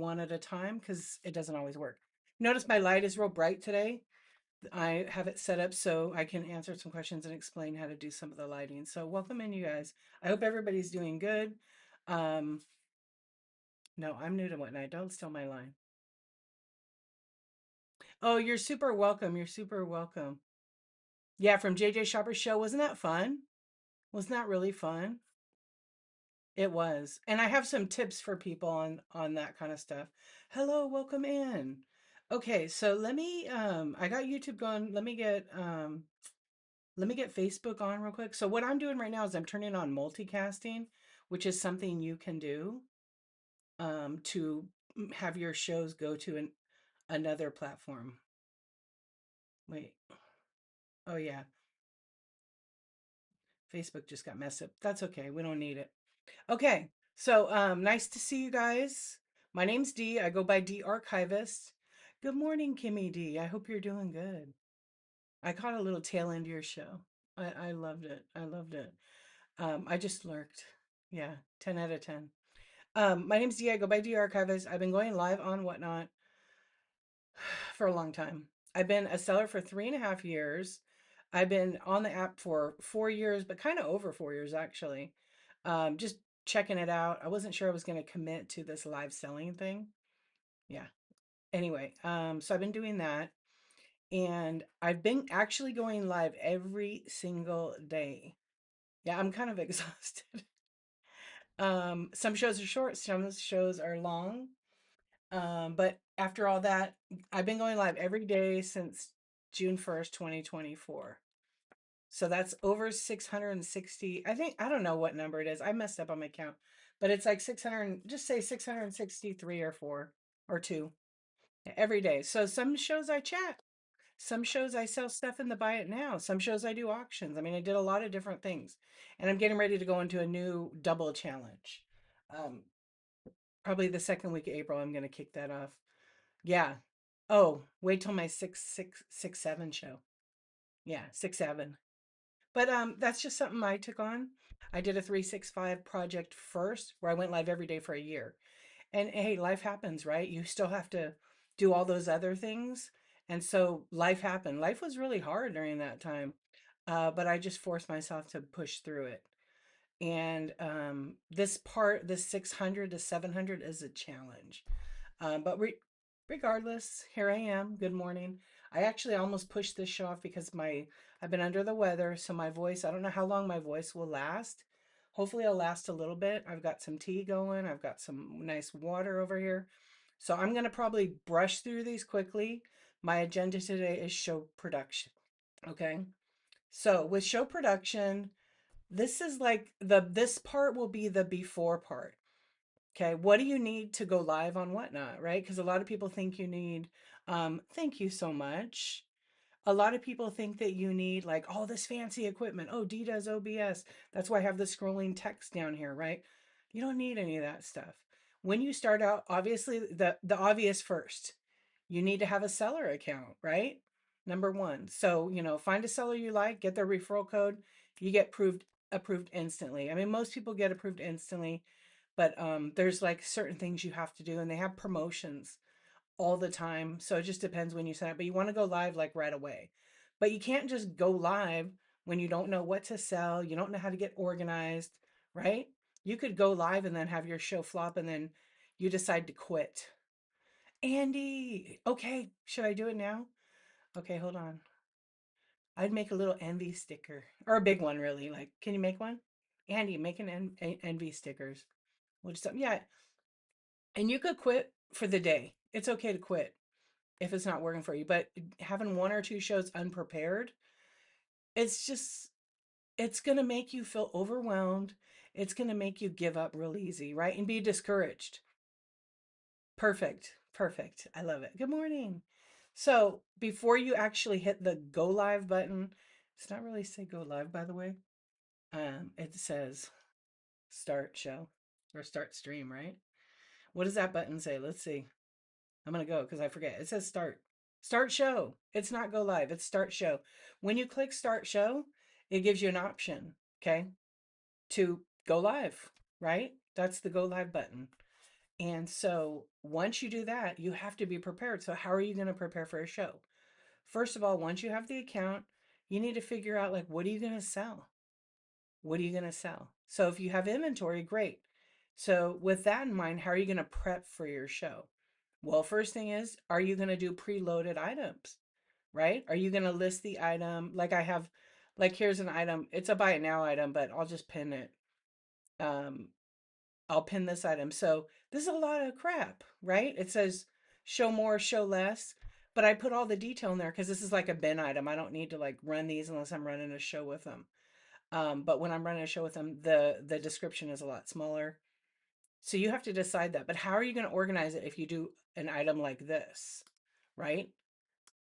one at a time because it doesn't always work. Notice my light is real bright today. I have it set up so I can answer some questions and explain how to do some of the lighting. So welcome in, you guys. I hope everybody's doing good. Um, no, I'm new to Whatnot. Don't steal my line. Oh, you're super welcome. You're super welcome. Yeah, from JJ Shopper's show. Wasn't that fun? Wasn't that really fun? It was. And I have some tips for people on that kind of stuff. Hello, welcome in. Okay, so let me I got YouTube going. Let me get Facebook on real quick. So what I'm doing right now is I'm turning on multicasting, which is something you can do to have your shows go to another platform. Wait. Oh yeah, Facebook just got messed up. That's okay. We don't need it. Okay. So nice to see you guys. My name's Dee. I go by D Archivist. Good morning, Kimmy D. I hope you're doing good. I caught a little tail end of your show. I loved it. I loved it. I just lurked. Yeah, 10 out of 10. My name's Dee. I go by D Archivist. I've been going live on Whatnot for a long time. I've been a seller for 3.5 years. I've been on the app for 4 years, but kind of over 4 years actually. Just checking it out. I wasn't sure I was going to commit to this live selling thing. Yeah. Anyway, so I've been doing that, and I've been actually going live every single day. Yeah, I'm kind of exhausted. Some shows are short, some shows are long. But after all that, I've been going live every day since June 1st, 2024. So that's over 660. I think, I don't know what number it is. I messed up on my count, but it's like 600, just say 663 or four or two every day. So some shows I chat, some shows I sell stuff in the buy it now, some shows I do auctions. I mean, I did a lot of different things, and I'm getting ready to go into a new double challenge. Um, Probably the second week of April, I'm going to kick that off. Yeah. Oh, wait till my 667 show. Yeah, 6-7. But that's just something I took on. I did a 365 project first where I went live every day for a year. And hey, life happens, right? You still have to do all those other things. And so life happened. Life was really hard during that time. But I just forced myself to push through it. And this 600 to 700 is a challenge. But regardless, here I am. Good morning. I actually almost pushed this show off because I've been under the weather, so my voice, I don't know how long my voice will last. Hopefully it'll last a little bit. I've got some tea going. I've got some nice water over here. So I'm going to probably brush through these quickly. My agenda today is show production. Okay. So with show production, this is like this part will be the before part. Okay, what do you need to go live on Whatnot, right? Because a lot of people think you need, thank you so much. A lot of people think that you need like all this fancy equipment. Oh, D does OBS. That's why I have the scrolling text down here, right? You don't need any of that stuff. When you start out, obviously the obvious first, you need to have a seller account, right? Number one. So, find a seller you like, get their referral code, you get approved instantly. I mean, most people get approved instantly, but there's like certain things you have to do, and they have promotions all the time. So it just depends when you sign up, but you want to go live like right away. But you can't just go live when you don't know what to sell, you don't know how to get organized, right? You could go live and then have your show flop and then you decide to quit. Andy, okay, should I do it now? Okay, hold on. I'd make a little envy sticker or a big one, really. Like, can you make one? Andy, make an envy stickers. We'll just, yeah. And you could quit for the day. It's okay to quit if it's not working for you, but having one or two shows unprepared, it's just, it's going to make you feel overwhelmed. It's going to make you give up real easy, right? And be discouraged. Perfect. Perfect. I love it. Good morning. So before you actually hit the go live button, it's not really say go live, by the way. It says start show or start stream, right? What does that button say? Let's see. I'm gonna go because I forget. It says start. Start show. It's not go live. It's start show. When you click start show, it gives you an option, okay, to go live, right? That's the go live button. And so once you do that, you have to be prepared. So how are you going to prepare for a show? First of all, once you have the account, you need to figure out like what are you going to sell? What are you going to sell? So if you have inventory, great. So with that in mind, how are you going to prep for your show? Well, first thing is, are you going to do preloaded items? Right? Are you going to list the item like I have like here's an item. It's a buy it now item, but I'll just pin it. Um I'll pin this item. So this is a lot of crap, right? It says show more, show less, but I put all the detail in there because this is like a bin item. I don't need to like run these unless I'm running a show with them. But when I'm running a show with them, the description is a lot smaller. So you have to decide that. But how are you going to organize it if you do an item like this, right?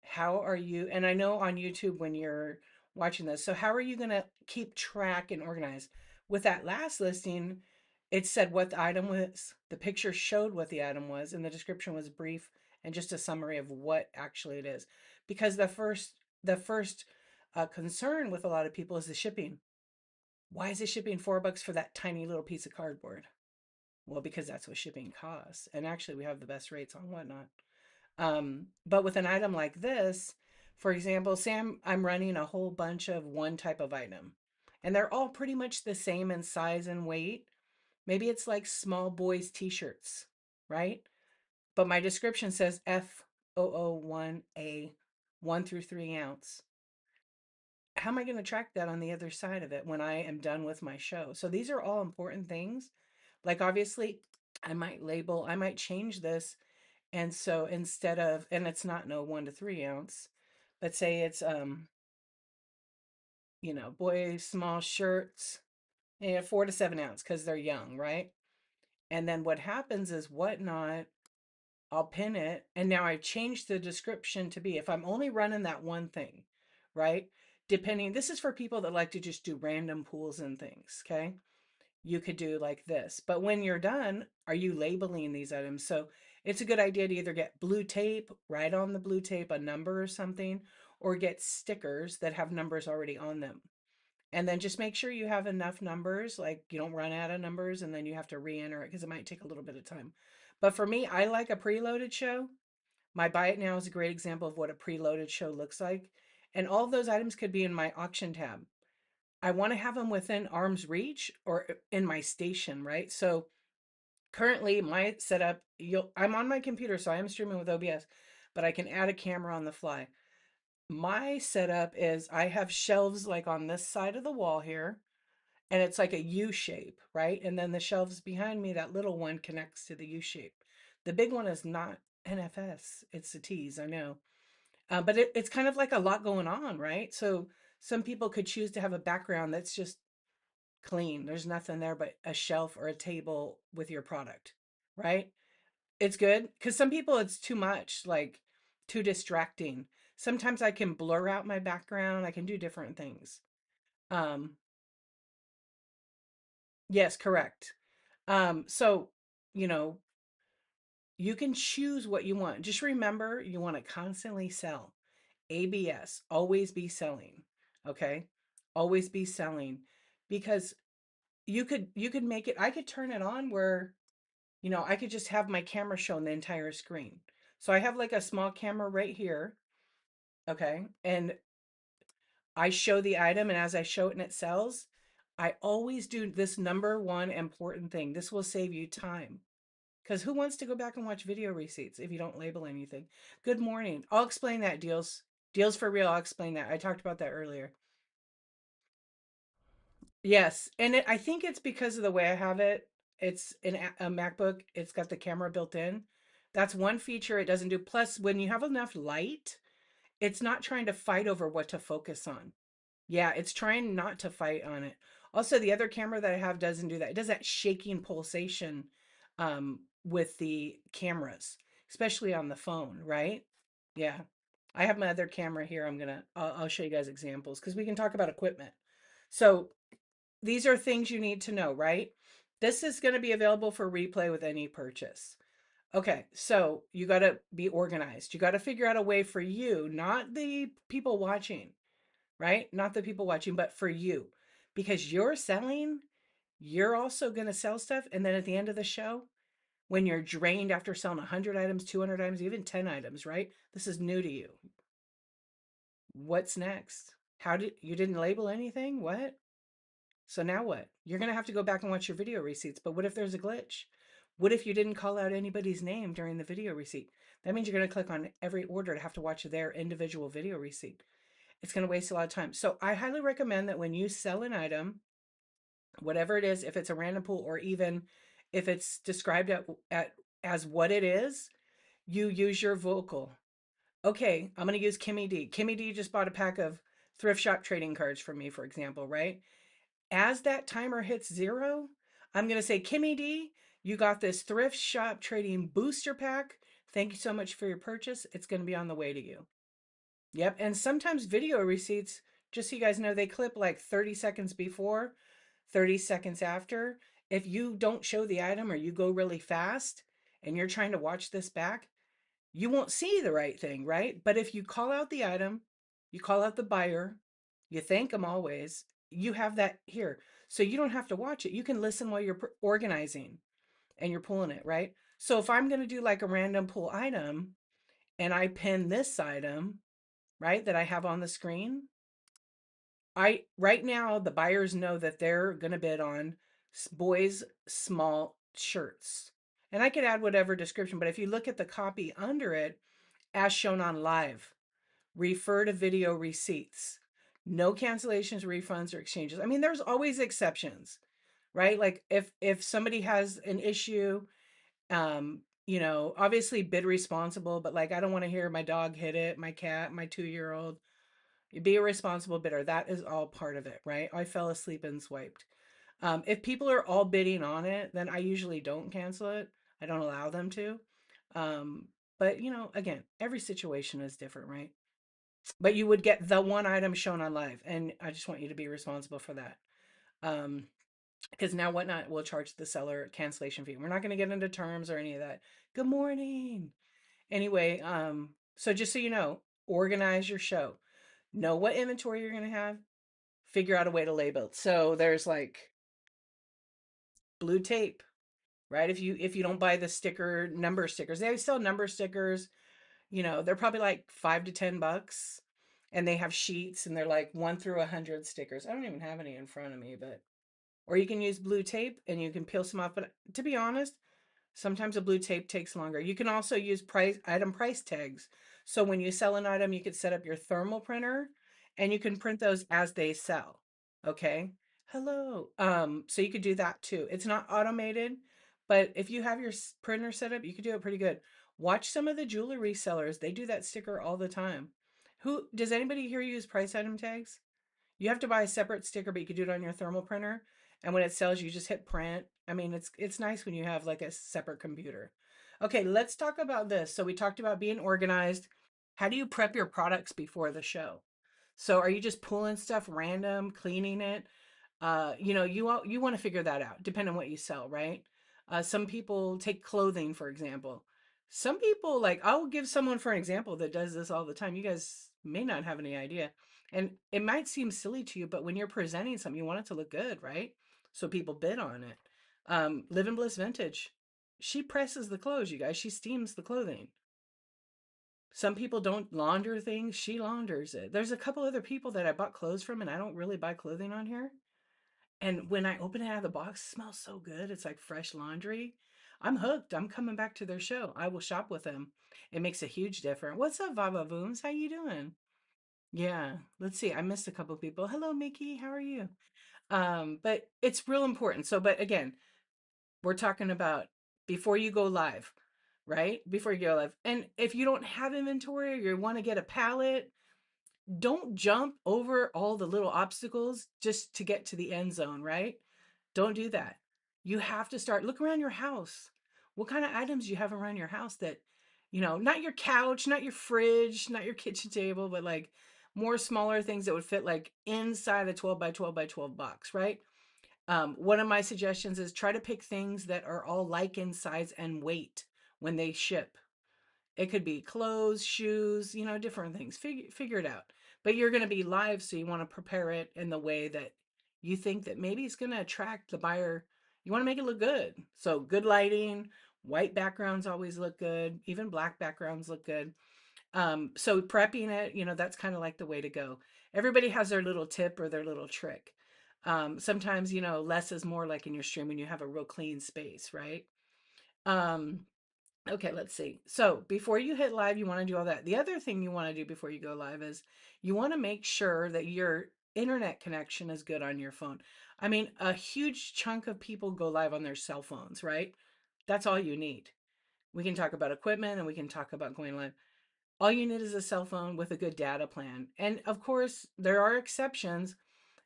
How are you, and I know on YouTube when you're watching this, so how are you going to keep track and organize? With that last listing, it said what the item was, the picture showed what the item was, and the description was brief and just a summary of what actually it is. Because the first concern with a lot of people is the shipping. Why is it shipping $4 for that tiny little piece of cardboard? Well, because that's what shipping costs. And actually, we have the best rates on whatnot. But with an item like this, for example, Sam, I'm running a whole bunch of one type of item, and they're all pretty much the same in size and weight. Maybe it's like small boys t-shirts, right? But my description says F001A, 1 through 3 ounce. How am I going to track that on the other side of it when I am done with my show? So these are all important things. Like obviously, I might change this. And so instead of, and it's not no 1 to 3 ounce, but say it's boys small shirts, 4 to 7 ounce because they're young, right? And then what happens is whatnot, I'll pin it, and now I've changed the description to be if I'm only running that one thing, right? Depending, this is for people that like to just do random pools and things, okay? You could do like this. But when you're done, are you labeling these items? So it's a good idea to either get blue tape, write on the blue tape a number or something, or get stickers that have numbers already on them. And then just make sure you have enough numbers, like you don't run out of numbers and then you have to re-enter it because it might take a little bit of time. But for me, I like a preloaded show. My Buy It Now is a great example of what a preloaded show looks like. And all of those items could be in my auction tab. I want to have them within arm's reach or in my station, right? So currently my setup, I'm on my computer, so I am streaming with OBS, but I can add a camera on the fly. My setup is I have shelves like on this side of the wall here, and it's like a U shape, right? And then the shelves behind me, that little one connects to the U shape. The big one is not NFS, it's the T's, I know. But it's kind of like a lot going on, right? So some people could choose to have a background that's just clean. There's nothing there but a shelf or a table with your product, right? It's good because some people it's too much, like too distracting. Sometimes I can blur out my background. I can do different things. Um, yes, correct. So, you know, you can choose what you want. Just remember, you want to constantly sell. ABS, always be selling. Okay? Always be selling because you could make it I could turn it on where I could just have my camera showing the entire screen. So I have like a small camera right here, okay? And I show the item, and as I show it and it sells, I always do this number one important thing. This will save you time. Because who wants to go back and watch video receipts if you don't label anything? Good morning. I'll explain that, deals. Deals for real. I'll explain that. I talked about that earlier. Yes, and I think it's because of the way I have it. It's in a MacBook. It's got the camera built in. That's one feature it doesn't do. Plus, when you have enough light, it's not trying to fight over what to focus on. Yeah, it's trying not to fight on it. Also, the other camera that I have doesn't do that. It does that shaking pulsation with the cameras, especially on the phone, right? Yeah. I have my other camera here. I'll show you guys examples because we can talk about equipment. So these are things you need to know, right? This is going to be available for replay with any purchase. Okay, so you got to be organized. You got to figure out a way for you, not the people watching, right? Not the people watching, but for you. Because you're selling, you're also going to sell stuff. And then at the end of the show, when you're drained after selling 100 items, 200 items, even 10 items, right? This is new to you. What's next? How did you didn't label anything? What? So now what? You're going to have to go back and watch your video receipts. But what if there's a glitch? What if you didn't call out anybody's name during the video receipt? That means you're going to click on every order to have to watch their individual video receipt. It's going to waste a lot of time. So I highly recommend that when you sell an item, whatever it is, if it's a random pool or even if it's described at as what it is, you use your vocal. Okay, I'm going to use Kimmy D. Kimmy D just bought a pack of thrift shop trading cards for me, for example, right? As that timer hits 0, I'm going to say, Kimmy D, you got this thrift shop trading booster pack. Thank you so much for your purchase. It's going to be on the way to you. Yep. And sometimes video receipts, just so you guys know, they clip like 30 seconds before, 30 seconds after. If you don't show the item or you go really fast and you're trying to watch this back, you won't see the right thing, right? But if you call out the item, you call out the buyer, you thank them always, you have that here. So you don't have to watch it. You can listen while you're organizing and you're pulling it, right? So if I'm going to do like a random pull item and I pin this item, right, that I have on the screen, I right now the buyers know that they're going to bid on boys small shirts. And I could add whatever description, but if you look at the copy under it, as shown on live, refer to video receipts. No cancellations, refunds, or exchanges. I mean, there's always exceptions, right? Like if somebody has an issue, obviously bid responsible, but like I don't want to hear my dog hit it, my cat, my 2-year-old. You be a responsible bidder. That is all part of it, right? I fell asleep and swiped. If people are all bidding on it, then I usually don't cancel it. I don't allow them to. Um, but again, every situation is different, right? But you would get the one item shown on live, and I just want you to be responsible for that. Um, because now Whatnot will charge the seller a cancellation fee. We're not going to get into terms or any of that. Good morning. Anyway, so just so you know, organize your show. Know what inventory you're going to have. Figure out a way to label it. So there's like blue tape, right? If you don't buy the number stickers, they sell number stickers. They're probably like $5 to $10, and they have sheets, and they're like 1 through 100 stickers. I don't even have any in front of me, but or you can use blue tape and you can peel some off. But to be honest, sometimes the blue tape takes longer. You can also use item price tags. So when you sell an item, you could set up your thermal printer and you can print those as they sell. Okay. Hello. So you could do that too. It's not automated, but if you have your printer set up, you could do it pretty good. Watch some of the jewelry sellers. They do that sticker all the time. Who does anybody here use price item tags? You have to buy a separate sticker, but you could do it on your thermal printer. And when it sells, you just hit print. I mean, it's nice when you have like a separate computer. Okay, let's talk about this. So we talked about being organized. How do you prep your products before the show? So are you just pulling stuff random, cleaning it? You want to figure that out, depending on what you sell, right? Some people take clothing, for example. Some people like I'll give someone for an example that does this all the time. You guys may not have any idea. And it might seem silly to you, but when you're presenting something, you want it to look good, right? So people bid on it. Live and Bliss Vintage. She presses the clothes, you guys. She steams the clothing. Some people don't launder things. She launders it. There's a couple other people that I bought clothes from, and I don't really buy clothing on here. And when I open it out of the box, it smells so good. It's like fresh laundry. I'm hooked. I'm coming back to their show. I will shop with them. It makes a huge difference. What's up, Vava Booms? How you doing? Yeah. Let's see. I missed a couple people. Hello, Mickey. How are you? But it's real important. So, but again, we're talking about before you go live, right? Before you go live. And if you don't have inventory or you want to get a pallet, don't jump over all the little obstacles just to get to the end zone, right? Don't do that. You have to start look around your house. What kind of items do you have around your house that, not your couch, not your fridge, not your kitchen table, but like more smaller things that would fit like inside a 12 by 12 by 12 box, right? One of my suggestions is try to pick things that are all like in size and weight when they ship. It could be clothes, shoes, different things. Figure it out. But you're going to be live, so you want to prepare it in the way that you think that maybe it's going to attract the buyer. You want to make it look good. So good lighting, White backgrounds always look good. Even black backgrounds look good. So prepping it, that's kind of like the way to go. Everybody has their little tip or their little trick. Sometimes, less is more, like in your stream when you have a real clean space, right? Um, okay, let's see. So before you hit live, you want to do all that. The other thing you want to do before you go live is you want to make sure that your internet connection is good on your phone. I mean, a huge chunk of people go live on their cell phones, right? That's all you need. We can talk about equipment and we can talk about going live. All you need is a cell phone with a good data plan. And of course, there are exceptions.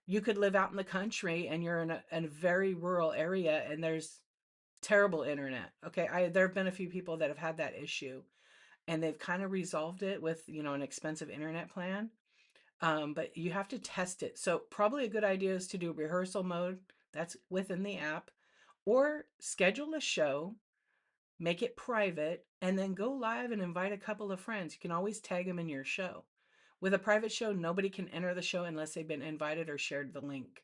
You could live out in the country and you're in a very rural area and there's terrible internet. Okay, there have been a few people that have had that issue and they've kind of resolved it with, an expensive internet plan. But you have to test it. So probably a good idea is to do rehearsal mode. That's within the app, or schedule a show, make it private, and then go live and invite a couple of friends. You can always tag them in your show. With a private show, nobody can enter the show unless they've been invited or shared the link.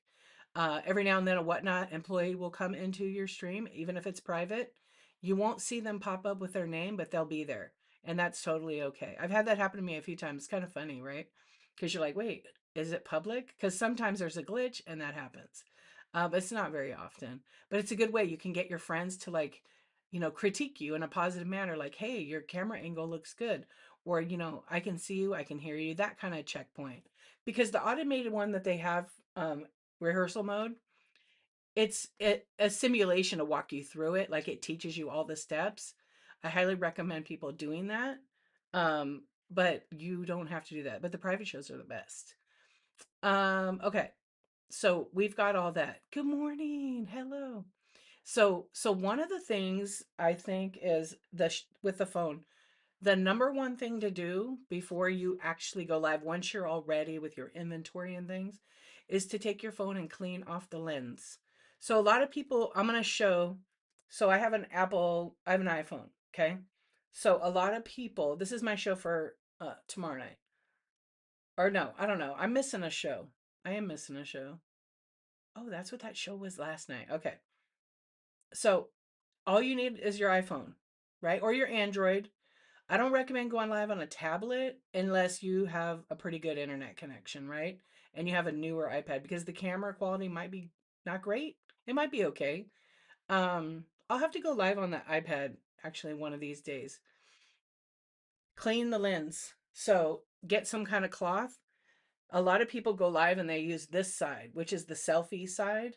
Every now and then, a Whatnot employee will come into your stream, even if it's private. You won't see them pop up with their name, but they'll be there. And that's totally okay. I've had that happen to me a few times. It's kind of funny, right? Because you're like, wait, is it public? Because sometimes there's a glitch and that happens. But it's not very often. But it's a good way. You can get your friends to, like, critique you in a positive manner, like, hey, your camera angle looks good. Or, I can see you, I can hear you, that kind of checkpoint. Because the automated one that they have, rehearsal mode, a simulation to walk you through it, like it teaches you all the steps. I highly recommend people doing that. But you don't have to do that, but the private shows are the best. Okay, so we've got all that. Good morning, hello. So one of the things I think is with the phone, the number one thing to do before you actually go live, once you're all ready with your inventory and things, is to take your phone and clean off the lens. So a lot of people, I'm going to show, so I have an iPhone, okay? So a lot of people, this is my show for tomorrow night. Or no, I don't know. I'm missing a show. I am missing a show. Oh, that's what that show was last night. Okay. So all you need is your iPhone, right? Or your Android. I don't recommend going live on a tablet unless you have a pretty good internet connection, right? And you have a newer iPad, because the camera quality might be not great. It might be okay. I'll have to go live on the iPad actually one of these days. Clean the lens. So get some kind of cloth. A lot of people go live and they use this side, which is the selfie side.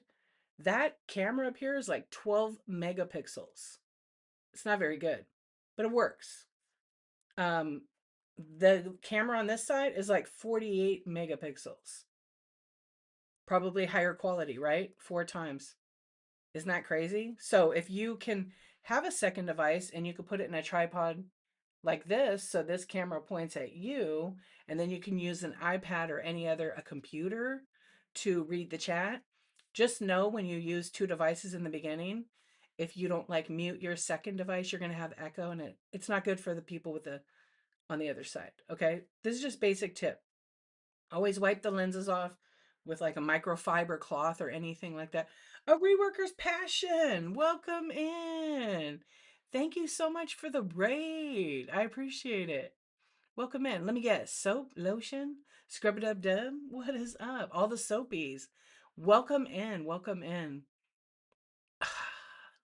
That camera up here is like 12 megapixels. It's not very good, but it works. Um, the camera on this side is like 48 megapixels. Probably higher quality, right? 4 times. Isn't that crazy? So if you can have a second device and you could put it in a tripod like this, so this camera points at you, and then you can use an iPad or any other a computer to read the chat. Just know when you use two devices in the beginning, if you don't like mute your second device, you're going to have echo, and it's not good for the people with the on the other side. Okay, this is just basic tip. Always wipe the lenses off with like a microfiber cloth or anything like that. A reworker's passion. Welcome in. Thank you so much for the raid. I appreciate it. Welcome in. Let me guess. Soap, lotion, scrub a dub dub. What is up? All the soapies. Welcome in. Welcome in.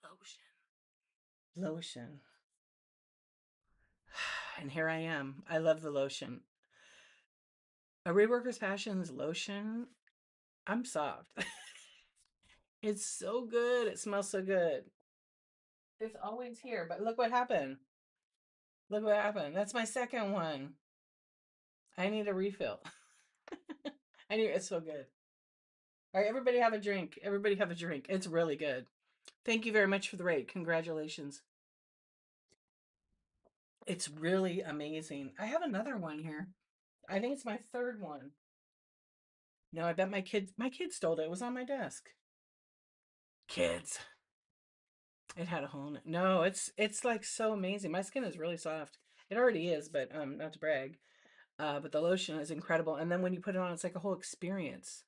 Lotion. Lotion. And here I am. I love the lotion. A reworker's passion's lotion. I'm soft. It's so good. It smells so good. It's always here, but look what happened. Look what happened. That's my second one. I need a refill. It's so good. All right, everybody have a drink. Everybody have a drink. It's really good. Thank you very much for the rate. Congratulations. It's really amazing. I have another one here. I think it's my third one. No, I bet my kids stole it. It was on my desk. Kids. It had a hole in it. No, it's like so amazing. My skin is really soft. It already is, but not to brag. But the lotion is incredible. And then when you put it on, it's like a whole experience.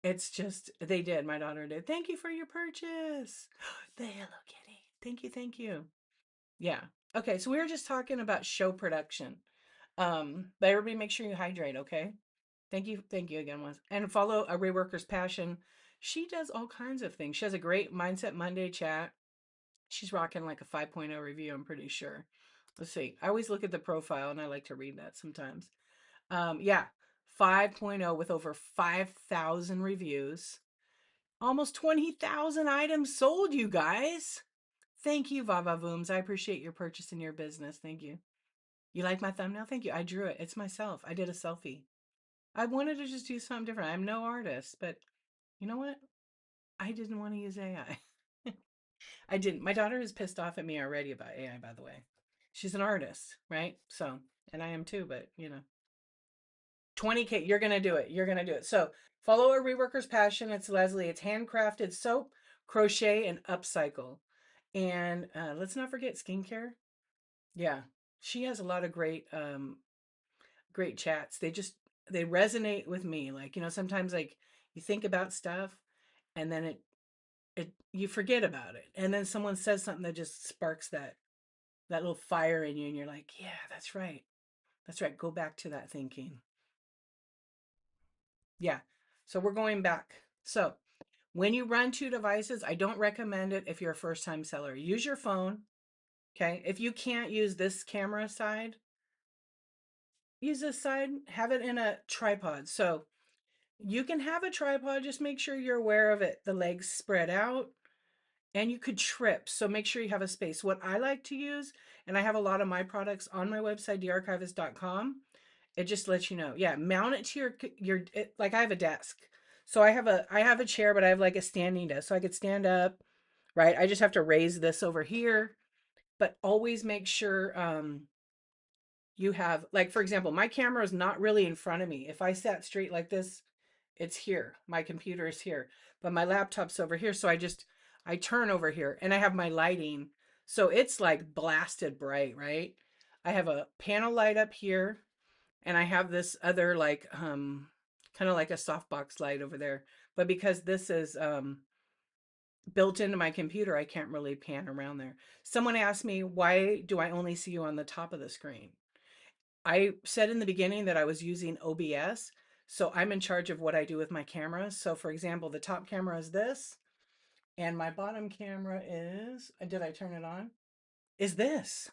It's just, they did. My daughter did. Thank you for your purchase. The Hello Kitty. Thank you. Thank you. Yeah. Okay. So we were just talking about show production. But everybody make sure you hydrate, okay? Thank you. Thank you again, once. And follow a Reworker's Passion. She does all kinds of things. She has a great Mindset Monday chat. She's rocking like a 5.0 review, I'm pretty sure. Let's see. I always look at the profile and I like to read that sometimes. Yeah, 5.0 with over 5,000 reviews. Almost 20,000 items sold, you guys. Thank you, Vava Vooms. I appreciate your purchase in your business. Thank you. You like my thumbnail? Thank you. I drew it. It's myself. I did a selfie. I wanted to just do something different. I'm no artist, but you know what? I didn't want to use AI. I didn't. My daughter is pissed off at me already about AI, by the way. She's an artist, right? So, and I am too, but 20K, you're going to do it. You're going to do it. So, follow a Reworker's Passion. It's Leslie. It's handcrafted soap, crochet, and upcycle. And let's not forget skincare. Yeah. She has a lot of great chats. They resonate with me. Like, sometimes like you think about stuff and then it you forget about it. And then someone says something that just sparks that little fire in you and you're like, yeah, that's right. That's right. Go back to that thinking. Yeah. So we're going back. So when you run two devices, I don't recommend it if you're a first time seller. Use your phone. Okay. If you can't use this camera side, use this side, have it in a tripod. So you can have a tripod, just make sure you're aware of it. The legs spread out and you could trip. So make sure you have a space. What I like to use, and I have a lot of my products on my website, darchivist.com. It just lets you know. Yeah, mount it to like I have a desk. So I have a chair, but I have like a standing desk. So I could stand up, right? I just have to raise this over here, but always make sure you have, like, for example, my camera is not really in front of me. If I sat straight like this, it's here. My computer is here, but my laptop's over here. So I turn over here and I have my lighting. So it's like blasted bright, right? I have a panel light up here and I have this other like, kind of like a softbox light over there. But because this is, built into my computer, I can't really pan around there. Someone asked me, why do I only see you on the top of the screen? I said in the beginning that I was using OBS, so I'm in charge of what I do with my cameras. So for example, the top camera is this, and my bottom camera is, did I turn it on? Is this.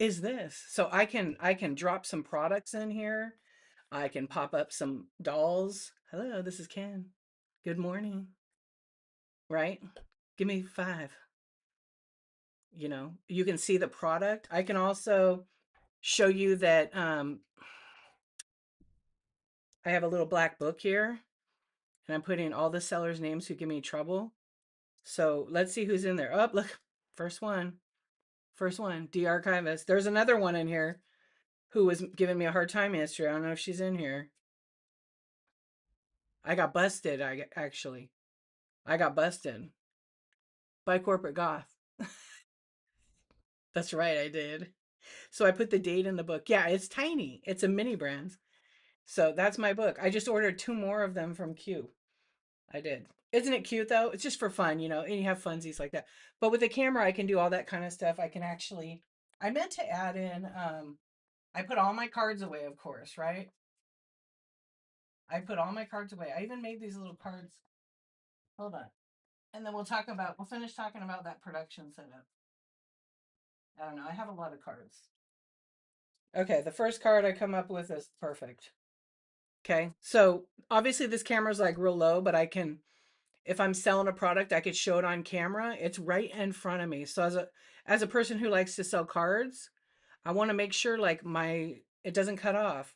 Is this. So I can drop some products in here. I can pop up some dolls. Hello, this is Ken. Good morning. Right? Give me 5. You can see the product. I can also show you that I have a little black book here and I'm putting all the sellers' names who give me trouble. So let's see who's in there. Oh, look, first one. First one, D Archivist. There's another one in here who was giving me a hard time yesterday. I don't know if she's in here. I got busted, I got busted by Corporate Goth. That's right, I did. So I put the date in the book. Yeah, it's tiny. It's a mini brand. So that's my book. I just ordered 2 more of them from Q. I did. Isn't it cute though? It's just for fun, and you have funsies like that. But with the camera, I can do all that kind of stuff. I meant to add in, I put all my cards away, of course, right? I put all my cards away. I even made these little cards. Hold on. And then we'll finish talking about that production setup. I don't know. I have a lot of cards. Okay. The first card I come up with is perfect. Okay. So obviously this camera's like real low, but if I'm selling a product, I could show it on camera. It's right in front of me. So as a person who likes to sell cards, I want to make sure like it doesn't cut off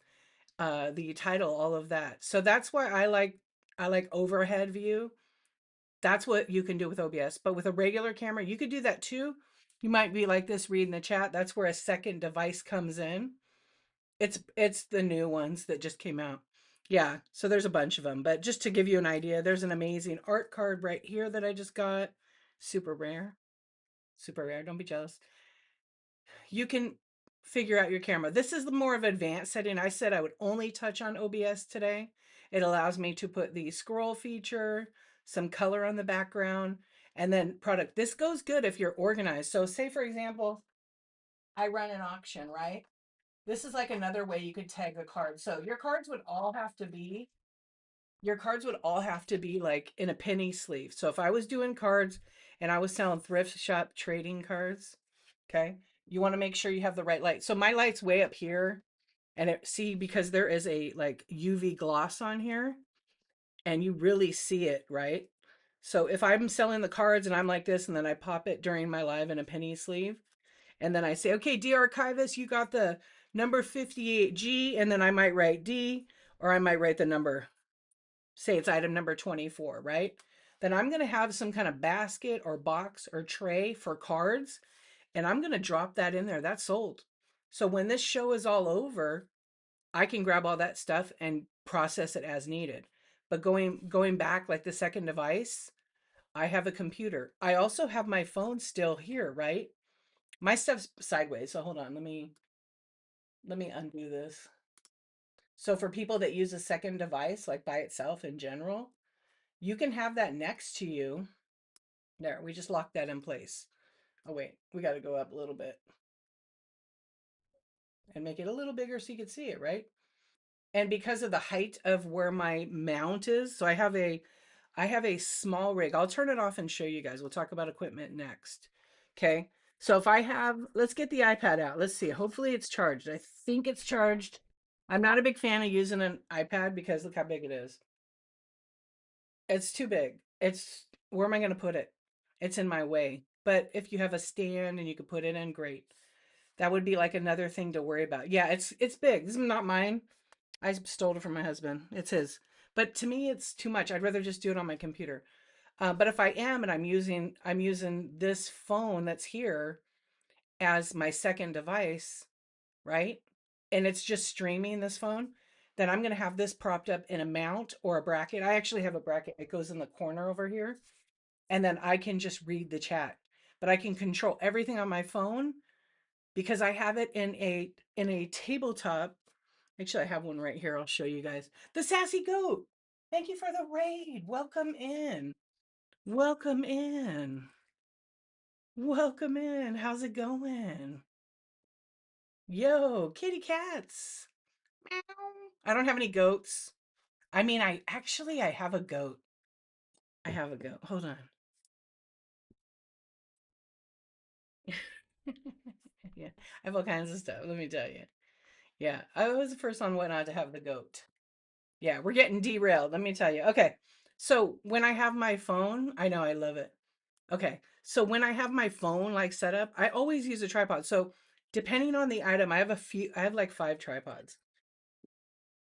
the title, all of that. So that's why I like overhead view. That's what you can do with OBS. But with a regular camera, you could do that too. You might be like this reading the chat. That's where a second device comes in. It's the new ones that just came out. Yeah, so there's a bunch of them, but just to give you an idea, there's an amazing art card right here that I just got. Super rare. Super rare. Don't be jealous. You can figure out your camera. This is the more of advanced setting. I said I would only touch on OBS today. It allows me to put the scroll feature, some color on the background, And then product. This goes good if you're organized. So say for example, I run an auction, right? This is like another way you could tag the cards. So your cards would all have to be like in a penny sleeve. So if I was doing cards and I was selling thrift shop trading cards, okay, you want to make sure you have the right light. So my light's way up here, and see, because there is a like UV gloss on here, and you really see it, right? So if I'm selling the cards and I'm like this, and then I pop it during my live in a penny sleeve, and then I say, okay, D Archivist, you got the number 58G, and then I might write D, or I might write the number, say it's item number 24, right? Then I'm going to have some kind of basket or box or tray for cards, and I'm going to drop that in there. That's sold. So when this show is all over, I can grab all that stuff and process it as needed. But going back like the second device, I have a computer. I also have my phone still here, right? My stuff's sideways. So hold on, let me undo this. So for people that use a second device like by itself in general, you can have that next to you. There, we just locked that in place. Oh wait, we got to go up a little bit and make it a little bigger so you can see it, right? And because of the height of where my mount is, so I have a small rig. I'll turn it off and show you guys. We'll talk about equipment next. Okay. So if I have, let's get the iPad out. Let's see. Hopefully it's charged. I think it's charged. I'm not a big fan of using an iPad because look how big it is. It's too big. Where am I going to put it? It's in my way. But if you have a stand and you could put it in, great. That would be like another thing to worry about. Yeah, it's big. This is not mine. I stole it from my husband. It's his. But to me, it's too much. I'd rather just do it on my computer. But if I am and I'm using this phone that's here as my second device, right? And it's just streaming this phone, then I'm going to have this propped up in a mount or a bracket. I actually have a bracket. It goes in the corner over here, and then I can just read the chat. But I can control everything on my phone because I have it in a tabletop. Actually, I have one right here. I'll show you guys. The Sassy Goat. Thank you for the raid. Welcome in. Welcome in. Welcome in. How's it going? Yo, kitty cats. Meow. I don't have any goats. I mean, I have a goat. I have a goat. Hold on. Yeah, I have all kinds of stuff. Let me tell you. Yeah, I was the first on Whatnot to have the goat. Yeah, we're getting derailed. Let me tell you. Okay, so when I have my phone, I know I love it. Okay, so when I have my phone like set up, I always use a tripod. So depending on the item, I have like 5 tripods.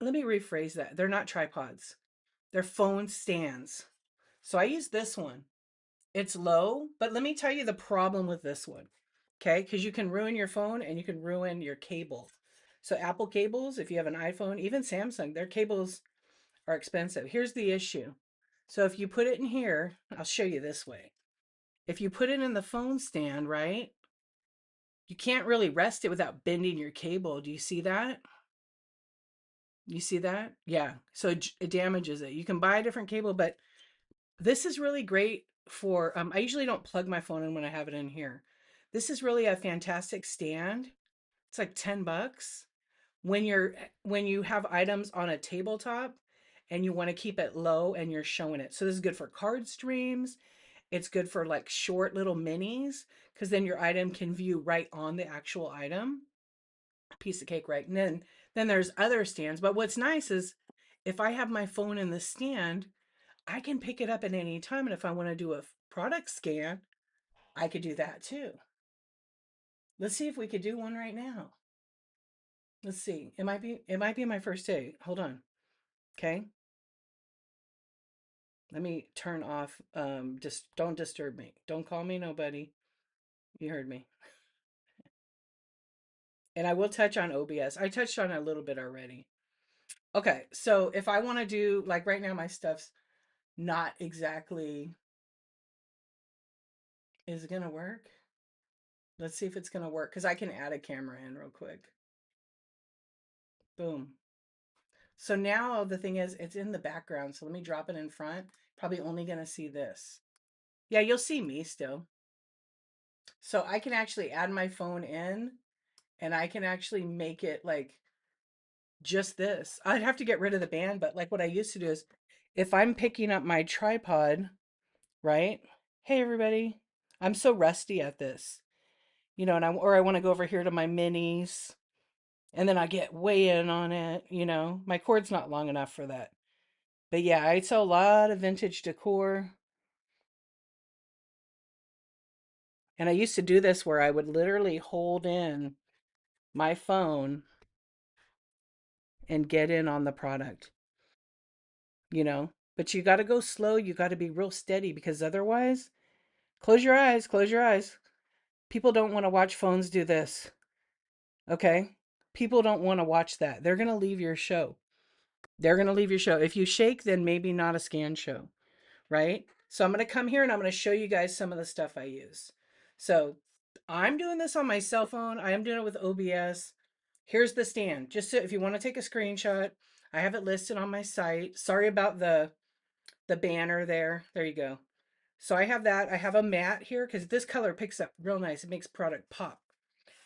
Let me rephrase that. They're not tripods. They're phone stands. So I use this one. It's low, but let me tell you the problem with this one. Okay, because you can ruin your phone and you can ruin your cable. So Apple cables, if you have an iPhone, even Samsung, their cables are expensive. Here's the issue. So if you put it in here, I'll show you this way. If you put it in the phone stand, right, you can't really rest it without bending your cable. Do you see that? You see that? Yeah. So it damages it. You can buy a different cable, but this is really great for, I usually don't plug my phone in when I have it in here. This is really a fantastic stand. It's like 10 bucks. When you have items on a tabletop and you want to keep it low and you're showing it. So this is good for card streams. It's good for like short little minis because then your item can view right on the actual item. Piece of cake, right? And then there's other stands. But what's nice is if I have my phone in the stand, I can pick it up at any time. And if I want to do a product scan, I could do that too. Let's see if we could do one right now. Let's see. It might be my first day. Hold on. Okay. Let me turn off just don't disturb me. Don't call me nobody. You heard me. And I will touch on OBS. I touched on it a little bit already. Okay, so if I want to do like right now my stuff's not exactly, is it gonna work? Let's see if it's gonna work because I can add a camera in real quick. Boom. So now the thing is it's in the background. So let me drop it in front. Probably only gonna see this. Yeah, you'll see me still. So I can actually add my phone in and I can actually make it like just this. I'd have to get rid of the band, but like what I used to do is if I'm picking up my tripod, right? Hey everybody. I'm so rusty at this. And I want to go over here to my minis and then I get way in on it, My cord's not long enough for that. But yeah, I sell a lot of vintage decor. And I used to do this where I would literally hold in my phone and get in on the product, you know? But you got to go slow. You got to be real steady because otherwise, close your eyes, close your eyes. People don't want to watch phones do this, okay? People don't want to watch that. They're going to leave your show. They're going to leave your show. If you shake, then maybe not a scan show, right? So I'm going to come here and I'm going to show you guys some of the stuff I use. So I'm doing this on my cell phone. I am doing it with OBS. Here's the stand. Just so if you want to take a screenshot, I have it listed on my site. Sorry about the banner there. There you go. So I have that. I have a mat here because this color picks up real nice. It makes product pop.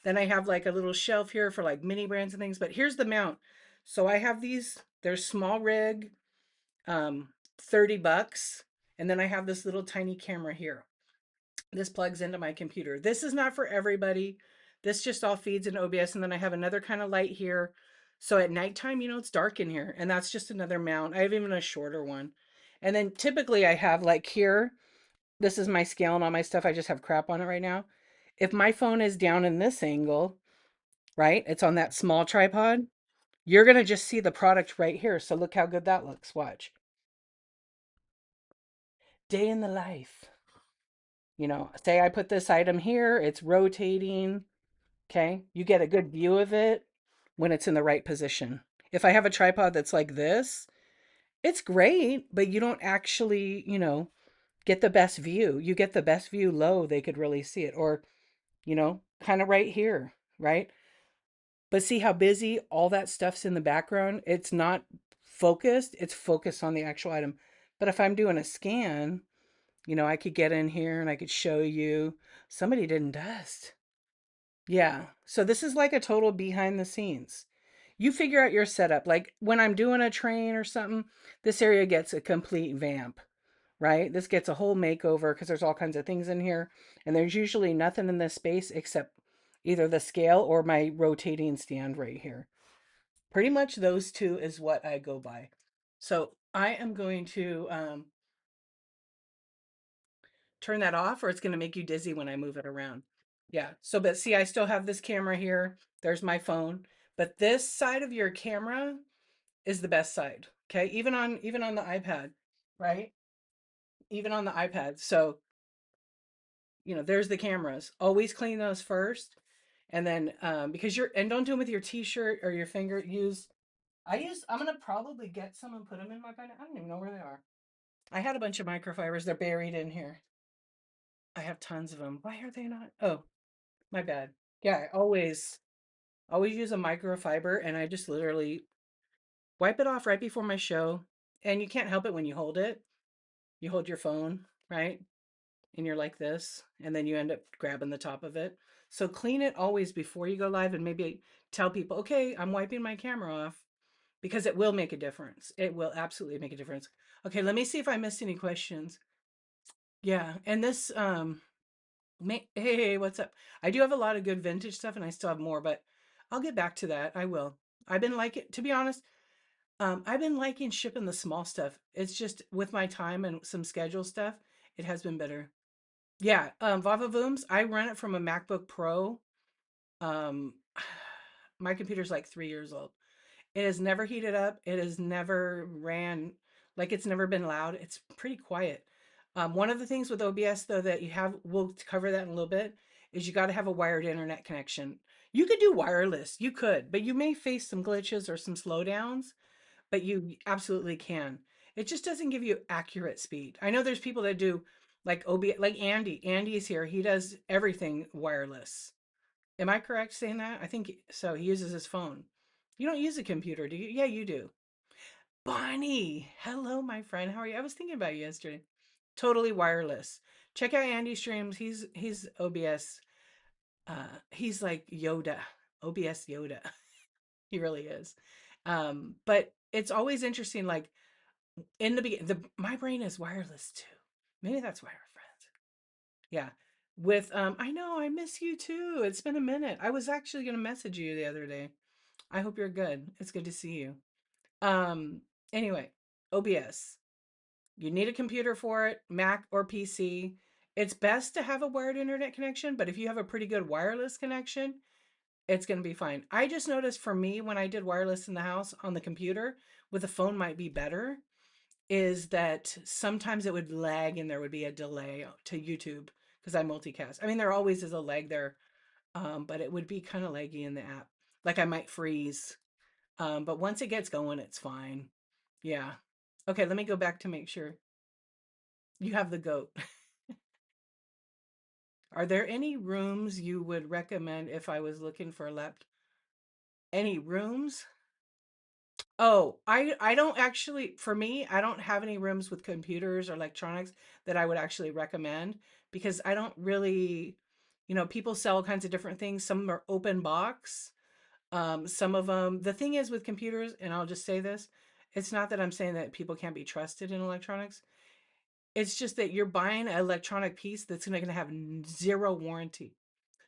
Then I have like a little shelf here for like mini brands and things. But here's the mount. So I have these. There's small rig, um, $30. And then I have this little tiny camera here. This plugs into my computer. This is not for everybody. This just all feeds in OBS. And then I have another kind of light here. So at nighttime, it's dark in here. And that's just another mount. I have even a shorter one. And then typically I have like here, this is my scale and all my stuff. I just have crap on it right now. If my phone is down in this angle, right? It's on that small tripod. You're going to just see the product right here. So look how good that looks. Watch. Day in the life. Say I put this item here, it's rotating. Okay. You get a good view of it when it's in the right position. If I have a tripod that's like this, it's great, but you don't actually, get the best view. You get the best view low, they could really see it. Or, kind of right here, right? But see how busy all that stuff's in the background? It's not focused, it's focused on the actual item. But if I'm doing a scan, I could get in here and I could show you somebody didn't dust. Yeah. So this is like a total behind the scenes. You figure out your setup. Like when I'm doing a train or something, this area gets a complete vamp, right? This gets a whole makeover because there's all kinds of things in here. And there's usually nothing in this space except either the scale or my rotating stand right here. Pretty much those two is what I go by. So I am going to turn that off or it's going to make you dizzy when I move it around. Yeah. So, but see, I still have this camera here. There's my phone. But this side of your camera is the best side. Okay. Even on the iPad, right? Even on the iPad. So, there's the cameras. Always clean those first. And then because and don't do them with your t-shirt or your finger. I'm gonna probably get some and put them in my bag. I don't even know where they are. I had a bunch of microfibers. They're buried in here. I have tons of them. Why are they not? Oh, my bad. Yeah, I always use a microfiber and I just literally wipe it off right before my show. And you can't help it when you hold it. You hold your phone, right? And you're like this, and then you end up grabbing the top of it. So clean it always before you go live and maybe tell people, okay, I'm wiping my camera off because it will make a difference. It will absolutely make a difference. Okay, let me see if I missed any questions. Yeah, and this hey, what's up? I do have a lot of good vintage stuff and I still have more, but I'll get back to that. I will. I've been liking, to be honest, I've been liking shipping the small stuff. It's just with my time and some schedule stuff, it has been better. Yeah, Vava Vooms, I run it from a MacBook Pro. Um, my computer's like 3 years old. It has never heated up. It has never ran, like it's never been loud. It's pretty quiet. One of the things with OBS though that you have, we'll cover that in a little bit, is you got to have a wired internet connection. You could do wireless, you could, but you may face some glitches or some slowdowns, but you absolutely can. It just doesn't give you accurate speed. I know there's people that do like OBS, like Andy. Andy is here. He does everything wireless. Am I correct saying that? I think so. He uses his phone. You don't use a computer, do you? Yeah, you do. Bonnie, hello, my friend. How are you? I was thinking about you yesterday. Totally wireless. Check out Andy streams. He's OBS. He's like Yoda, OBS Yoda. He really is. But it's always interesting. Like in the beginning, my brain is wireless too. Maybe that's why we're friends. Yeah. With I know I miss you too. It's been a minute. I was actually gonna message you the other day. I hope you're good. It's good to see you. Um, anyway, OBS. You need a computer for it, Mac or PC. It's best to have a wired internet connection, but if you have a pretty good wireless connection, it's going to be fine. I just noticed for me when I did wireless in the house on the computer, with the phone might be better, is that sometimes it would lag and there would be a delay to YouTube because I multicast. I mean, there always is a lag there, but it would be kind of laggy in the app. Like I might freeze. But once it gets going, it's fine. Yeah. Okay, let me go back to make sure you have the goat. Are there any rooms you would recommend if I was looking for a laptop? Any rooms? Oh, I don't actually, for me, I don't have any rooms with computers or electronics that I would actually recommend because I don't really, people sell all kinds of different things. Some are open box. Some of them, the thing is with computers, and I'll just say this, it's not that I'm saying that people can't be trusted in electronics. It's just that you're buying an electronic piece that's going to have zero warranty.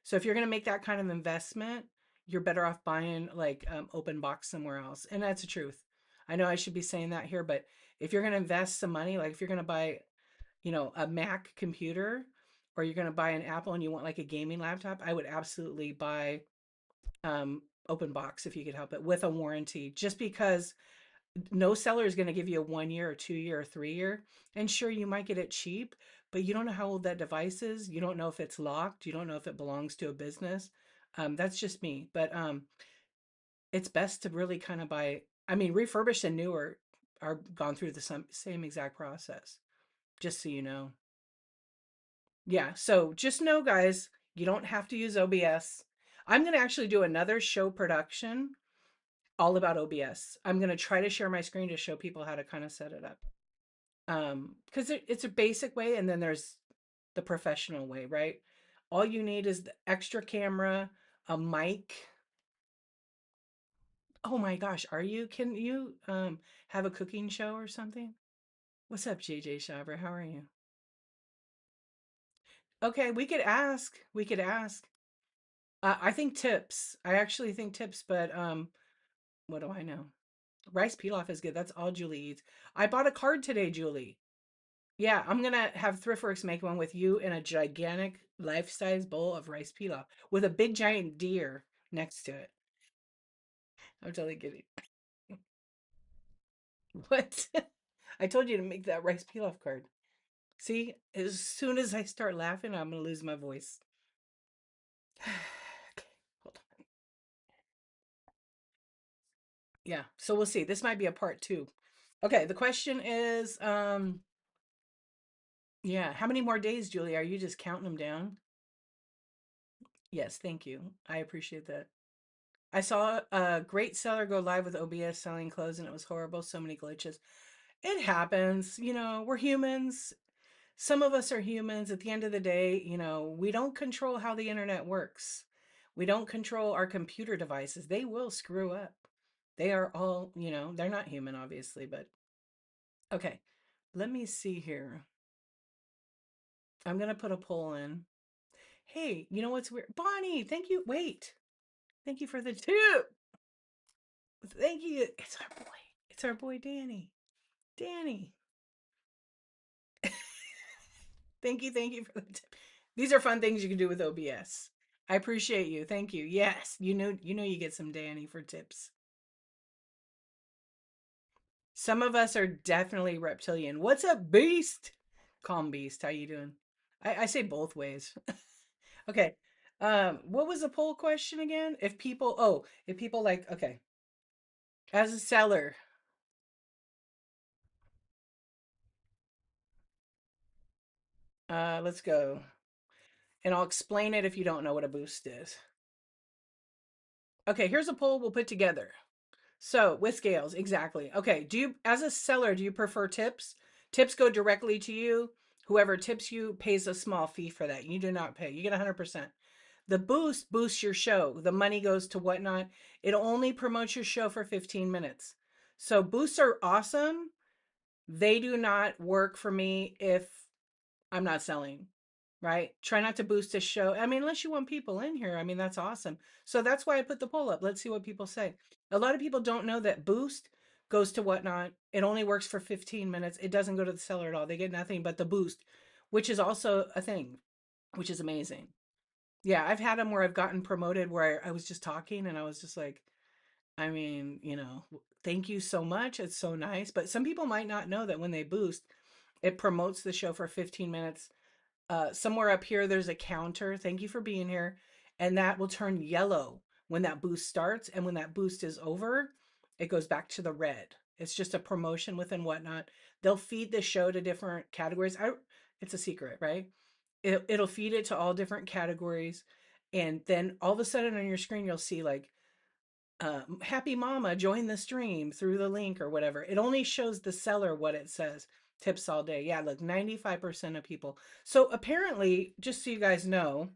So if you're going to make that kind of investment, you're better off buying like open box somewhere else. And that's the truth. I know I should be saying that here, but if you're going to invest some money, like if you're going to buy, a Mac computer or you're going to buy an Apple and you want like a gaming laptop, I would absolutely buy open box if you could help it with a warranty just because no seller is going to give you a 1 year or 2 year or 3 year. And sure, you might get it cheap, but you don't know how old that device is. You don't know if it's locked. You don't know if it belongs to a business. That's just me. But it's best to really kind of buy, I mean, refurbished and newer are gone through the same exact process, just so you know. Yeah. So just know, guys, you don't have to use OBS. I'm going to actually do another show production all about OBS. I'm going to try to share my screen to show people how to kind of set it up. Because it's a basic way and then there's the professional way, right? All you need is the extra camera, a mic. Oh my gosh, are you? Can you have a cooking show or something? What's up, JJ Shaver? How are you? Okay, we could ask. We could ask. I think tips. I actually think tips, but what do I know? Rice pilaf is good. That's all Julie eats. I bought a card today, Julie. Yeah, I'm gonna have Thriftworks make one with you in a gigantic life-size bowl of rice pilaf with a big giant deer next to it. I'm totally kidding. What? I told you to make that rice pilaf card. See, as soon as I start laughing, I'm gonna lose my voice. Okay, hold on. Yeah, so we'll see. This might be a part two. Okay, the question is, yeah, how many more days, Julie? Are you just counting them down? Yes, thank you. I appreciate that. I saw a great seller go live with OBS selling clothes and it was horrible. So many glitches. It happens. We're humans. Some of us are humans. At the end of the day, we don't control how the internet works. We don't control our computer devices. They will screw up. They are all, they're not human, obviously, but okay. Let me see here. I'm going to put a poll in. Hey, you know what's weird? Bonnie, thank you. Wait. Thank you for the tip. Thank you. It's our boy. It's our boy, Danny. Danny. Thank you for the tip. These are fun things you can do with OBS. I appreciate you. Thank you. Yes, you get some Danny for tips. Some of us are definitely reptilian. What's up, beast? Calm beast. How you doing? I say both ways. Okay. What was the poll question again? If people like, okay, as a seller, let's go. And I'll explain it if you don't know what a boost is. Okay, here's a poll we'll put together. So with scales, exactly. Okay, as a seller, do you prefer tips? Tips go directly to you. Whoever tips you pays a small fee for that. You do not pay. You get 100%. The boost boosts your show. The money goes to Whatnot. It only promotes your show for 15 minutes. So boosts are awesome. They do not work for me if I'm not selling, right? Try not to boost a show. I mean, unless you want people in here. I mean, that's awesome. So that's why I put the poll up. Let's see what people say. A lot of people don't know that boost goes to Whatnot. It only works for 15 minutes. It doesn't go to the seller at all. They get nothing but the boost, which is also a thing, which is amazing. Yeah, I've had them where I've gotten promoted where I was just talking and I was just like, I mean, thank you so much. It's so nice. But some people might not know that when they boost, it promotes the show for 15 minutes. Somewhere up here, there's a counter. Thank you for being here. And that will turn yellow when that boost starts. And when that boost is over, it goes back to the red. It's just a promotion within Whatnot. They'll feed the show to different categories. It's a secret, right? It'll feed it to all different categories. And then all of a sudden on your screen, you'll see like, happy mama, join the stream through the link or whatever. It only shows the seller what it says. Tips all day. Yeah, look, 95% of people. So apparently, just so you guys know,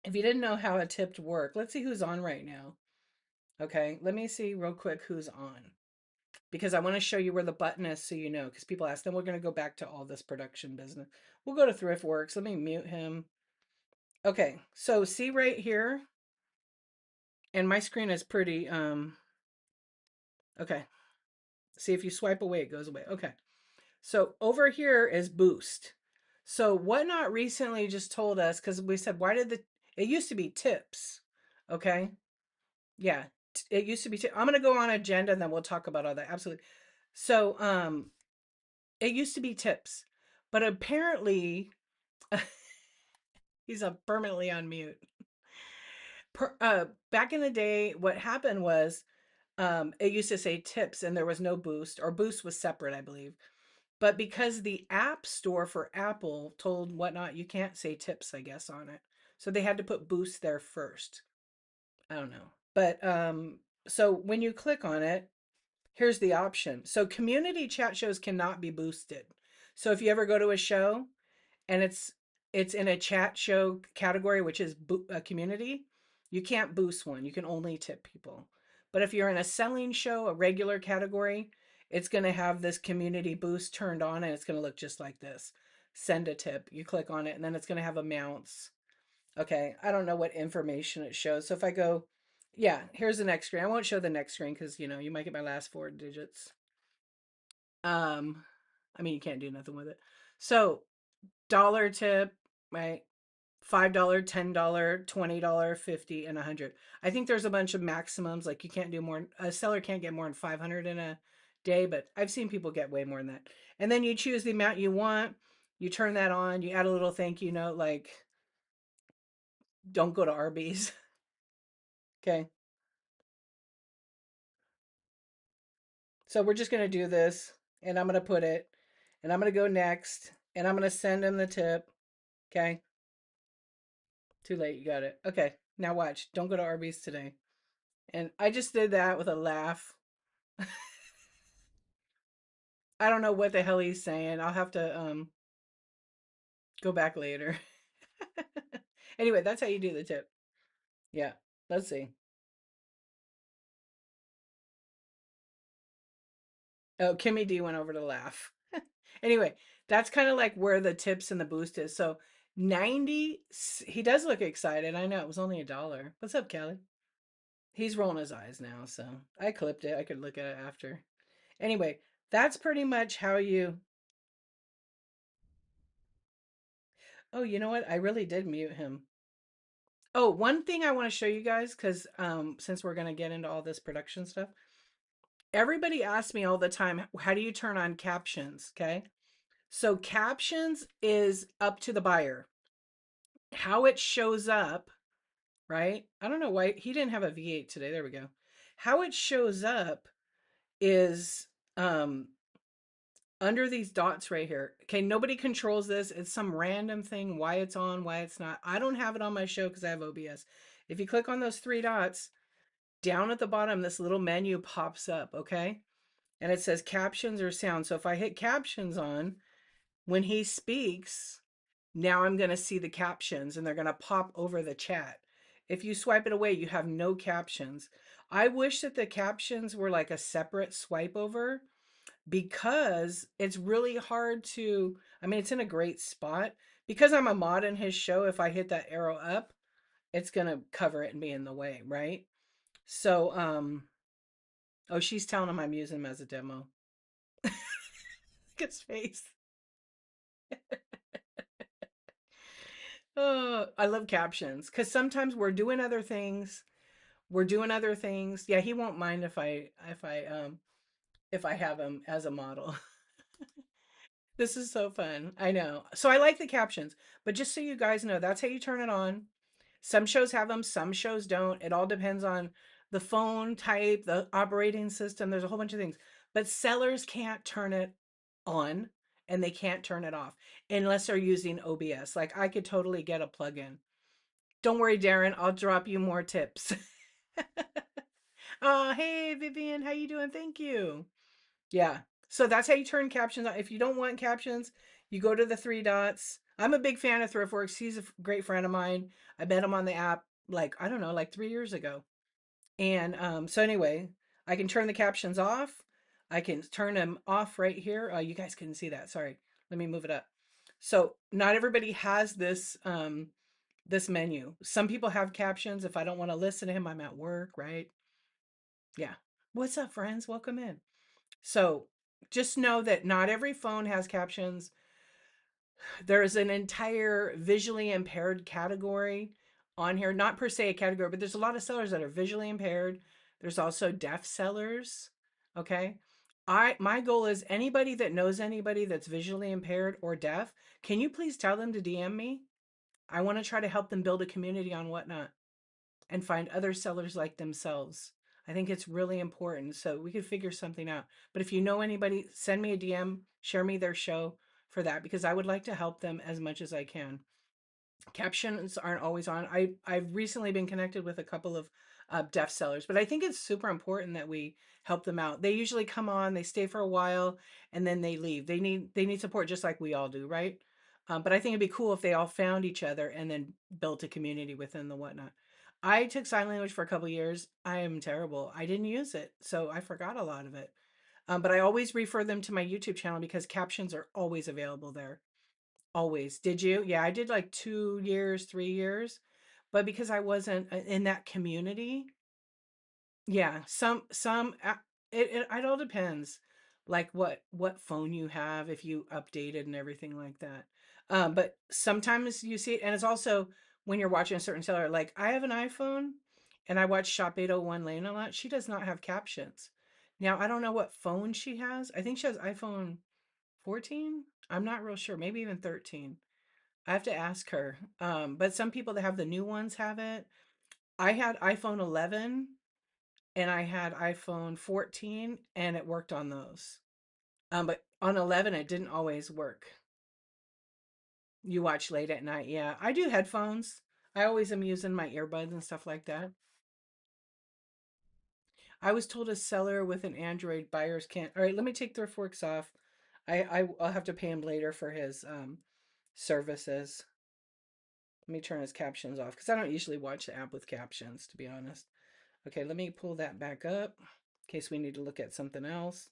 if you didn't know how a tipped work, let's see who's on right now. Okay, let me see real quick who's on because I want to show you where the button is so you know. Because people ask, then we're going to go back to all this production business. We'll go to ThriftWorks. Let me mute him. Okay, so see right here, and my screen is pretty, okay. See if you swipe away, it goes away. Okay. So over here is boost. So Whatnot recently just told us, because we said, why did it used to be tips. Okay. Yeah. It used to be, I'm going to go on agenda and then we'll talk about all that. Absolutely. So, it used to be tips, but apparently he's permanently on mute. Back in the day, what happened was, it used to say tips and there was no boost, or boost was separate, I believe. But because the app store for Apple told Whatnot you can't say tips, I guess, on it. So they had to put boost there first. I don't know. But so when you click on it, here's the option. So community chat shows cannot be boosted. So if you ever go to a show and it's in a chat show category, which is a community, you can't boost one. You can only tip people. But if you're in a selling show, a regular category, it's going to have this community boost turned on and it's going to look just like this. Send a tip. You click on it and then it's going to have amounts. Okay, I don't know what information it shows. So if I go, yeah, here's the next screen. I won't show the next screen because you might get my last four digits. I mean, you can't do nothing with it. So dollar tip, right? $5, $10, $20, 50, and 100. I think there's a bunch of maximums. Like you can't do more. A seller can't get more than 500 in a day, but I've seen people get way more than that. And then you choose the amount you want. You turn that on. You add a little thank you note like, don't go to Arby's. Okay. So we're just going to do this and I'm going to put it and I'm going to go next and I'm going to send him the tip. Okay. Too late. You got it. Okay. Now watch. Don't go to Arby's today. And I just did that with a laugh. I don't know what the hell he's saying. I'll have to go back later. Anyway, that's how you do the tip. Yeah. Let's see. Oh, Kimmy D went over to laugh. Anyway, that's kind of like where the tips and the boost is. So 90, he does look excited. I know it was only $1. What's up, Kelly? He's rolling his eyes now, so I clipped it. I could look at it after. Anyway, that's pretty much how you. Oh, you know what? I really did mute him. Oh, one thing I want to show you guys, because since we're gonna get into all this production stuff, everybody asks me all the time, how do you turn on captions? Okay. So captions is up to the buyer. How it shows up, right? I don't know why he didn't have a V8 today. There we go. How it shows up is under these dots right here. Okay, nobody controls this. It's some random thing, why it's on, why it's not. I don't have it on my show because I have OBS. If you click on those three dots, down at the bottom, this little menu pops up, okay? And it says captions or sound. So if I hit captions on, When he speaks, now I'm going to see the captions and they're going to pop over the chat. If you swipe it away, you have no captions. I wish that the captions were like a separate swipe over because it's really hard to, I mean, it's in a great spot. Because I'm a mod in his show, if I hit that arrow up, it's going to cover it and be in the way, right? So, oh, she's telling him I'm using him as a demo. Look at his face. Oh, I love captions because sometimes we're doing other things. We're doing other things. Yeah, he won't mind if I have him as a model. This is so fun. I know. So I like the captions, but just so you guys know, that's how you turn it on. Some shows have them, some shows don't. It all depends on the phone type, the operating system. There's a whole bunch of things. But sellers can't turn it on and they can't turn it off unless they're using OBS. Like I could totally get a plugin. Don't worry, Darren, I'll drop you more tips. Hey Vivian, how you doing? Thank you. Yeah. So that's how you turn captions on. If you don't want captions, you go to the three dots. I'm a big fan of ThriftWorks. He's a great friend of mine. I met him on the app like, I don't know, like 3 years ago. And so anyway, I can turn the captions off. I can turn them off right here. You guys couldn't see that. Sorry. Let me move it up. So not everybody has this menu. Some people have captions. If I don't want to listen to him, I'm at work, right? Yeah. What's up, friends? Welcome in. So just know that not every phone has captions. There's an entire visually impaired category on here. Not per se a category, but there's a lot of sellers that are visually impaired. There's also deaf sellers. Okay. My goal is anybody that knows anybody that's visually impaired or deaf, can you please tell them to DM me? I want to try to help them build a community on Whatnot and find other sellers like themselves. I think it's really important. So we could figure something out. But if you know anybody, send me a DM, share me their show for that because I would like to help them as much as I can. Captions aren't always on. I've recently been connected with a couple of deaf sellers, but I think it's super important that we help them out. They usually come on, they stay for a while, and then they leave. They need support just like we all do, right? But I think it'd be cool if they all found each other and then built a community within the Whatnot. I took sign language for a couple years. I am terrible. I didn't use it, so I forgot a lot of it. But I always refer them to my YouTube channel because captions are always available there. Always. Did you? Yeah, I did like 2 years, 3 years. But because I wasn't in that community, yeah, it all depends, like what phone you have, if you updated and everything like that. But sometimes you see it, and it's also when you're watching a certain seller. Like I have an iPhone, and I watch Shop 801 Lane a lot. She does not have captions. Now I don't know what phone she has. I think she has iPhone 14. I'm not real sure. Maybe even 13. I have to ask her. But some people that have the new ones have it. I had iPhone 11 and I had iPhone 14 and it worked on those. But on 11 it didn't always work. You watch late at night. Yeah, I do headphones. I always am using my earbuds and stuff like that. I was told a seller with an Android buyers can't. All right, let me take ThriftWorks off. I'll have to pay him later for his services. Let me turn his captions off because I don't usually watch the app with captions, to be honest. Okay, let me pull that back up in case we need to look at something else.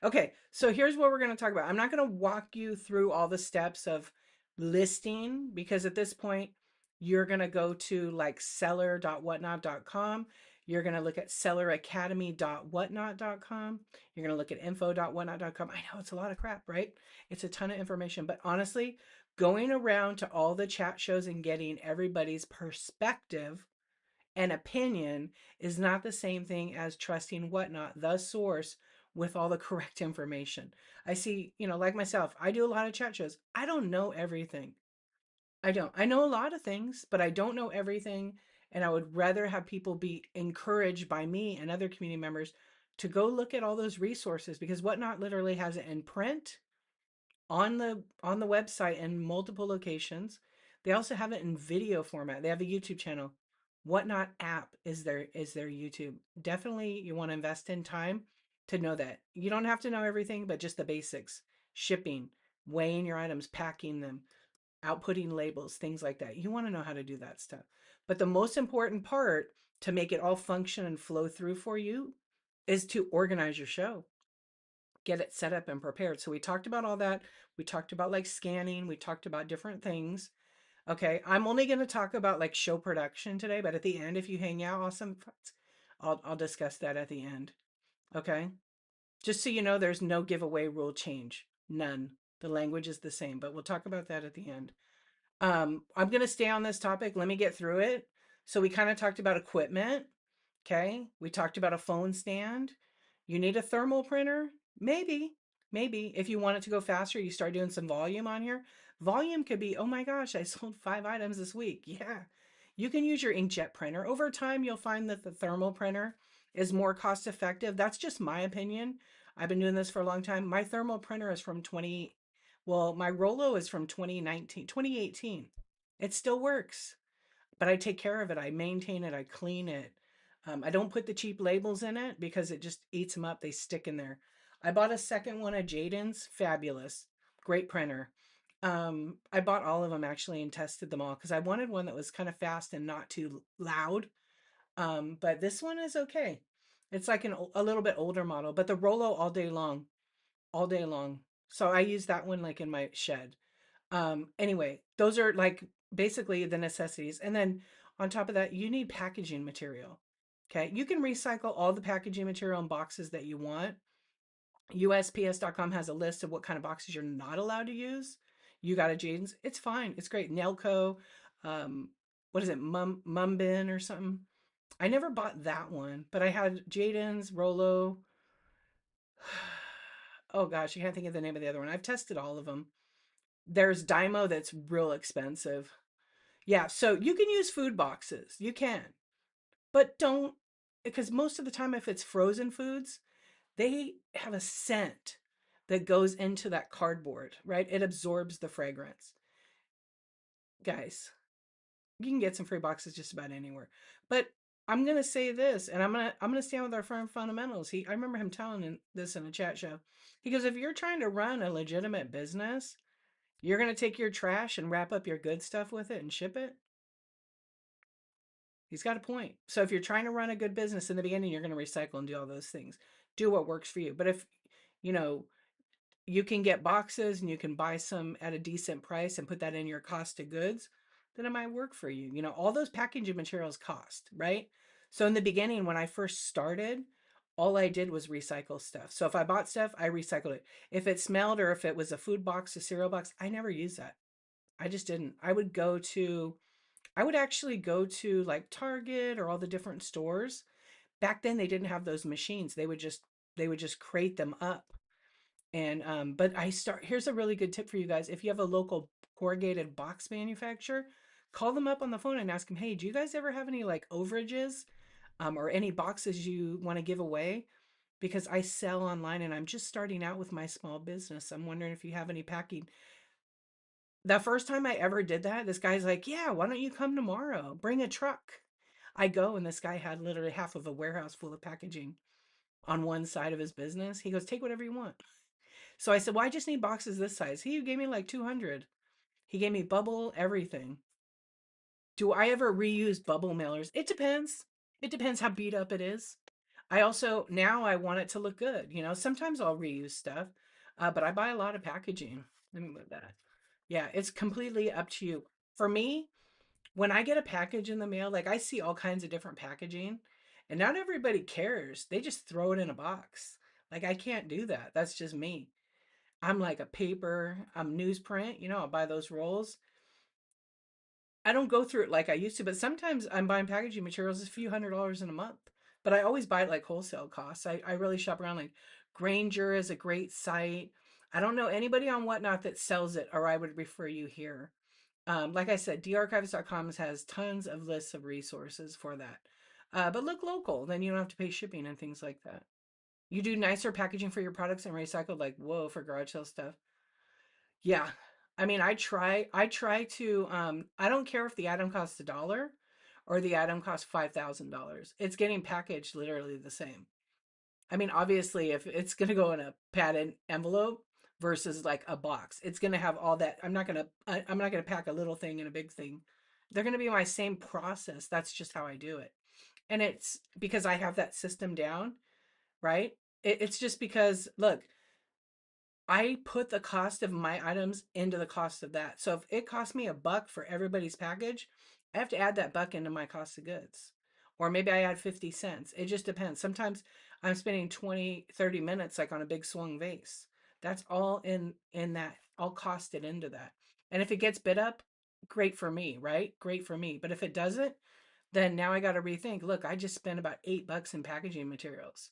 Okay, so here's what we're going to talk about. I'm not going to walk you through all the steps of listing because at this point, you're going to go to like seller.whatnot.com. You're going to look at selleracademy.whatnot.com. You're going to look at info.whatnot.com. I know it's a lot of crap, right? It's a ton of information, but honestly, going around to all the chat shows and getting everybody's perspective and opinion is not the same thing as trusting Whatnot, the source, with all the correct information. I see, like myself, I do a lot of chat shows. I don't know everything. I don't. I know a lot of things, but I don't know everything. And I would rather have people be encouraged by me and other community members to go look at all those resources because Whatnot literally has it in print on the website in multiple locations. They also have it in video format. They have a YouTube channel. Whatnot app is their YouTube. Definitely you want to invest in time to know that. You don't have to know everything, but just the basics. Shipping, weighing your items, packing them, outputting labels, things like that. You want to know how to do that stuff. But the most important part to make it all function and flow through for you is to organize your show, get it set up and prepared. So we talked about all that. We talked about like scanning, we talked about different things. Okay, I'm only going to talk about like show production today, but at the end, if you hang out, awesome, I'll discuss that at the end. Okay, just so you know, there's no giveaway rule change, none. The language is the same, but we'll talk about that at the end. I'm going to stay on this topic. Let me get through it. So we kind of talked about equipment. Okay. We talked about a phone stand. You need a thermal printer? Maybe. Maybe. If you want it to go faster, you start doing some volume on here. Volume could be, oh my gosh, I sold 5 items this week. Yeah. You can use your inkjet printer. Over time, you'll find that the thermal printer is more cost effective. That's just my opinion. I've been doing this for a long time. My thermal printer is from 20, well, my Rollo is from 2019, 2018. It still works, but I take care of it. I maintain it. I clean it. I don't put the cheap labels in it because it just eats them up. They stick in there. I bought a second one of Jaden's. Fabulous. Great printer. I bought all of them actually and tested them all because I wanted one that was kind of fast and not too loud. But this one is okay. It's like a little bit older model, but the Rollo all day long, all day long. So I use that one like in my shed. Anyway, those are like basically the necessities. And then on top of that, you need packaging material. Okay. You can recycle all the packaging material in boxes that you want. USPS.com has a list of what kind of boxes you're not allowed to use. You got a Jaden's. It's fine. It's great. Nelco, um, what is it? Mumbin or something. I never bought that one, but I had Jaden's, Rollo. Oh gosh, I can't think of the name of the other one. I've tested all of them. There's Dymo that's real expensive. Yeah, so you can use food boxes. You can. But don't, because most of the time if it's frozen foods, they have a scent that goes into that cardboard, right? It absorbs the fragrance. Guys, you can get some free boxes just about anywhere. But I'm gonna say this, and I'm gonna stand with our firm fundamentals. I remember him telling this in a chat show. He goes, if you're trying to run a legitimate business, you're gonna take your trash and wrap up your good stuff with it and ship it. He's got a point. So if you're trying to run a good business in the beginning, you're going to recycle and do all those things. Do what works for you. But if, you know, you can get boxes and you can buy some at a decent price and put that in your cost of goods, then it might work for you. You know, all those packaging materials cost, right? So in the beginning, when I first started, all I did was recycle stuff. So if I bought stuff, I recycled it. If it smelled or if it was a food box, a cereal box, I never used that. I just didn't. I would actually go to like Target or all the different stores. Back then they didn't have those machines. They would just crate them up. And but I start here's a really good tip for you guys. If you have a local corrugated box manufacturer, call them up on the phone and ask them, "Hey, do you guys ever have any like overages or any boxes you want to give away?" Because I sell online and I'm just starting out with my small business. I'm wondering if you have any packing. The first time I ever did that, this guy's like, "Yeah, why don't you come tomorrow? Bring a truck." I go, and this guy had literally half of a warehouse full of packaging on one side of his business. He goes, "Take whatever you want." So I said, "Well, I just need boxes this size." He gave me like 200. He gave me bubble, everything. Do I ever reuse bubble mailers? It depends. It depends how beat up it is. I also, now I want it to look good. You know, sometimes I'll reuse stuff, but I buy a lot of packaging. Let me move that. Yeah, it's completely up to you. For me, when I get a package in the mail, like I see all kinds of different packaging, and not everybody cares. They just throw it in a box. Like I can't do that. That's just me. I'm like a paper, I'm newsprint, I'll buy those rolls. I don't go through it like I used to, but sometimes I'm buying packaging materials a few $100s in a month. But I always buy it like wholesale costs. I really shop around. Like Granger is a great site. I don't know anybody on Whatnot that sells it, or I would refer you here. Like I said, darchives.com has tons of lists of resources for that. But look local, then you don't have to pay shipping and things like that. You do nicer packaging for your products and recycled, like whoa, for garage sale stuff. Yeah. I mean, I try to I don't care if the item costs $1 or the item costs $5,000. It's getting packaged literally the same. I mean, obviously if it's going to go in a padded envelope, versus like a box. It's going to have all that. I'm not going to pack a little thing and a big thing. They're going to be my same process. That's just how I do it. And it's because I have that system down, right? It's just because, look, I put the cost of my items into the cost of that. So if it costs me a buck for everybody's package, I have to add that buck into my cost of goods. Or maybe I add 50 cents. It just depends. Sometimes I'm spending 20, 30 minutes like on a big swung vase. That's all in that. I'll cost it into that. And if it gets bid up, great for me, right? Great for me. But if it doesn't, then now I got to rethink. Look, I just spent about $8 in packaging materials.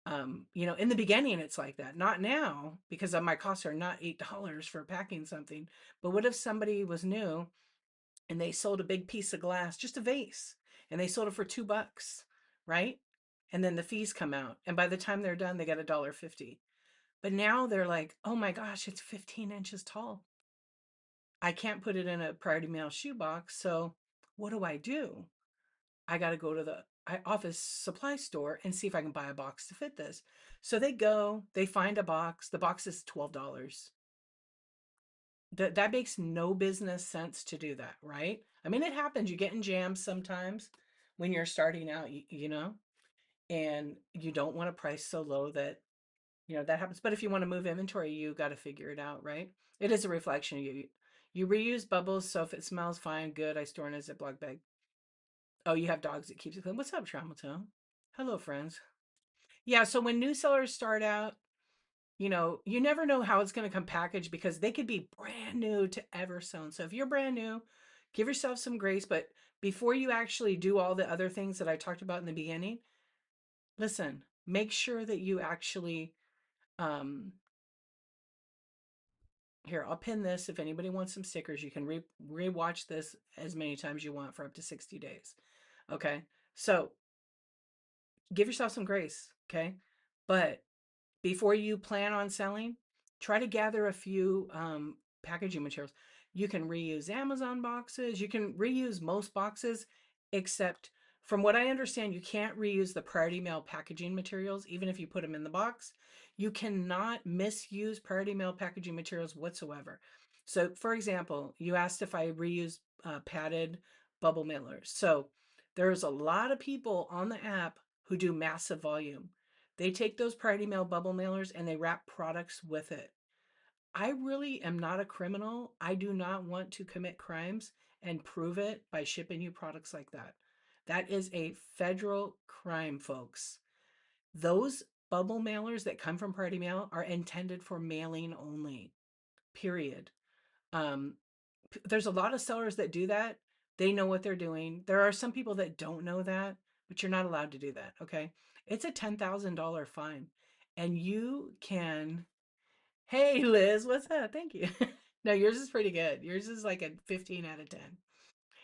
In the beginning it's like that, not now, because my costs are not $8 for packing something. But what if somebody was new and they sold a big piece of glass, just a vase, and they sold it for $2, right? And then the fees come out, and by the time they're done they got $1.50. But now they're like, oh my gosh, it's 15 inches tall. I can't put it in a priority mail shoebox, so what do? I got to go to the office supply store and see if I can buy a box to fit this. So they go, they find a box. The box is $12. That makes no business sense to do that, right? I mean, it happens. You get in jams sometimes when you're starting out, and you don't want to price so low that, that happens. But if you want to move inventory, you got to figure it out, right? It is a reflection of you. You reuse bubbles, so if it smells fine, good. I store in a Ziploc bag. Oh, you have dogs that keeps it clean. What's up, Tramalto? Hello, friends. Yeah, so when new sellers start out, you never know how it's going to come packaged because they could be brand new to Everzone. So if you're brand new, give yourself some grace. But before you actually do all the other things that I talked about in the beginning, listen, make sure that you actually, um, here, I'll pin this. If anybody wants some stickers, you can re-watch this as many times you want for up to 60 days. Okay. So give yourself some grace. Okay. But before you plan on selling, try to gather a few packaging materials. You can reuse Amazon boxes. You can reuse most boxes, except from what I understand, you can't reuse the Priority Mail packaging materials, even if you put them in the box. You cannot misuse Priority Mail packaging materials whatsoever. So, for example, you asked if I reuse padded bubble mailers. So, there's a lot of people on the app who do massive volume. They take those Priority Mail bubble mailers and they wrap products with it. I really am not a criminal. I do not want to commit crimes and prove it by shipping you products like that. That is a federal crime, folks. Those bubble mailers that come from Priority Mail are intended for mailing only, period. Um, there's a lot of sellers that do that. They know what they're doing. There are some people that don't know that, but you're not allowed to do that. Okay. It's a $10,000 fine. And you can, hey, Liz, what's up? Thank you. No, yours is pretty good. Yours is like a 15 out of 10.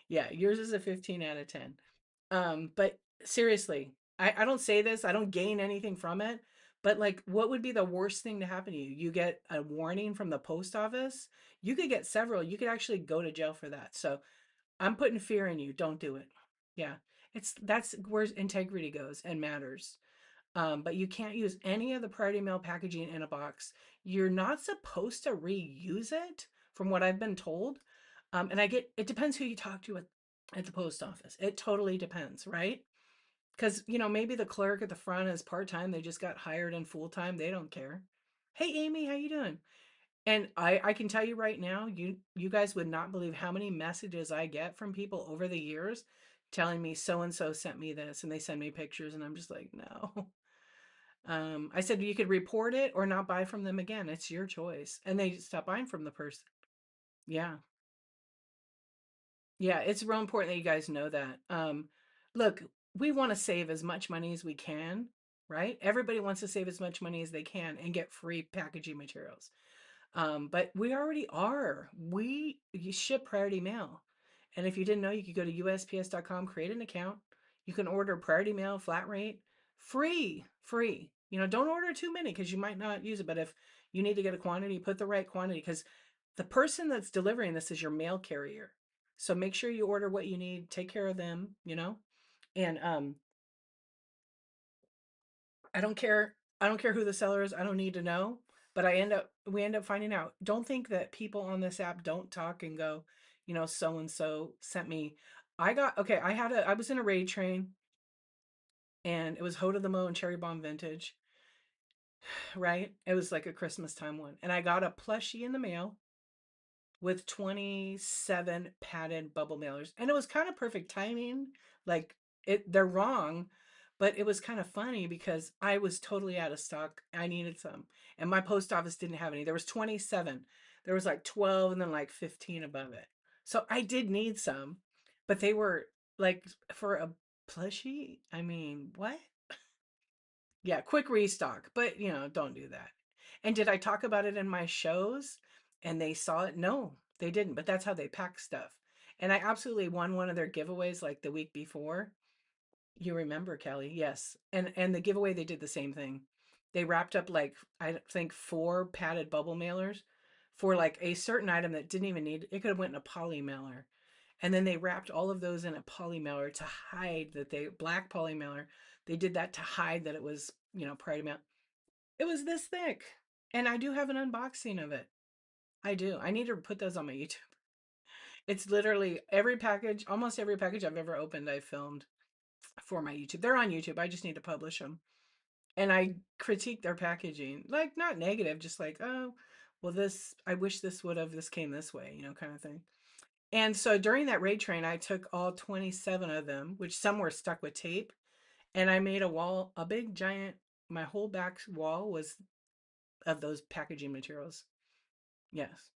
Yeah, yours is a 15 out of 10. But seriously, I don't say this, I don't gain anything from it, but like, what would be the worst thing to happen to you? You get a warning from the post office. You could get several. You could actually go to jail for that. So I'm putting fear in you. Don't do it. Yeah. That's where integrity goes and matters. But you can't use any of the Priority Mail packaging in a box. You're not supposed to reuse it, from what I've been told. And it depends who you talk to at the post office. It totally depends, right? Because, maybe the clerk at the front is part-time. They just got hired in full-time. They don't care. Hey, Amy, how you doing? And I can tell you right now, you guys would not believe how many messages I get from people over the years telling me so and so sent me this, and they send me pictures, and I'm just like, no. I said you could report it or not buy from them again. It's your choice. And they stop buying from the person. Yeah. Yeah, it's real important that you guys know that. Look, we want to save as much money as we can, right? Everybody wants to save as much money as they can and get free packaging materials. But we already are. You ship priority mail. And if you didn't know, you could go to USPS.com, create an account. You can order priority mail, flat rate, free. Don't order too many because you might not use it. But if you need to get a quantity, put the right quantity because the person that's delivering this is your mail carrier. So make sure you order what you need, take care of them. And I don't care who the seller is. I don't need to know. But we end up finding out. Don't think that people on this app don't talk and go, so and so sent me. Okay, I was in a raid train and it was Hoda the Mo and Cherry Bomb Vintage, right? It was like a Christmas time one. And I got a plushie in the mail with 27 padded bubble mailers. And it was kind of perfect timing. Like they're wrong, but it was kind of funny because I was totally out of stock. I needed some. And my post office didn't have any. There was 27. There was like 12 and then like 15 above it. So I did need some, but they were like for a plushie. I mean, what? Yeah, quick restock, but don't do that. And did I talk about it in my shows and they saw it? No, they didn't, but that's how they pack stuff. And I absolutely won one of their giveaways like the week before. You remember, Kelly? Yes. And the giveaway they did the same thing. They wrapped up like I think four padded bubble mailers for like a certain item that didn't even need it could have went in a poly mailer. And then they wrapped all of those in a poly mailer to hide that they black poly mailer. They did that to hide that it was, Pride Mail. It was this thick. And I do have an unboxing of it. I do. I need to put those on my YouTube. It's literally every package, almost every package I've ever opened, I filmed for my YouTube. They're on YouTube. I just need to publish them. And I critique their packaging. Like, not negative, just like, oh, well, I wish this came this way, kind of thing. And so during that raid train, I took all 27 of them, which some were stuck with tape, and I made a wall, a big giant, my whole back wall was of those packaging materials. Yes.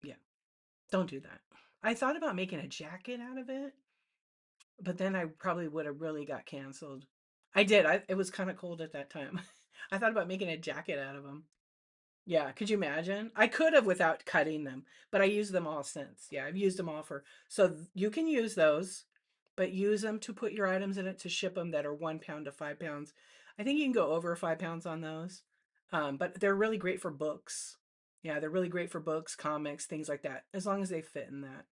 Yeah. Don't do that. I thought about making a jacket out of it, but then I probably would have really got canceled. I did. It was kind of cold at that time. I thought about making a jacket out of them. Yeah, could you imagine? I could have without cutting them, but I used them all since. Yeah, I've used them all you can use those, but use them to put your items in it to ship them that are 1 pound to 5 pounds. I think you can go over 5 pounds on those. But they're really great for books. Yeah, they're really great for books, comics, things like that, as long as they fit in that.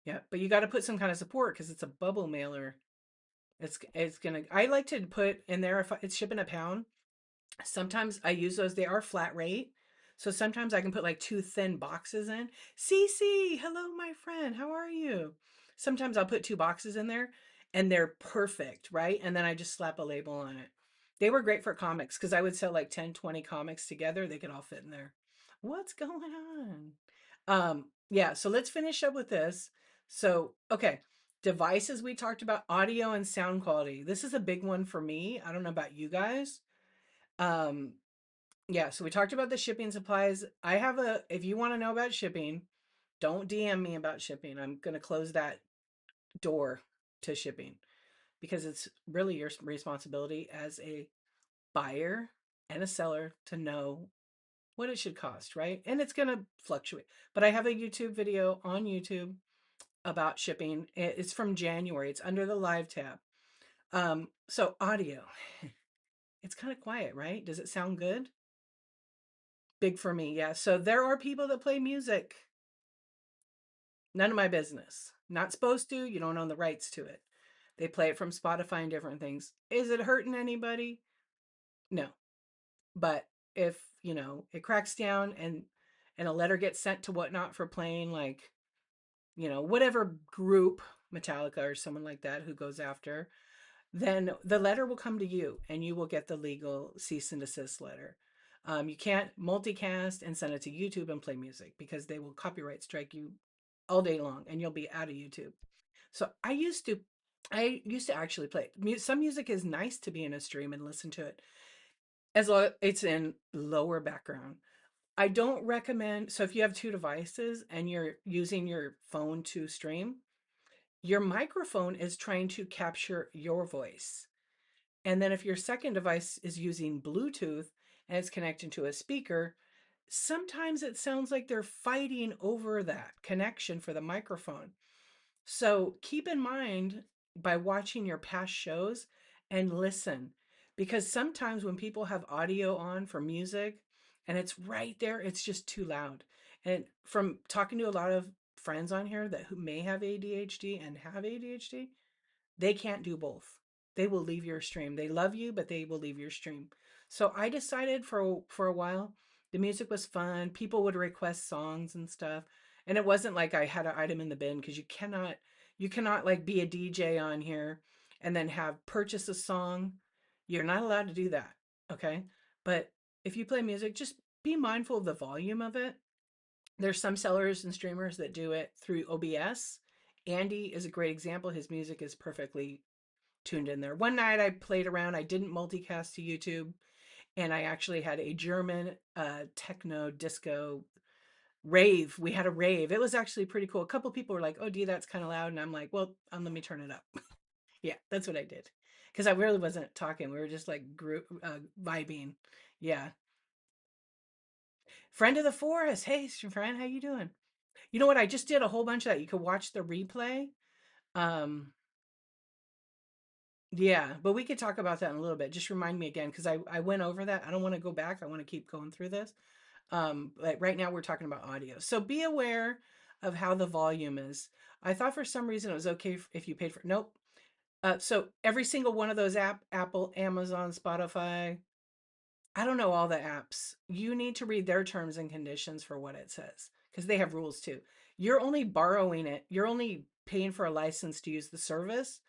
Yeah, but you got to put some kind of support because it's a bubble mailer. It's gonna. I like to put in there if it's shipping a pound. Sometimes I use those. They are flat rate. So sometimes I can put like two thin boxes in. Cece, hello, my friend. How are you? Sometimes I'll put two boxes in there and they're perfect, right? And then I just slap a label on it. They were great for comics because I would sell like 10, 20 comics together. They could all fit in there. What's going on? Yeah, so let's finish up with this. So, okay, devices we talked about, audio and sound quality. This is a big one for me. I don't know about you guys. Um, yeah, so we talked about the shipping supplies. If you want to know about shipping, don't DM me about shipping. I'm going to close that door to shipping because it's really your responsibility as a buyer and a seller to know what it should cost, right? And it's going to fluctuate. But I have a YouTube video on YouTube about shipping. It's from January. It's under the live tab. So audio. It's kind of quiet, right? Does it sound good? Big for me, yeah. So there are people that play music. None of my business. Not supposed to. You don't own the rights to it. They play it from Spotify and different things. Is it hurting anybody? No. But if, it cracks down and a letter gets sent to whatnot for playing like, whatever group, Metallica or someone like that who goes after, then the letter will come to you and you will get the legal cease and desist letter. You can't multicast and send it to YouTube and play music because they will copyright strike you all day long and you'll be out of YouTube. So I used to actually play it. Some music is nice to be in a stream and listen to it as long as it's in lower background. I don't recommend, so if you have two devices and you're using your phone to stream, your microphone is trying to capture your voice. And then if your second device is using Bluetooth and it's connected to a speaker, sometimes it sounds like they're fighting over that connection for the microphone. So keep in mind by watching your past shows and listen, because sometimes when people have audio on for music and it's right there, it's just too loud. And from talking to a lot of friends on here that who may have ADHD and have ADHD, they can't do both. They will leave your stream. They love you, but they will leave your stream. So I decided for a while The music was fun. People would request songs and stuff. And it wasn't like I had an item in the bin because you cannot like be a DJ on here and then have purchase a song. You're not allowed to do that. Okay. But if you play music, just be mindful of the volume of it. There's some sellers and streamers that do it through OBS. Andy is a great example. His music is perfectly tuned in there. One night I played around, I didn't multicast to YouTube, and I actually had a German techno disco rave. We had a rave. It was actually pretty cool. A couple people were like, "Oh, Dee, that's kind of loud," and I'm like, "Well, let me turn it up." Yeah, that's what I did because I really wasn't talking. We were just like group vibing. Yeah, friend of the forest. Hey, friend, how you doing? You know what? I just did a whole bunch of that. You could watch the replay. Um, yeah, but we could talk about that in a little bit. Just remind me again because I went over that. I don't want to go back. I want to keep going through this. Like right now we're talking about audio. So be aware of how the volume is. I thought for some reason it was okay if you paid for nope. So every single one of those Apple, Amazon, Spotify, I don't know all the apps. You need to read their terms and conditions for what it says because they have rules too. You're only borrowing it. You're only paying for a license to use the service.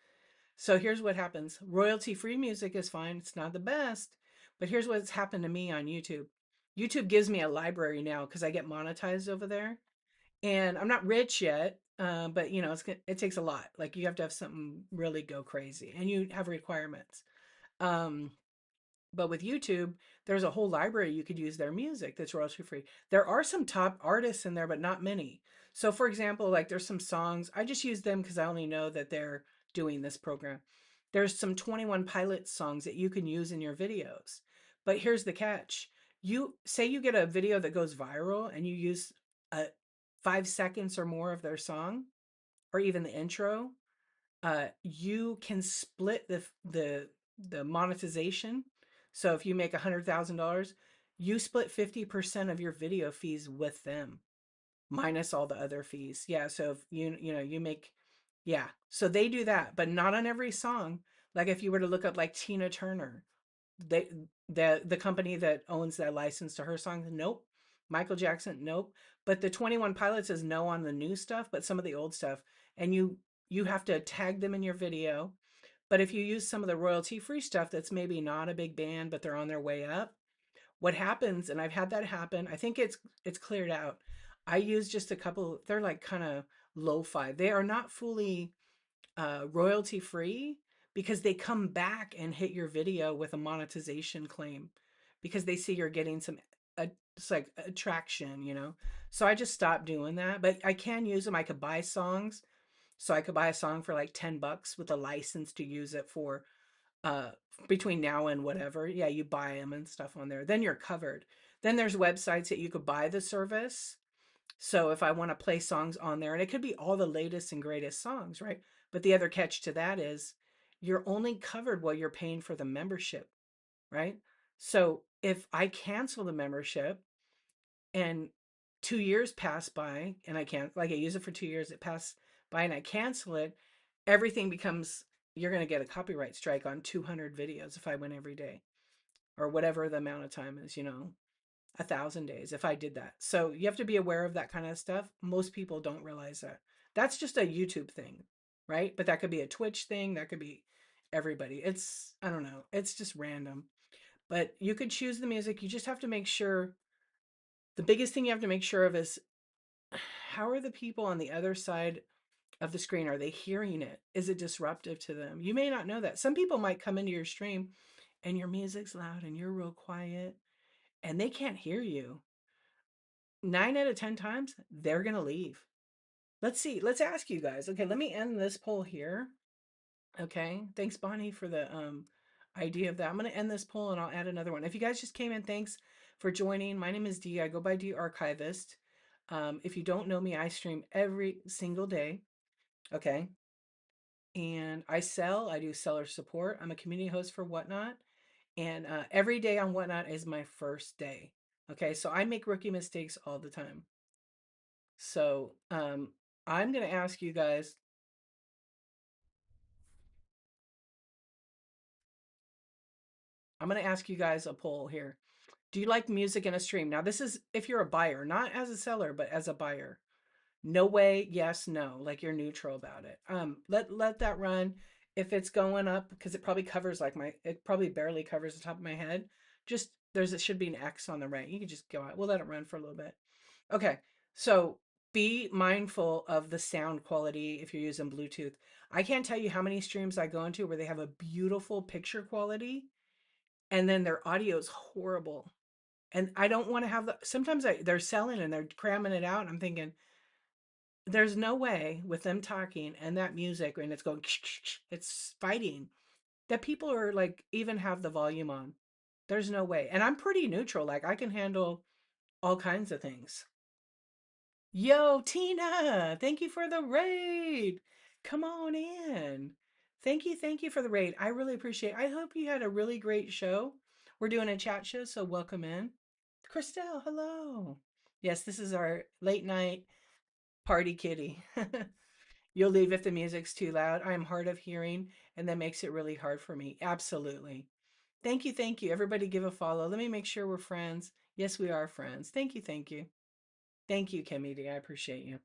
So here's what happens. Royalty free music is fine. It's not the best, but here's what's happened to me on YouTube. YouTube gives me a library now because I get monetized over there, and I'm not rich yet. But you know, it takes a lot. Like you have to have something really go crazy, and you have requirements. Um, but with YouTube, there's a whole library you could use their music that's royalty free. There are some top artists in there, but not many. So, for example, like there's some songs, I just use them because I only know that they're doing this program. There's some 21 Pilots songs that you can use in your videos. But here's the catch. You say you get a video that goes viral and you use 5 seconds or more of their song, or even the intro, you can split the monetization. So if you make $100,000, you split 50% of your video fees with them, minus all the other fees. Yeah. So if you make, yeah. So they do that, but not on every song. Like if you were to look up like Tina Turner, they the company that owns that license to her songs, nope. Michael Jackson, nope. But the 21 Pilots is no on the new stuff, but some of the old stuff. And you have to tag them in your video. But if you use some of the royalty free stuff that's maybe not a big band, but they're on their way up, what happens, and I've had that happen, I think it's cleared out. I use just a couple, they're like kind of lo-fi. They are not fully royalty free because they come back and hit your video with a monetization claim because they see you're getting some it's like attraction, you know. So I just stopped doing that, but I can use them. I could buy songs, so I could buy a song for like $10 with a license to use it for uh between now and whatever. Yeah, you buy them and stuff on there, then you're covered. Then there's websites that you could buy the service, so if I want to play songs on there, and it could be all the latest and greatest songs, right? But the other catch to that is you're only covered while you're paying for the membership, right? So if I cancel the membership and 2 years pass by and I can't, like I use it for 2 years, it passed by and I cancel it, everything becomes, you're going to get a copyright strike on 200 videos if I went every day or whatever the amount of time is, 1,000 days if I did that. So you have to be aware of that kind of stuff. Most people don't realize that. That's just a YouTube thing, right? But that could be a Twitch thing. That could be everybody. I don't know. It's just random. But you could choose the music. You just have to make sure. The biggest thing you have to make sure of is how are the people on the other side of the screen? Are they hearing it? Is it disruptive to them? You may not know that. Some people might come into your stream and your music's loud and you're real quiet and they can't hear you. 9 out of 10 times, they're going to leave. Let's see. Let's ask you guys. Okay, let me end this poll here. Okay. Thanks, Bonnie, for the idea of that. I'm going to end this poll and I'll add another one. If you guys just came in, thanks for joining. My name is Dee. I go by Dee Archivist. If you don't know me, I stream every single day. Okay. And I do seller support. I'm a community host for Whatnot. And every day on Whatnot is my first day. Okay. So I make rookie mistakes all the time. So I'm going to ask you guys, I'm going to ask you guys a poll here. Do you like music in a stream? Now, this is if you're a buyer, not as a seller, but as a buyer. No way, yes, no. Like you're neutral about it. Let that run. If it's going up, because it probably covers like it probably barely covers the top of my head. Just it should be an X on the right. You can just go out. We'll let it run for a little bit. Okay. So be mindful of the sound quality if you're using Bluetooth. I can't tell you how many streams I go into where they have a beautiful picture quality and then their audio is horrible. And I don't want to have sometimes they're selling and they're cramming it out. And I'm thinking, there's no way with them talking and that music and it's going, it's fighting that people are like, even have the volume on. There's no way. And I'm pretty neutral. Like I can handle all kinds of things. Yo, Tina, thank you for the raid. Come on in. Thank you for the raid. I really appreciate it. I hope you had a really great show. We're doing a chat show, so welcome in. Christelle, hello. Yes, this is our late night party kitty. You'll leave if the music's too loud. I'm hard of hearing, and that makes it really hard for me. Absolutely. Thank you, thank you. Everybody give a follow. Let me make sure we're friends. Yes, we are friends. Thank you, thank you. Thank you, Kimmy D. I appreciate you.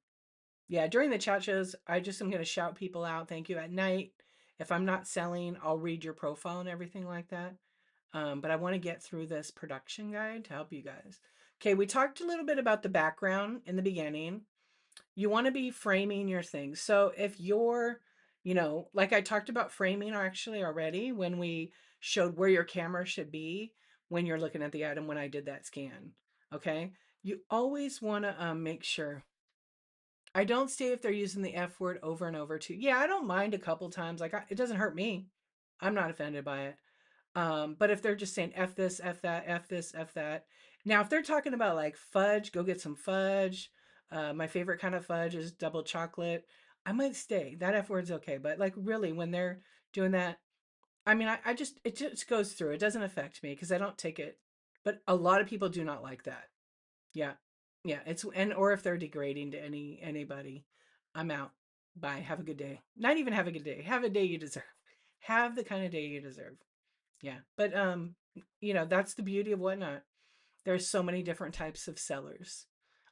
Yeah, during the chat shows, I just am going to shout people out. Thank you. At night, if I'm not selling, I'll read your profile and everything like that. But I want to get through this production guide to help you guys. Okay, we talked a little bit about the background in the beginning. You want to be framing your things. So if you're, like I talked about framing actually already when we showed where your camera should be when you're looking at the item when I did that scan. Okay. You always want to make sure. I don't say if they're using the F word over and over too. Yeah, I don't mind a couple times. Like it doesn't hurt me. I'm not offended by it. But if they're just saying F this, F that, F this, F that. Now, if they're talking about like fudge, go get some fudge. My favorite kind of fudge is double chocolate. I might stay. That F word's okay. But like really, when they're doing that, I mean, it just goes through. It doesn't affect me because I don't take it. But a lot of people do not like that. Yeah. Yeah. Or if they're degrading to anybody, I'm out. Bye. Have a good day. Not even have a good day. Have a day you deserve. Have the kind of day you deserve. Yeah. But that's the beauty of Whatnot. There's so many different types of sellers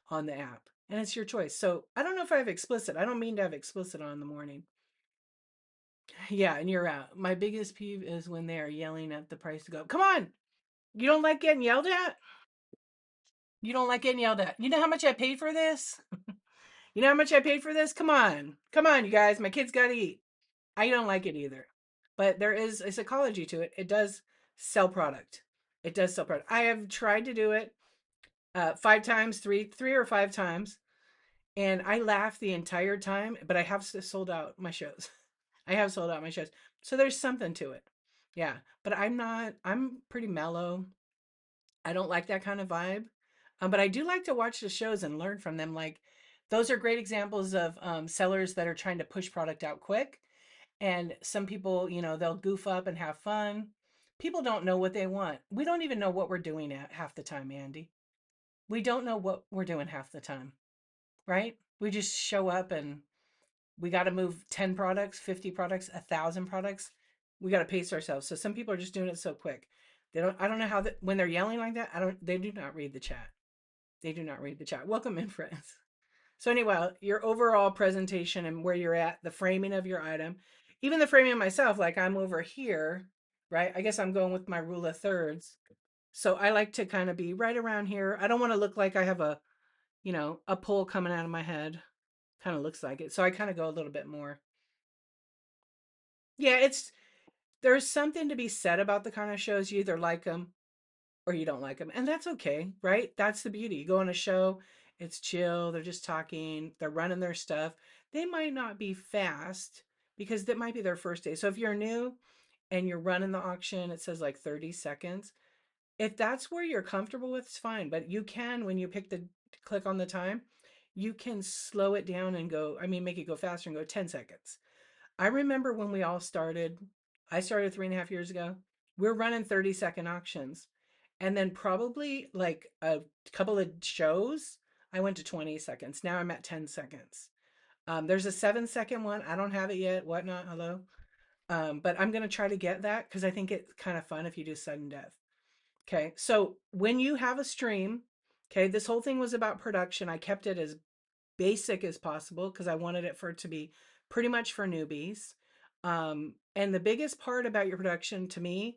on the app. And it's your choice. So I don't know if I have explicit. I don't mean to have explicit on in the morning. Yeah, and you're out. My biggest peeve is when they are yelling at the price to go. Come on. You don't like getting yelled at? You don't like getting yelled at. You know how much I paid for this? You know how much I paid for this? Come on. Come on, you guys. My kids got to eat. I don't like it either. But there is a psychology to it. It does sell product. It does sell product. I have tried to do it 5 times, three or 5 times, and I laugh the entire time, but I have sold out my shows. I have sold out my shows. So there's something to it. Yeah. But I'm pretty mellow. I don't like that kind of vibe. But I do like to watch the shows and learn from them. Like, those are great examples of sellers that are trying to push product out quick. And some people, they'll goof up and have fun. People don't know what they want. We don't even know what we're doing at half the time, Andy. We don't know what we're doing half the time, right? We just show up and we got to move 10 products, 50 products, 1,000 products. We got to pace ourselves. So some people are just doing it so quick. I don't know how when they're yelling like that, they do not read the chat. They do not read the chat. Welcome in, friends. So anyway, your overall presentation and where you're at, the framing of your item, even the framing of myself, like I'm over here, right? I guess I'm going with my rule of thirds. So I like to kind of be right around here. I don't want to look like I have a pole coming out of my head. Kind of looks like it. So I kind of go a little bit more. Yeah, there's something to be said about the kind of shows you either like them or you don't like them. And that's okay, right? That's the beauty. You go on a show, it's chill, they're just talking, they're running their stuff. They might not be fast because that might be their first day. So if you're new and you're running the auction, it says like 30 seconds. If that's where you're comfortable with, it's fine. But you can, when you click on the time, you can slow it down and make it go faster and go 10 seconds. I remember when we all started, I started 3.5 years ago. We're running 30-second auctions. And then probably like a couple of shows, I went to 20 seconds. Now I'm at 10 seconds. There's a 7-second one. I don't have it yet. Whatnot. Hello. But I'm going to try to get that because I think it's kind of fun if you do sudden death. Okay. So when you have a stream, okay, this whole thing was about production. I kept it as basic as possible because I wanted it for it to be pretty much for newbies. And the biggest part about your production to me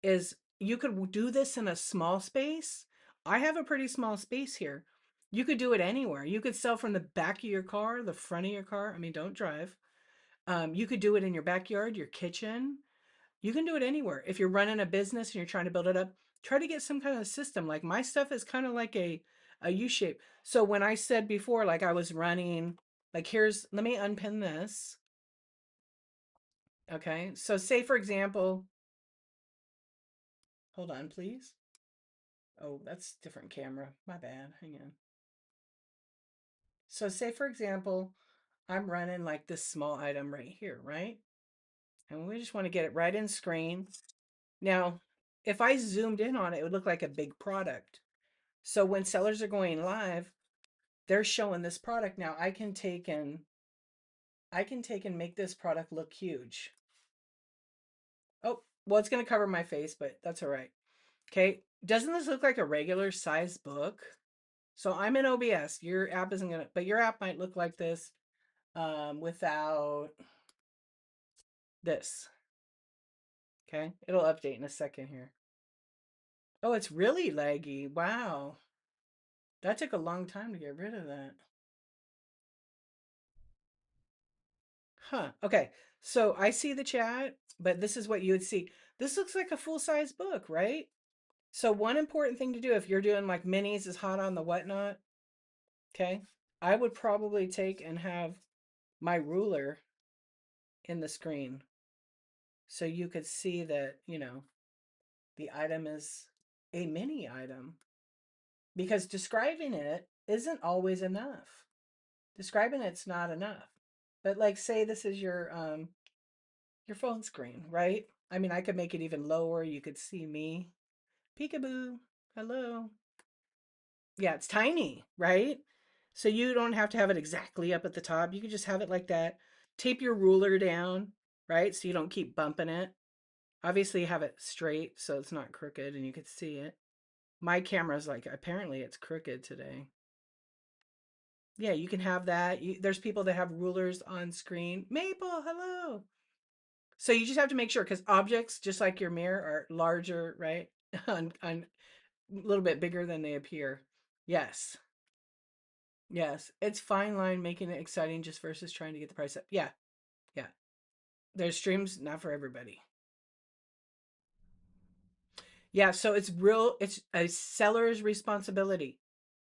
is you could do this in a small space. I have a pretty small space here. You could do it anywhere. You could sell from the back of your car, the front of your car. I mean, don't drive. You could do it in your backyard, your kitchen. You can do it anywhere. If you're running a business and you're trying to build it up, try to get some kind of system. Like my stuff is kind of like a U shape. So when I said before, like I was running, like here's, let me unpin this. Okay. So say for example, hold on, please. Oh, that's different camera. My bad. Hang on. So say for example, I'm running like this small item right here, right? And we just want to get it right in screen. Now, if I zoomed in on it, it would look like a big product. So when sellers are going live, they're showing this product. Now I can take and make this product look huge. Oh, well, it's going to cover my face, but that's all right. Okay. Doesn't this look like a regular size book? So I'm in OBS. Your app isn't going to, but your app might look like this without this. Okay. It'll update in a second here. Oh, it's really laggy. Wow. That took a long time to get rid of that. Huh. Okay. So I see the chat, but this is what you would see. This looks like a full-size book, right? So one important thing to do if you're doing like minis is hot on the whatnot, okay? I would probably take and have my ruler in the screen so you could see that, the item is a mini item because describing it isn't always enough. Describing it's not enough. But like say this is your phone screen, right? I mean, I could make it even lower. You could see me. Peekaboo. Hello. Yeah, it's tiny, right? So you don't have to have it exactly up at the top. You can just have it like that. Tape your ruler down, right? So you don't keep bumping it. Obviously, have it straight so it's not crooked and you can see it. My camera's like, apparently it's crooked today. Yeah, you can have that. There's people that have rulers on screen. Maple, hello. So you just have to make sure because objects, just like your mirror, are larger, right? on a little bit bigger than they appear. Yes. Yes. It's fine line making it exciting just versus trying to get the price up. Yeah. Yeah. There's streams not for everybody. Yeah, so it's a seller's responsibility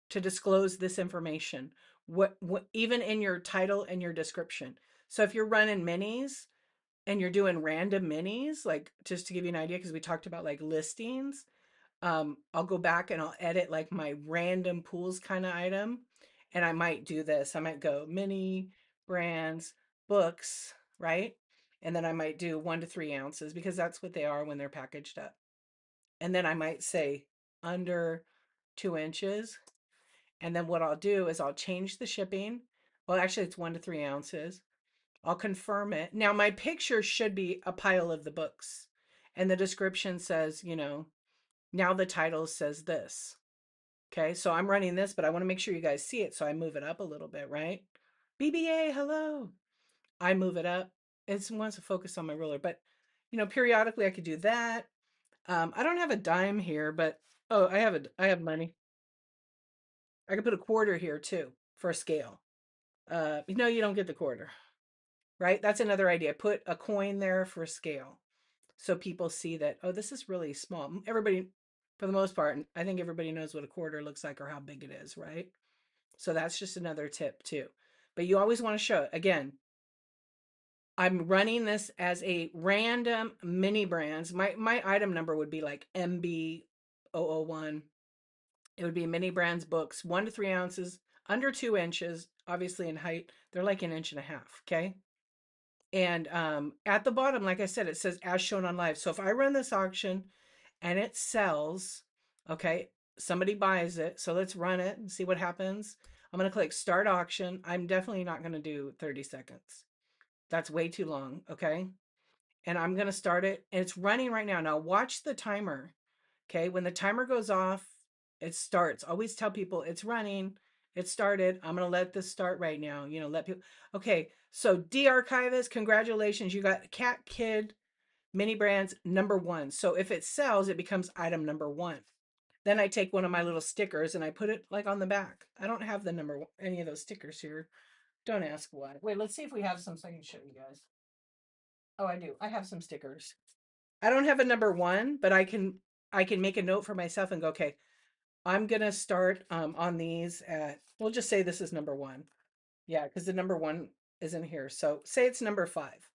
to disclose this information. What even in your title and your description. So if you're running minis and you're doing random minis, like just to give you an idea, because we talked about like listings, I'll go back and I'll edit like my random pools kind of item. And I might do this. I might go mini brands, books, right? And then I might do 1 to 3 ounces because that's what they are when they're packaged up. And then I might say under 2 inches. And then what I'll do is I'll change the shipping. Well, actually, it's 1 to 3 ounces. I'll confirm it. Now, my picture should be a pile of the books. And the description says, now the title says this. Okay, so I'm running this, but I want to make sure you guys see it. So I move it up a little bit, right? BBA, hello. I move it up. It wants to focus on my ruler, but periodically I could do that. I don't have a dime here, but oh, I have money. I could put a quarter here too for a scale. No, you don't get the quarter, right? That's another idea. Put a coin there for a scale, so people see that this is really small. Everybody, for the most part, I think everybody knows what a quarter looks like or how big it is, right? So that's just another tip too. But you always want to show it. Again, I'm running this as a random mini brands. My item number would be like MB001. It would be mini brands books, 1 to 3 ounces, under 2 inches, obviously in height. They're like an inch and a half. Okay. And at the bottom, like I said, it says as shown on live. So if I run this auction and it sells, okay, somebody buys it. So let's run it and see what happens. I'm going to click start auction. I'm definitely not going to do 30 seconds. That's way too long. Okay. And I'm going to start it. And it's running right now. Now watch the timer. Okay, when the timer goes off, it starts. Always tell people it's running. It started. I'm gonna let this start right now. Let people. Okay, so D-Archivist, congratulations. You got Cat Kid Mini Brands #1. So if it sells, it becomes item #1. Then I take one of my little stickers and I put it like on the back. I don't have the any of those stickers here. Don't ask why. Wait, let's see if we have some so I can show you guys. Oh, I do. I have some stickers. I don't have a #1, but I can make a note for myself and go, okay, I'm gonna start on these at, we'll just say this is #1. Yeah, because the #1 is in here. So say it's #5.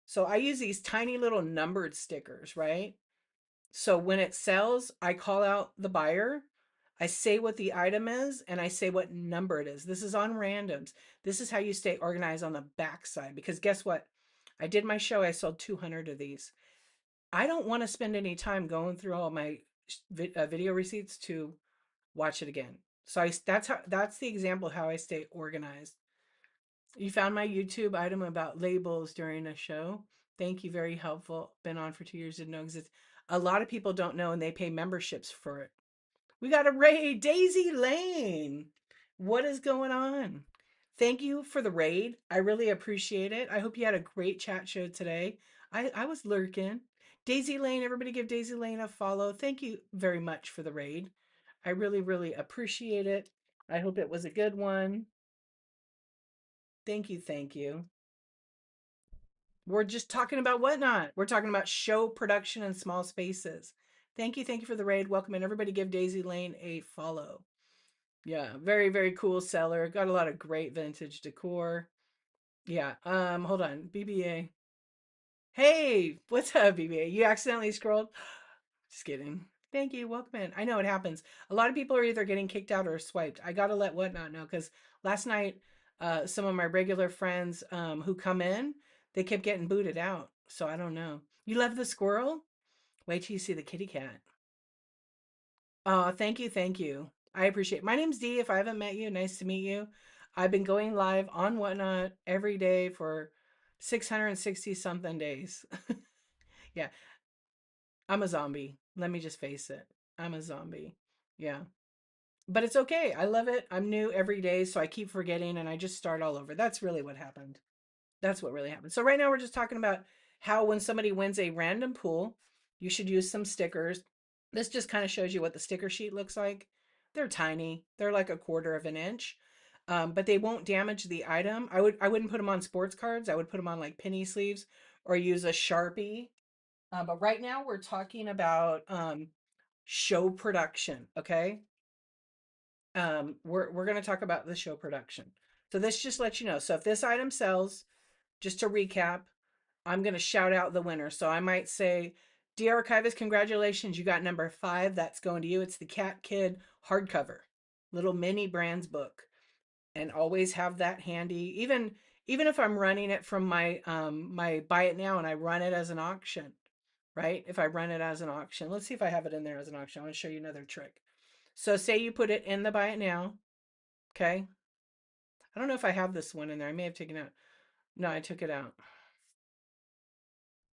So I use these tiny little numbered stickers, right? So when it sells, I call out the buyer. I say what the item is and I say what number it is. This is on randoms. This is how you stay organized on the backside because guess what? I did my show. I sold 200 of these. I don't want to spend any time going through all my video receipts to watch it again. So that's the example how I stay organized. You found my YouTube item about labels during a show. Thank you, very helpful. Been on for 2 years, didn't know exists. A lot of people don't know and they pay memberships for it. We got a raid, Daisy Lane. What is going on? Thank you for the raid. I really appreciate it. I hope you had a great chat show today. I was lurking. Daisy Lane, everybody give Daisy Lane a follow. Thank you very much for the raid. I really, really appreciate it. I hope it was a good one. Thank you, thank you. We're just talking about Whatnot. We're talking about show production in small spaces. Thank you for the raid. Welcome and everybody give Daisy Lane a follow. Yeah, very, very cool seller. Got a lot of great vintage decor. Yeah, hold on. BBA. Hey, what's up, BBA? You accidentally scrolled? Just kidding. Thank you. Welcome in. I know it happens. A lot of people are either getting kicked out or swiped. I gotta let Whatnot know because last night, some of my regular friends who come in, they kept getting booted out. So I don't know. You love the squirrel? Wait till you see the kitty cat. Oh, thank you, thank you. I appreciate it. My name's Dee. If I haven't met you, nice to meet you. I've been going live on Whatnot every day for 660 something days. Yeah, I'm a zombie. Let me just face it. I'm a zombie. Yeah. But it's okay. I love it. I'm new every day, so I keep forgetting and I just start all over. That's really what happened. That's what really happened. So right now we're just talking about how when somebody wins a random pool, you should use some stickers. This just kind of shows you what the sticker sheet looks like. They're tiny. They're like a quarter of an inch. But they won't damage the item. I wouldn't put them on sports cards. I would put them on like penny sleeves or use a Sharpie. But right now we're talking about show production, okay? We're going to talk about the show production. So this just lets you know. So if this item sells, just to recap, I'm going to shout out the winner. So I might say, Dear Archivist, congratulations. You got #5. That's going to you. It's the Cat Kid hardcover, little mini brands book. And always have that handy. Even if I'm running it from my buy it now and I run it as an auction, right? If I run it as an auction, let's see if I have it in there as an auction. I want to show you another trick. So say you put it in the buy it now, okay? I don't know if I have this one in there. I may have taken it out. No, I took it out.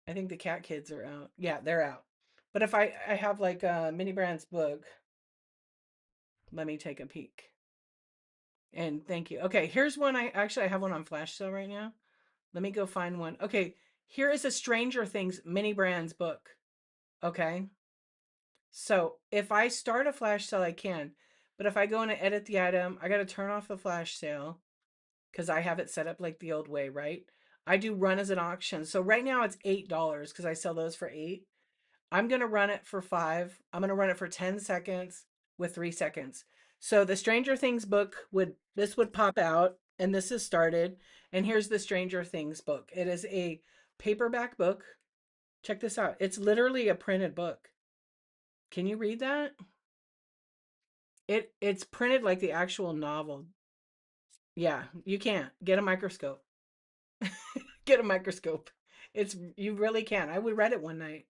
I think the cat kids are out. Yeah, they're out. But if I have like a mini brands book, let me take a peek. And thank you. Okay, here's one. I have one on flash sale right now. Let me go find one. Okay, here is a Stranger Things mini brands book. Okay. So if I start a flash sale, I can. But if I go in and edit the item, I got to turn off the flash sale because I have it set up like the old way, right? I do run as an auction. So right now it's $8 because I sell those for 8. I'm going to run it for 5. I'm going to run it for 10 seconds with 3 seconds. So the Stranger Things book would pop out and this is started. And here's the Stranger Things book. It is a paperback book. Check this out. It's literally a printed book. Can you read that? It's printed like the actual novel. Yeah, you can't. Get a microscope. Get a microscope. You really can. I would read it one night.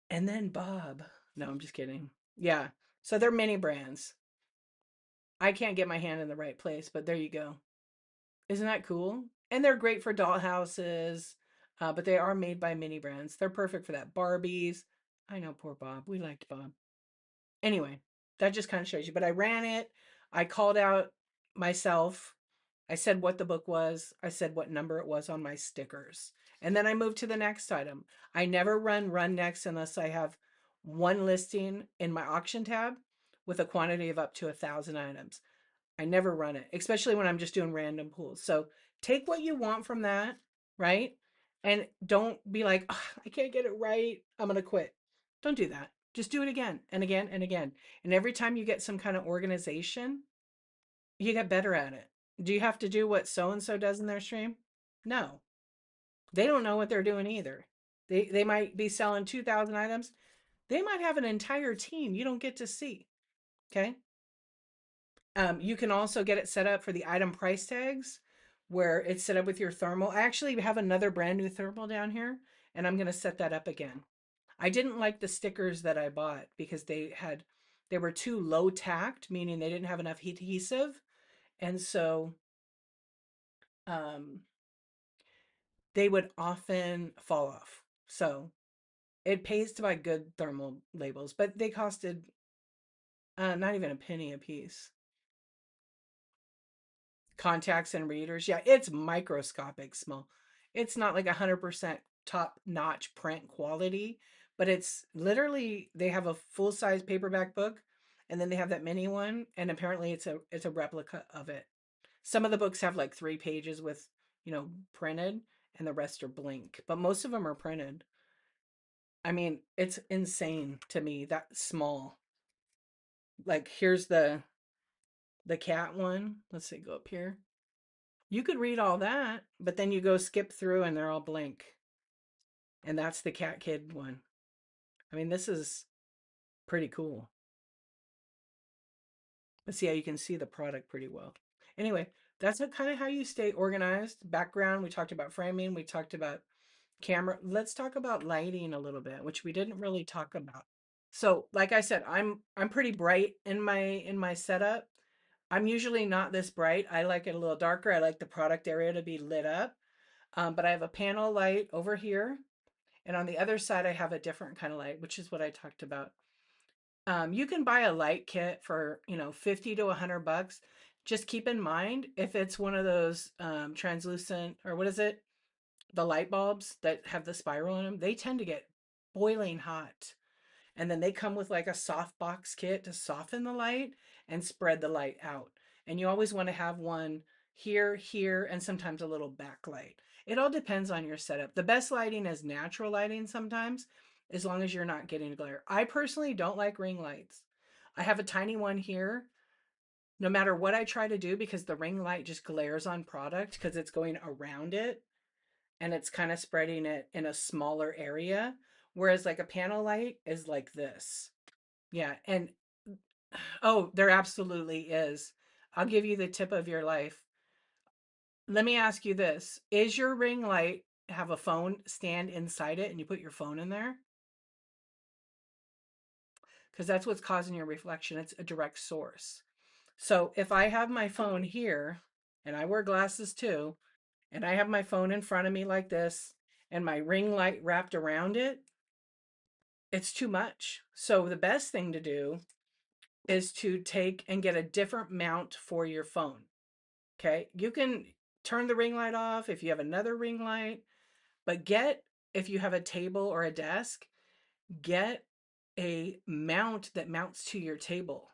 And then Bob. No, I'm just kidding. Yeah. So they're mini brands. I can't get my hand in the right place, but there you go. Isn't that cool? And they're great for doll houses, but they are made by mini brands. They're perfect for that. Barbies. I know, poor Bob. We liked Bob. Anyway, that just kind of shows you. But I ran it. I called out myself. I said what the book was. I said what number it was on my stickers. And then I moved to the next item. I never run next unless I have one listing in my auction tab with a quantity of up to 1,000 items. I never run it, especially when I'm just doing random pulls. So take what you want from that, right? And don't be like, "Ugh, I can't get it right. I'm going to quit." Don't do that. Just do it again and again and again. And every time you get some kind of organization, you get better at it. Do you have to do what so and so does in their stream? No. They don't know what they're doing either. They might be selling 2,000 items. They might have an entire team you don't get to see. Okay? You can also get it set up for the item price tags where it's set up with your thermal. I actually have another brand new thermal down here and I'm going to set that up again. I didn't like the stickers that I bought because they were too low tacked, meaning they didn't have enough adhesive. And so um, they would often fall off. So it pays to buy good thermal labels, but they costed not even a penny a piece. Contacts and readers. Yeah, it's microscopic small. It's not like 100% top notch print quality, but it's literally they have a full size paperback book and then they have that mini one and apparently it's a replica of it. Some of the books have like 3 pages with, printed and the rest are blank, but most of them are printed. I mean, it's insane to me that small. Like here's the cat one. Let's see, go up here. You could read all that, but then you go skip through and they're all blank. And that's the Cat Kid one. I mean, this is pretty cool. Let's see how you can see the product pretty well. Anyway, that's kind of how you stay organized. Background, we talked about framing, we talked about camera. Let's talk about lighting a little bit, which we didn't really talk about. So, like I said, I'm pretty bright in my setup. I'm usually not this bright. I like it a little darker. I like the product area to be lit up. But I have a panel light over here. And on the other side, I have a different kind of light, which is what I talked about. You can buy a light kit for, 50 to 100 bucks. Just keep in mind if it's one of those translucent, or what is it? The light bulbs that have the spiral in them, they tend to get boiling hot. And then they come with like a soft box kit to soften the light and spread the light out. And you always want to have one here, here, and sometimes a little backlight. It all depends on your setup. The best lighting is natural lighting sometimes, as long as you're not getting glare. I personally don't like ring lights. I have a tiny one here. No matter what I try to do, because the ring light just glares on product because it's going around it and it's kind of spreading it in a smaller area. Whereas like a panel light is like this. Yeah. And oh, there absolutely is. I'll give you the tip of your life. Let me ask you this. Is your ring light have a phone stand inside it and you put your phone in there? Because that's what's causing your reflection. It's a direct source. So if I have my phone here and I wear glasses too, and I have my phone in front of me like this and my ring light wrapped around it, it's too much. So the best thing to do is to take and get a different mount for your phone. Okay. You can turn the ring light off if you have another ring light, but if you have a table or a desk, get a mount that mounts to your table.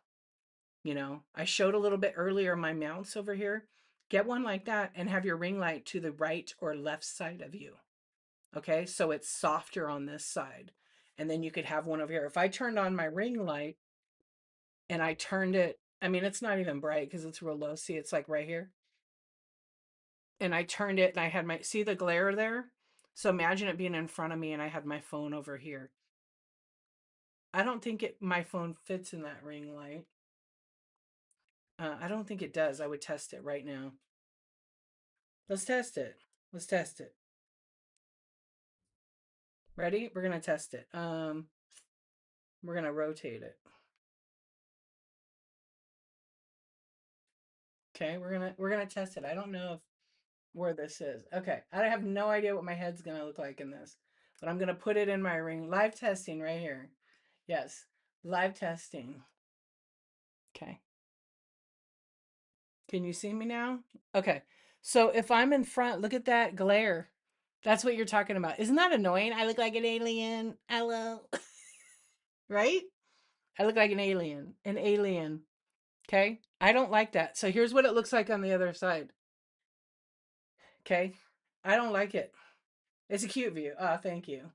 I showed a little bit earlier my mounts over here. Get one like that and have your ring light to the right or left side of you. Okay. So it's softer on this side. And then you could have one over here. If I turned on my ring light and I turned it, I mean, it's not even bright because it's real low. See, it's like right here. And I turned it and I had see the glare there? So imagine it being in front of me and I had my phone over here. I don't think my phone fits in that ring light. I don't think it does. I would test it right now. Let's test it. Let's test it. Ready? We're gonna test it. We're gonna rotate it. Okay, we're gonna test it. I don't know where this is. Okay, I have no idea what my head's gonna look like in this. but I'm going to put it in my ring. Live testing right here. Yes, live testing. Okay. Can you see me now? Okay. So if I'm in front, look at that glare. That's what you're talking about. Isn't that annoying? I look like an alien. Hello. Right? I look like an alien. An alien. Okay? I don't like that. So here's what it looks like on the other side. Okay? I don't like it. It's a cute view. Ah, thank you.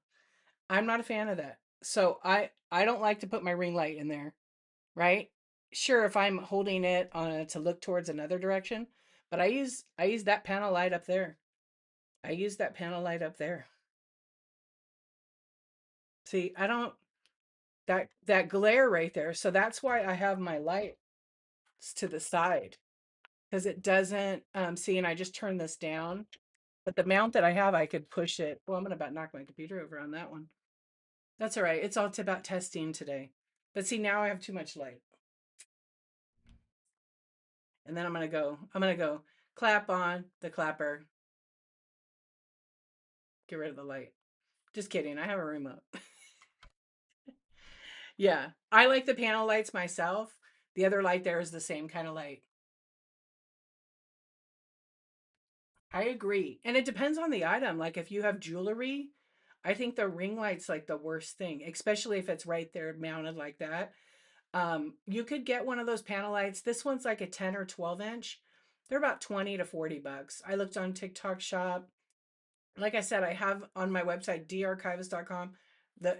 I'm not a fan of that. So I don't like to put my ring light in there, right? Sure, if I'm holding it on to look towards another direction, but I use that panel light up there. I use that panel light up there. See, I don't that glare right there. So that's why I have my lights to the side because it doesn't see, and I just turn this down. But the mount that I have, I could push it. Well, I'm gonna about knock my computer over on that one. That's all right. It's all about testing today. But see, now I have too much light. And then I'm gonna go clap on the clapper, get rid of the light. Just kidding. I have a remote. Yeah. I like the panel lights myself. The other light there is the same kind of light. I agree. And it depends on the item. Like if you have jewelry, I think the ring light's like the worst thing, especially if it's right there mounted like that. You could get one of those panel lights. This one's like a 10 or 12 inch. They're about 20 to 40 bucks. I looked on TikTok shop. Like I said, I have on my website, darchivist.com.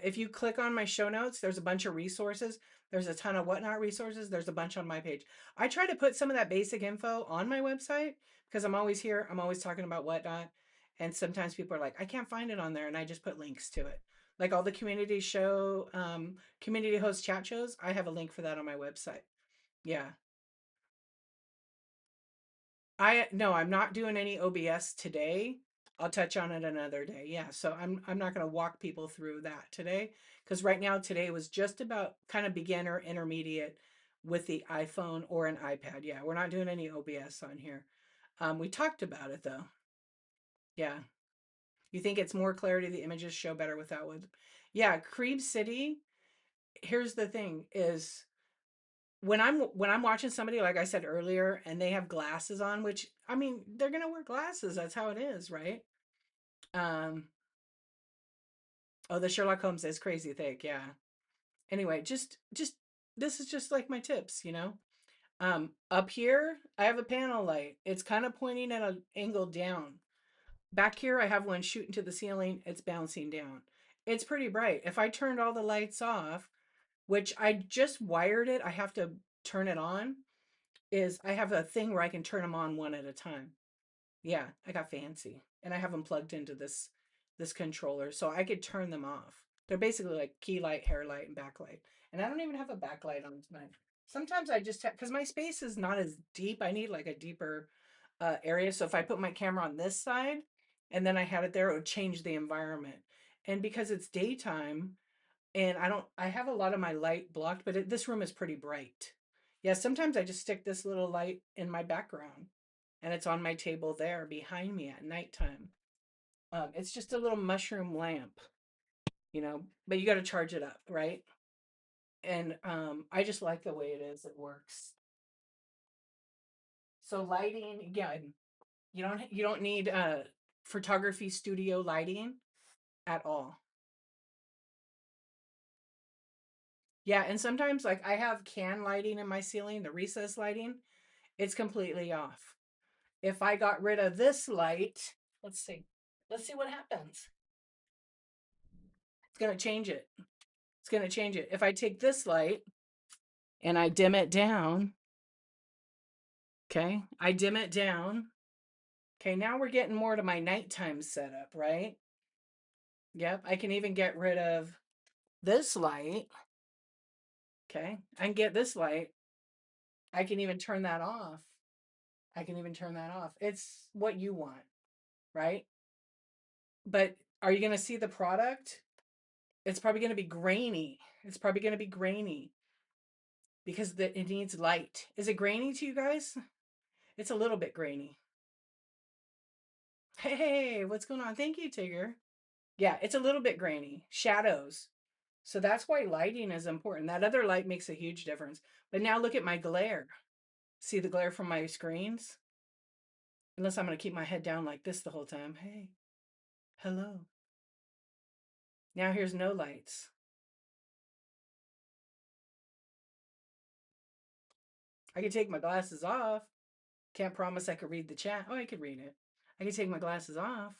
If you click on my show notes, there's a bunch of resources. There's a ton of whatnot resources. There's a bunch on my page. I try to put some of that basic info on my website because I'm always here. I'm always talking about whatnot. And sometimes people are like, I can't find it on there. And I just put links to it. Like all the community host chat shows, I have a link for that on my website. Yeah. No, I'm not doing any OBS today. I'll touch on it another day. Yeah, so I'm not going to walk people through that today because right now today was just about kind of beginner intermediate with the iPhone or an iPad. Yeah, we're not doing any OBS on here. We talked about it though. Yeah. You think it's more clarity, the images show better without with. Yeah, Creeb City, here's the thing is when I'm watching somebody like I said earlier and they have glasses on, which I mean they're gonna wear glasses, that's how it is, right? um oh, the Sherlock Holmes is crazy thick, yeah. Anyway, just this is just like my tips, up here I have a panel light, it's kind of pointing at an angle down. Back here I have one shooting to the ceiling, it's bouncing down. It's pretty bright. If I turned all the lights off, which I just wired it, I have to turn it on, is I have a thing where I can turn them on one at a time. Yeah, I got fancy. And I have them plugged into this controller so I could turn them off. They're basically like key light, hair light, and backlight. And I don't even have a backlight on tonight. Sometimes I just have, because my space is not as deep. I need like a deeper area. So if I put my camera on this side and then I had it there, it would change the environment. And because it's daytime, and I have a lot of my light blocked, but this room is pretty bright. Yeah, sometimes I just stick this little light in my background and it's on my table there behind me at nighttime. It's just a little mushroom lamp, but you got to charge it up, right? And I just like the way it is. It works. So lighting, again, you don't need photography studio lighting at all. Yeah, and sometimes like I have can lighting in my ceiling, the recess lighting, it's completely off. If I got rid of this light, let's see. Let's see what happens. It's going to change it. It's going to change it. If I take this light and I dim it down, okay, I dim it down. Okay, now we're getting more to my nighttime setup, right? Yep, I can even get rid of this light. Okay, I can get this light. I can even turn that off. I can even turn that off. It's what you want, right? But are you going to see the product? It's probably going to be grainy. It's probably going to be grainy because it needs light. Is it grainy to you guys? It's a little bit grainy. Hey, what's going on? Thank you, Tigger. Yeah, it's a little bit grainy. Shadows. So that's why lighting is important. That other light makes a huge difference. But now look at my glare. See the glare from my screens? Unless I'm going to keep my head down like this the whole time. Hey, hello. Now here's no lights. I could take my glasses off. Can't promise I could read the chat. Oh, I could read it. I could take my glasses off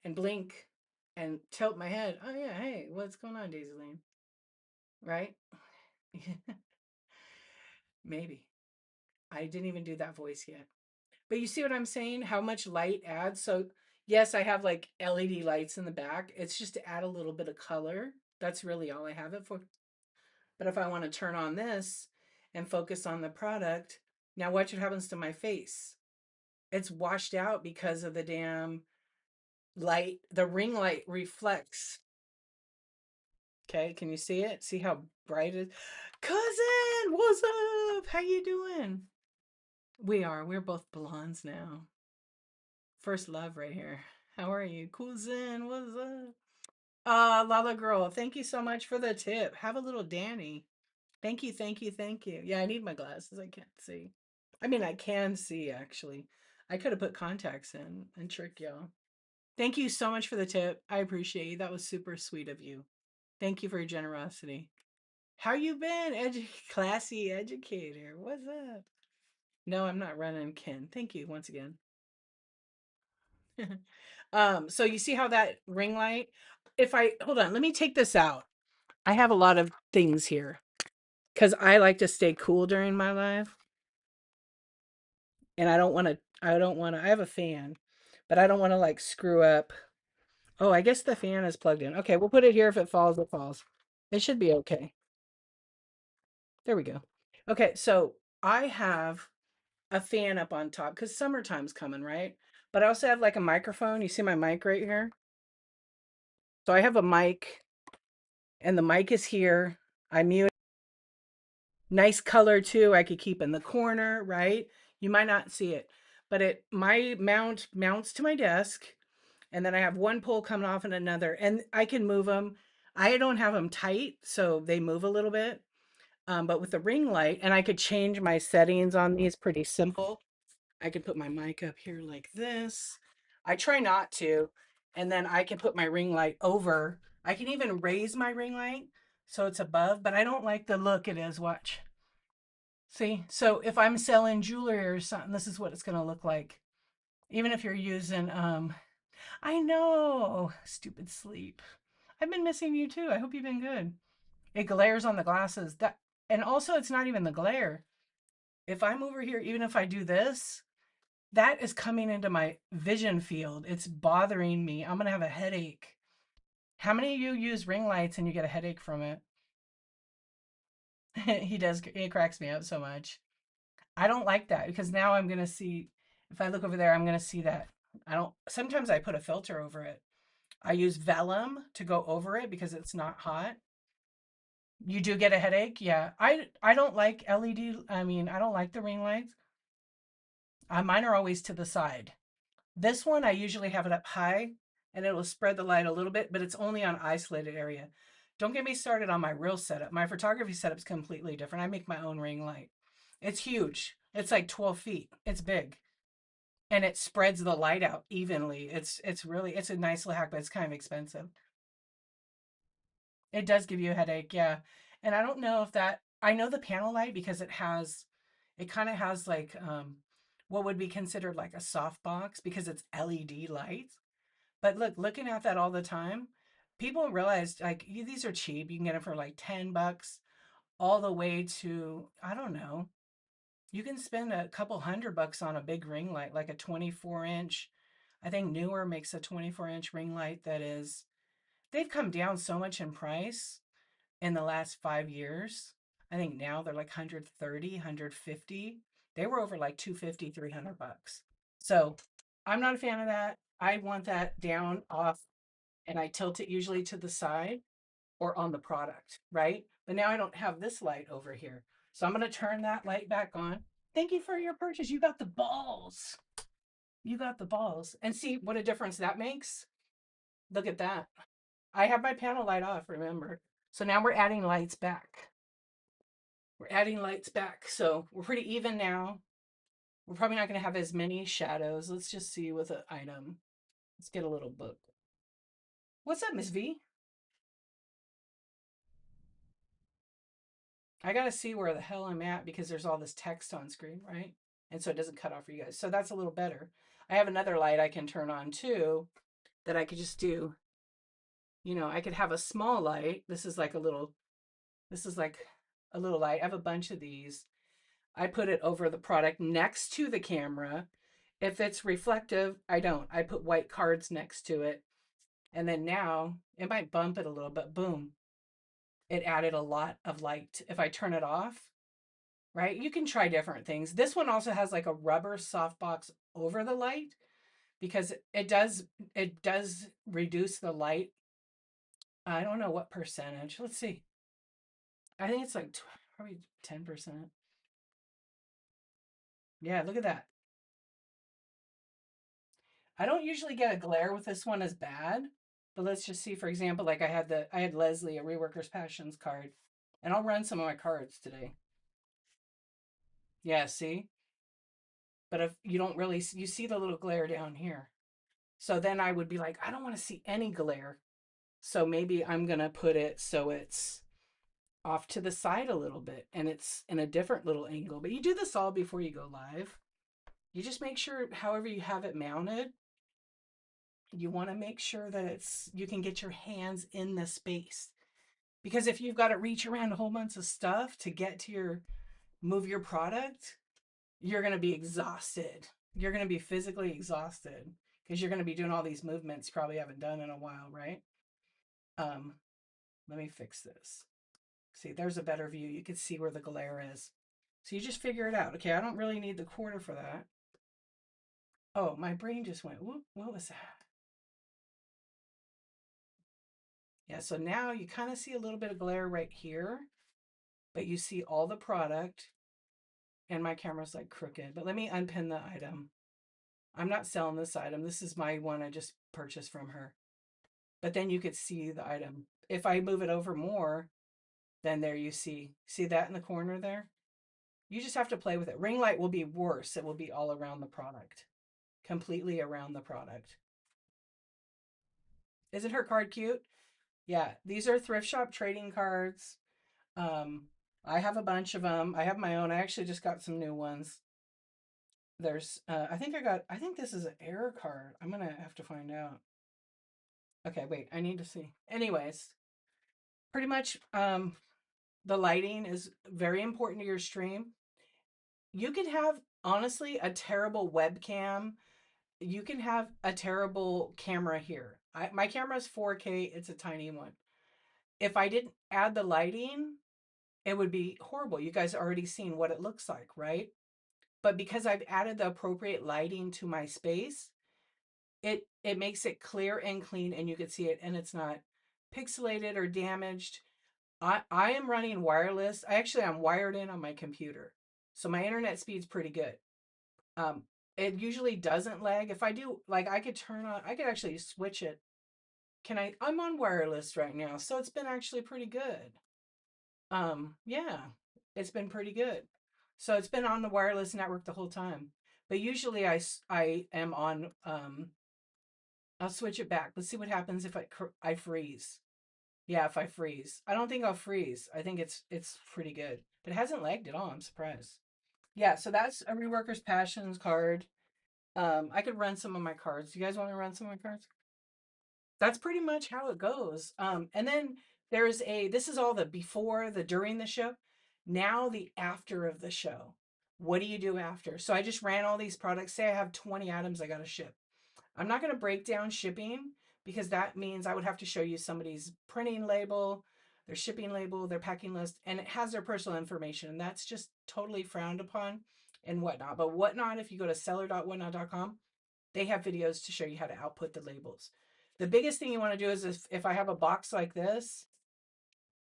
and blink and tilt my head. Oh, yeah. Hey, what's going on, Daisy Lane? Right? Maybe. I didn't even do that voice yet. But you see what I'm saying? How much light adds. So, yes, I have like LED lights in the back. It's just to add a little bit of color. That's really all I have it for. But if I want to turn on this and focus on the product, now watch what happens to my face. It's washed out because of the damn light. The ring light reflects. Okay, can you see it? See how bright it is? Cousin, what's up? How you doing? We're both blondes now. First love right here. How are you? Cousin, what's up? Lala girl, thank you so much for the tip. Have a little Danny. Thank you, thank you, thank you. Yeah, I need my glasses. I can't see. I mean, I can see actually. I could have put contacts in and trick y'all. Thank you so much for the tip. I appreciate you. That was super sweet of you. Thank you for your generosity. How you been, classy educator? What's up? No, I'm not running, Ken. Thank you once again. So you see how that ring light, if I hold on, let me take this out. I have a lot of things here because I like to stay cool during my live and I have a fan, but I don't want to like screw up. Oh, I guess the fan is plugged in. Okay, we'll put it here. If it falls, it falls. It should be okay. There we go. Okay, so I have a fan up on top because summertime's coming, right? But I also have like a microphone. You see my mic right here? So I have a mic and the mic is here. I mute. Nice color too. I could keep in the corner, right? You might not see it, but it my mount mounts to my desk, and then I have one pole coming off and another, and I can move them. I don't have them tight, so they move a little bit. But with the ring light, and I could change my settings on these pretty simple. I could put my mic up here like this. I try not to, and then I can put my ring light over. I can even raise my ring light so it's above, but I don't like the look it is. Watch. See, so if I'm selling jewelry or something, this is what it's going to look like. Even if you're using, I know, stupid sleep. I've been missing you too. I hope you've been good. It glares on the glasses. And also it's not even the glare. If I'm over here, even if I do this, that is coming into my vision field. It's bothering me. I'm going to have a headache. How many of you use ring lights and you get a headache from it? He does. It cracks me up so much. I don't like that because now I'm gonna see if I look over there, I'm gonna see that. I don't sometimes I put a filter over it. I use vellum to go over it because it's not hot. You do get a headache? Yeah. I don't like LED. I mean, I don't like the ring lights. Mine are always to the side. This one I usually have it up high and it will spread the light a little bit, but it's only on isolated area. Don't get me started on my real setup. My photography setup is completely different. I make my own ring light. It's huge. It's like 12 feet. It's big. And it spreads the light out evenly. It's really it's a nice little hack, but it's kind of expensive. It does give you a headache, yeah. And I don't know if that I know the panel light because it kind of has like what would be considered like a soft box because it's LED lights. But look, looking at that all the time, people realize like these are cheap. You can get them for like $10 all the way to I don't know. You can spend a couple $100 on a big ring light, like a 24-inch. I think Newer makes a 24-inch ring light that is, they've come down so much in price in the last 5 years. I think now they're like 130, 150. They were over like 250, $300. So I'm not a fan of that. I want that down off and I tilt it usually to the side or on the product, right? But now I don't have this light over here. So I'm going to turn that light back on. Thank you for your purchase. You got the balls. You got the balls. And see what a difference that makes? Look at that. I have my panel light off, remember? So now we're adding lights back. We're adding lights back. So we're pretty even now. We're probably not going to have as many shadows. Let's just see with an item. Let's get a little book. What's up, Miss V? I got to see where the hell I'm at because there's all this text on screen, right? And so it doesn't cut off for you guys. So that's a little better. I have another light I can turn on too that I could just do. You know, I could have a small light. This is like a little light. I have a bunch of these. I put it over the product next to the camera. If it's reflective, I don't. I put white cards next to it. And then now it might bump it a little, but boom, it added a lot of light. If I turn it off, right? You can try different things. This one also has like a rubber softbox over the light because it does reduce the light. I don't know what percentage. Let's see. I think it's like probably 10%. Yeah, look at that. I don't usually get a glare with this one as bad, but let's just see. For example, like I had Leslie, a Reworkers Passions card, and I'll run some of my cards today. Yeah, see? But if you don't really, you see the little glare down here. So then I would be like, I don't want to see any glare. So maybe I'm going to put it so it's off to the side a little bit and it's in a different little angle. But you do this all before you go live. You just make sure, however you have it mounted, you want to make sure that you can get your hands in the space. Because if you've got to reach around a whole bunch of stuff to get to move your product, you're going to be exhausted. You're going to be physically exhausted because you're going to be doing all these movements you probably haven't done in a while, right? Um, Let me fix this. See, there's a better view. You can see where the glare is. So you just figure it out. Okay, I don't really need the quarter for that. Oh, my brain just went, whoop, what was that? Yeah, so now you kind of see a little bit of glare right here, but you see all the product, and my camera's like crooked. But let me unpin the item. I'm not selling this item. This is my one I just purchased from her. But then you could see the item. If I move it over more, then there you see that in the corner there? You just have to play with it. Ring light will be worse. It will be all around the product, completely around the product. Isn't her card cute? Yeah, these are thrift shop trading cards. Um, I have a bunch of them. I have my own. I actually just got some new ones. I think this is an error card. I'm gonna have to find out. Okay, wait, I need to see. Anyways, pretty much, the lighting is very important to your stream. You can have, honestly, a terrible webcam. You can have a terrible camera here. My camera is 4K, it's a tiny one. If I didn't add the lighting, it would be horrible. You guys already seen what it looks like, right? But because I've added the appropriate lighting to my space, it makes it clear and clean and you can see it and it's not pixelated or damaged. I am running wireless. I'm wired in on my computer. So my internet speed's pretty good. It usually doesn't lag. If I do, like I could actually switch it. I'm on wireless right now, so it's been actually pretty good. Yeah, it's been pretty good. So it's been on the wireless network the whole time. But usually I am on, I'll switch it back. Let's see what happens if I freeze. Yeah, if I freeze. I don't think I'll freeze. I think it's pretty good. But it hasn't lagged at all. I'm surprised. Yeah, so that's a Reworker's Passions card. I could run some of my cards. You guys want to run some of my cards? That's pretty much how it goes. And then this is all the before, the during the show. Now the after of the show. What do you do after? So I just ran all these products. Say I have 20 items I got to ship. I'm not going to break down shipping because that means I would have to show you somebody's printing label, their shipping label, their packing list, and it has their personal information. And that's just totally frowned upon and whatnot. But whatnot, if you go to seller.whatnot.com, they have videos to show you how to output the labels. The biggest thing you want to do is if I have a box like this,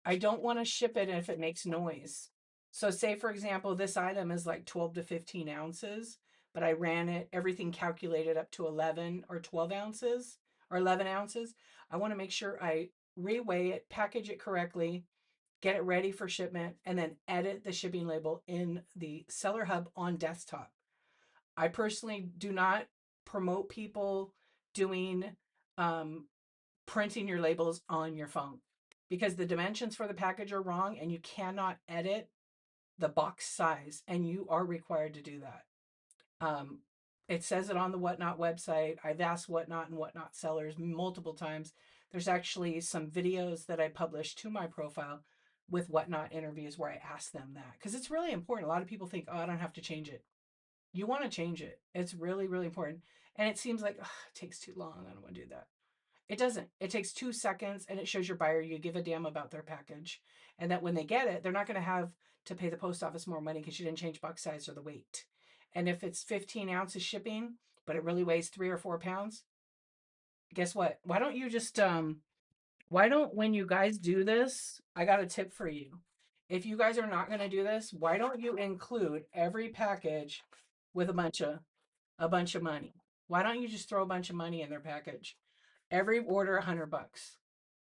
I don't want to ship it if it makes noise. So say, for example, this item is like 12 to 15 ounces, but I ran it, everything calculated up to 11 or 12 ounces or 11 ounces. I want to make sure I reweigh it, package it correctly, get it ready for shipment, and then edit the shipping label in the Seller Hub on desktop. I personally do not promote people doing um, printing your labels on your phone because the dimensions for the package are wrong and you cannot edit the box size, and you are required to do that. Um, it says it on the Whatnot website. I've asked Whatnot and Whatnot sellers multiple times. There's actually some videos that I published to my profile with Whatnot interviews where I ask them that because it's really important. A lot of people think, oh, I don't have to change it. You want to change it. It's really, really important. And it seems like it takes too long. I don't want to do that. It doesn't. It takes 2 seconds and it shows your buyer you give a damn about their package. And that when they get it, they're not going to have to pay the post office more money because you didn't change box size or the weight. And if it's 15 ounces shipping, but it really weighs 3 or 4 pounds, guess what? Why don't, when you guys do this, I got a tip for you. If you guys are not going to do this, why don't you include every package with a bunch of money? Why don't you just throw a bunch of money in their package? Every order, $100.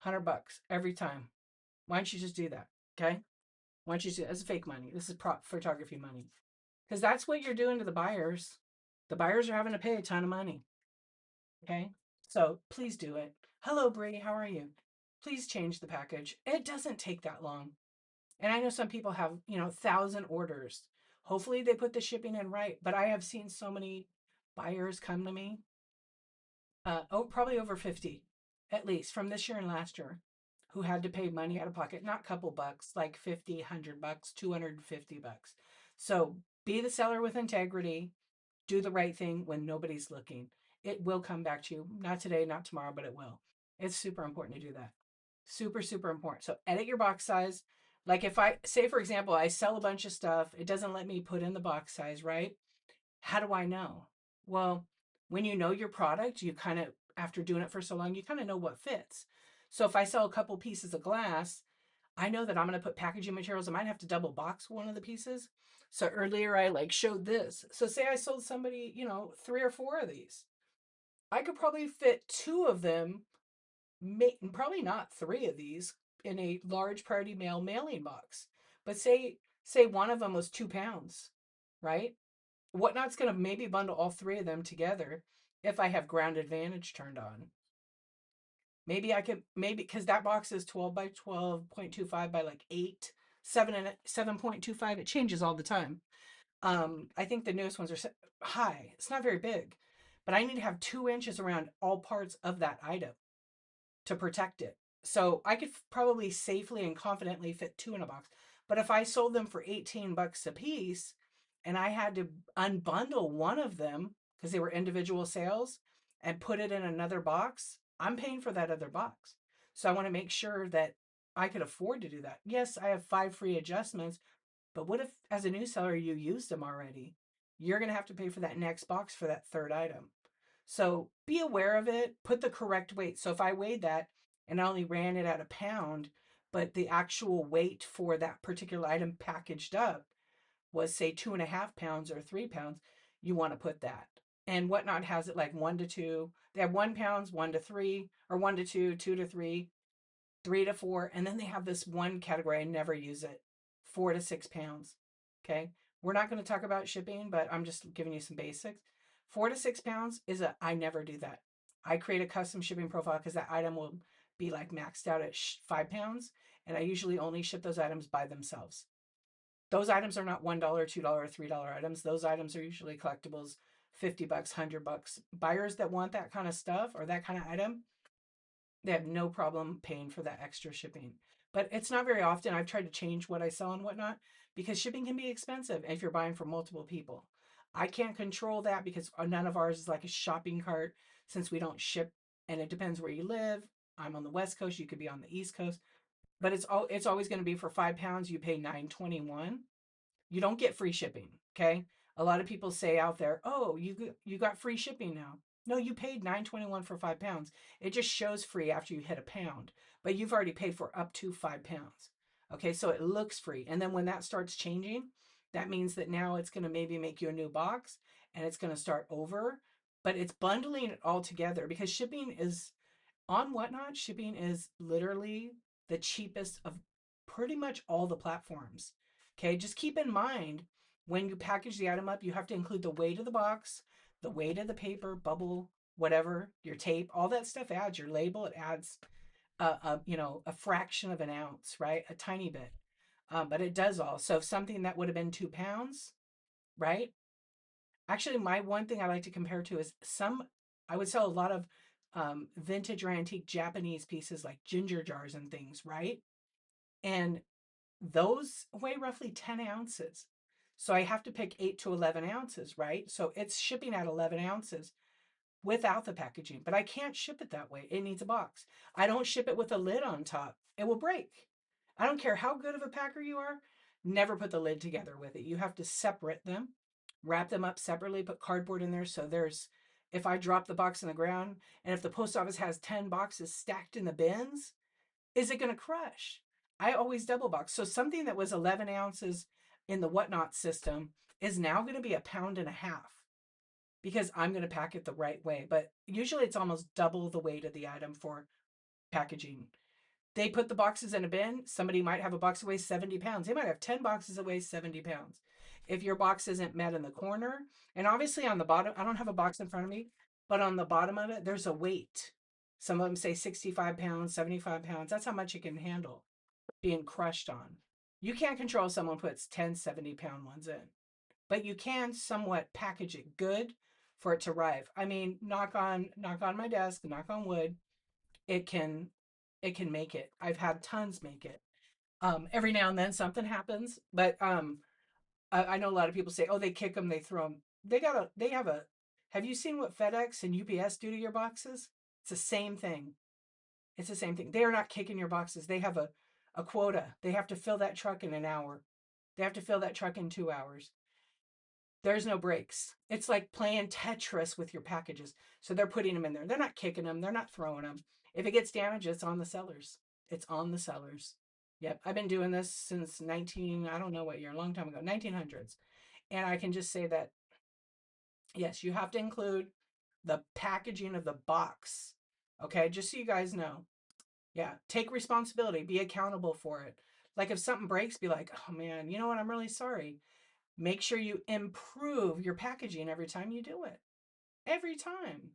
$100 every time. Why don't you just do that? Okay. Why don't you do that? It's fake money. This is prop photography money. Because that's what you're doing to the buyers. The buyers are having to pay a ton of money. Okay. So please do it. Hello, Bree. How are you? Please change the package. It doesn't take that long. And I know some people have, 1,000 orders. Hopefully they put the shipping in right. But I have seen so many buyers come to me, probably over 50, at least from this year and last year, who had to pay money out of pocket, not a couple bucks, like 50, $100, $250. So be the seller with integrity, do the right thing when nobody's looking. It will come back to you. Not today, not tomorrow, but it will. It's super important to do that. Super, super important. So edit your box size. Like if I say, for example, I sell a bunch of stuff, it doesn't let me put in the box size, right? How do I know? Well, when you know your product, you kind of, after doing it for so long, you kind of know what fits. So if I sell a couple pieces of glass, I know that I'm going to put packaging materials. I might have to double box one of the pieces. So earlier I like showed this. So say I sold somebody, 3 or 4 of these. I could probably fit 2 of them, probably not 3 of these in a large priority mail mailing box. But say one of them was 2 pounds, right? Whatnot's going to maybe bundle all 3 of them together if I have ground advantage turned on. Maybe I could, maybe because that box is 12 by 12.25 by like 8, 7 and 7.25. It changes all the time. I think the newest ones are high. It's not very big, but I need to have 2 inches around all parts of that item to protect it. So I could probably safely and confidently fit 2 in a box. But if I sold them for $18 a piece and I had to unbundle one of them because they were individual sales and put it in another box, I'm paying for that other box. So I want to make sure that I could afford to do that. Yes, I have 5 free adjustments, but what if as a new seller you used them already? You're going to have to pay for that next box for that third item. So be aware of it, put the correct weight. So if I weighed that and I only ran it at a pound, but the actual weight for that particular item packaged up was say 2.5 pounds or 3 pounds, you want to put that. And Whatnot has it like 1 to 2. They have 1 pounds, 1 to 3, or 1 to 2, 2 to 3, 3 to 4. And then they have this one category, I never use it, 4 to 6 pounds. Okay. We're not going to talk about shipping, but I'm just giving you some basics. 4 to 6 pounds I never do that. I create a custom shipping profile because that item will be like maxed out at 5 pounds. And I usually only ship those items by themselves. Those items are not $1, $2, $3 items. Those items are usually collectibles, $50, $100. Buyers that want that kind of stuff or that kind of item, they have no problem paying for that extra shipping. But it's not very often. I've tried to change what I sell and whatnot because shipping can be expensive if you're buying for multiple people. I can't control that because none of ours is like a shopping cart since we don't ship, and it depends where you live. I'm on the West Coast, you could be on the East Coast, but it's always going to be for 5 pounds. You pay $9.21. You don't get free shipping. Okay. A lot of people say out there, oh, you got free shipping now. No, you paid $9.21 for 5 pounds. It just shows free after you hit a pound, but you've already paid for up to 5 pounds. Okay. So it looks free. And then when that starts changing, that means that now it's going to maybe make you a new box and it's going to start over, but it's bundling it all together because shipping is On Whatnot, shipping is literally the cheapest of pretty much all the platforms. Okay, just keep in mind when you package the item up, you have to include the weight of the box, the weight of the paper, bubble, whatever, your tape, all that stuff adds. Your label, it adds a fraction of an ounce, right? A tiny bit. But it does all. So something that would have been 2 pounds, right? Actually, my one thing I like to compare to is I would sell a lot of vintage or antique Japanese pieces like ginger jars and things, right? And those weigh roughly 10 ounces. So I have to pick 8 to 11 ounces, right? So it's shipping at 11 ounces without the packaging, but I can't ship it that way. It needs a box. I don't ship it with a lid on top. It will break. I don't care how good of a packer you are, never put the lid together with it. You have to separate them, wrap them up separately, put cardboard in there. So if I drop the box in the ground and if the post office has 10 boxes stacked in the bins, is it going to crush? I always double box. So something that was 11 ounces in the Whatnot system is now going to be a pound and a half because I'm going to pack it the right way. But usually it's almost double the weight of the item for packaging. They put the boxes in a bin. Somebody might have a box that weighs 70 pounds. They might have 10 boxes that weigh 70 pounds. If your box isn't met in the corner, and obviously on the bottom, I don't have a box in front of me, but on the bottom of it, there's a weight. Some of them say 65 pounds, 75 pounds. That's how much it can handle being crushed on. You can't control if someone puts 10, 70-pound ones in, but you can somewhat package it good for it to arrive. I mean, knock on my desk, knock on wood, it can it can make it. I've had tons make it. Every now and then something happens, but I know a lot of people say, oh, they kick them, they throw them. They have a. Have you seen what FedEx and UPS do to your boxes? It's the same thing. It's the same thing. They are not kicking your boxes. They have a quota. They have to fill that truck in an hour. They have to fill that truck in 2 hours. There's no breaks. It's like playing Tetris with your packages. So they're putting them in there. They're not kicking them. They're not throwing them. If it gets damaged, it's on the sellers. It's on the sellers. Yep. I've been doing this since I don't know what year, a long time ago, 1900s. And I can just say that, yes, you have to include the packaging of the box. Okay. Just so you guys know. Yeah. Take responsibility. Be accountable for it. Like if something breaks, be like, oh man, you know what? I'm really sorry. Make sure you improve your packaging every time you do it. Every time,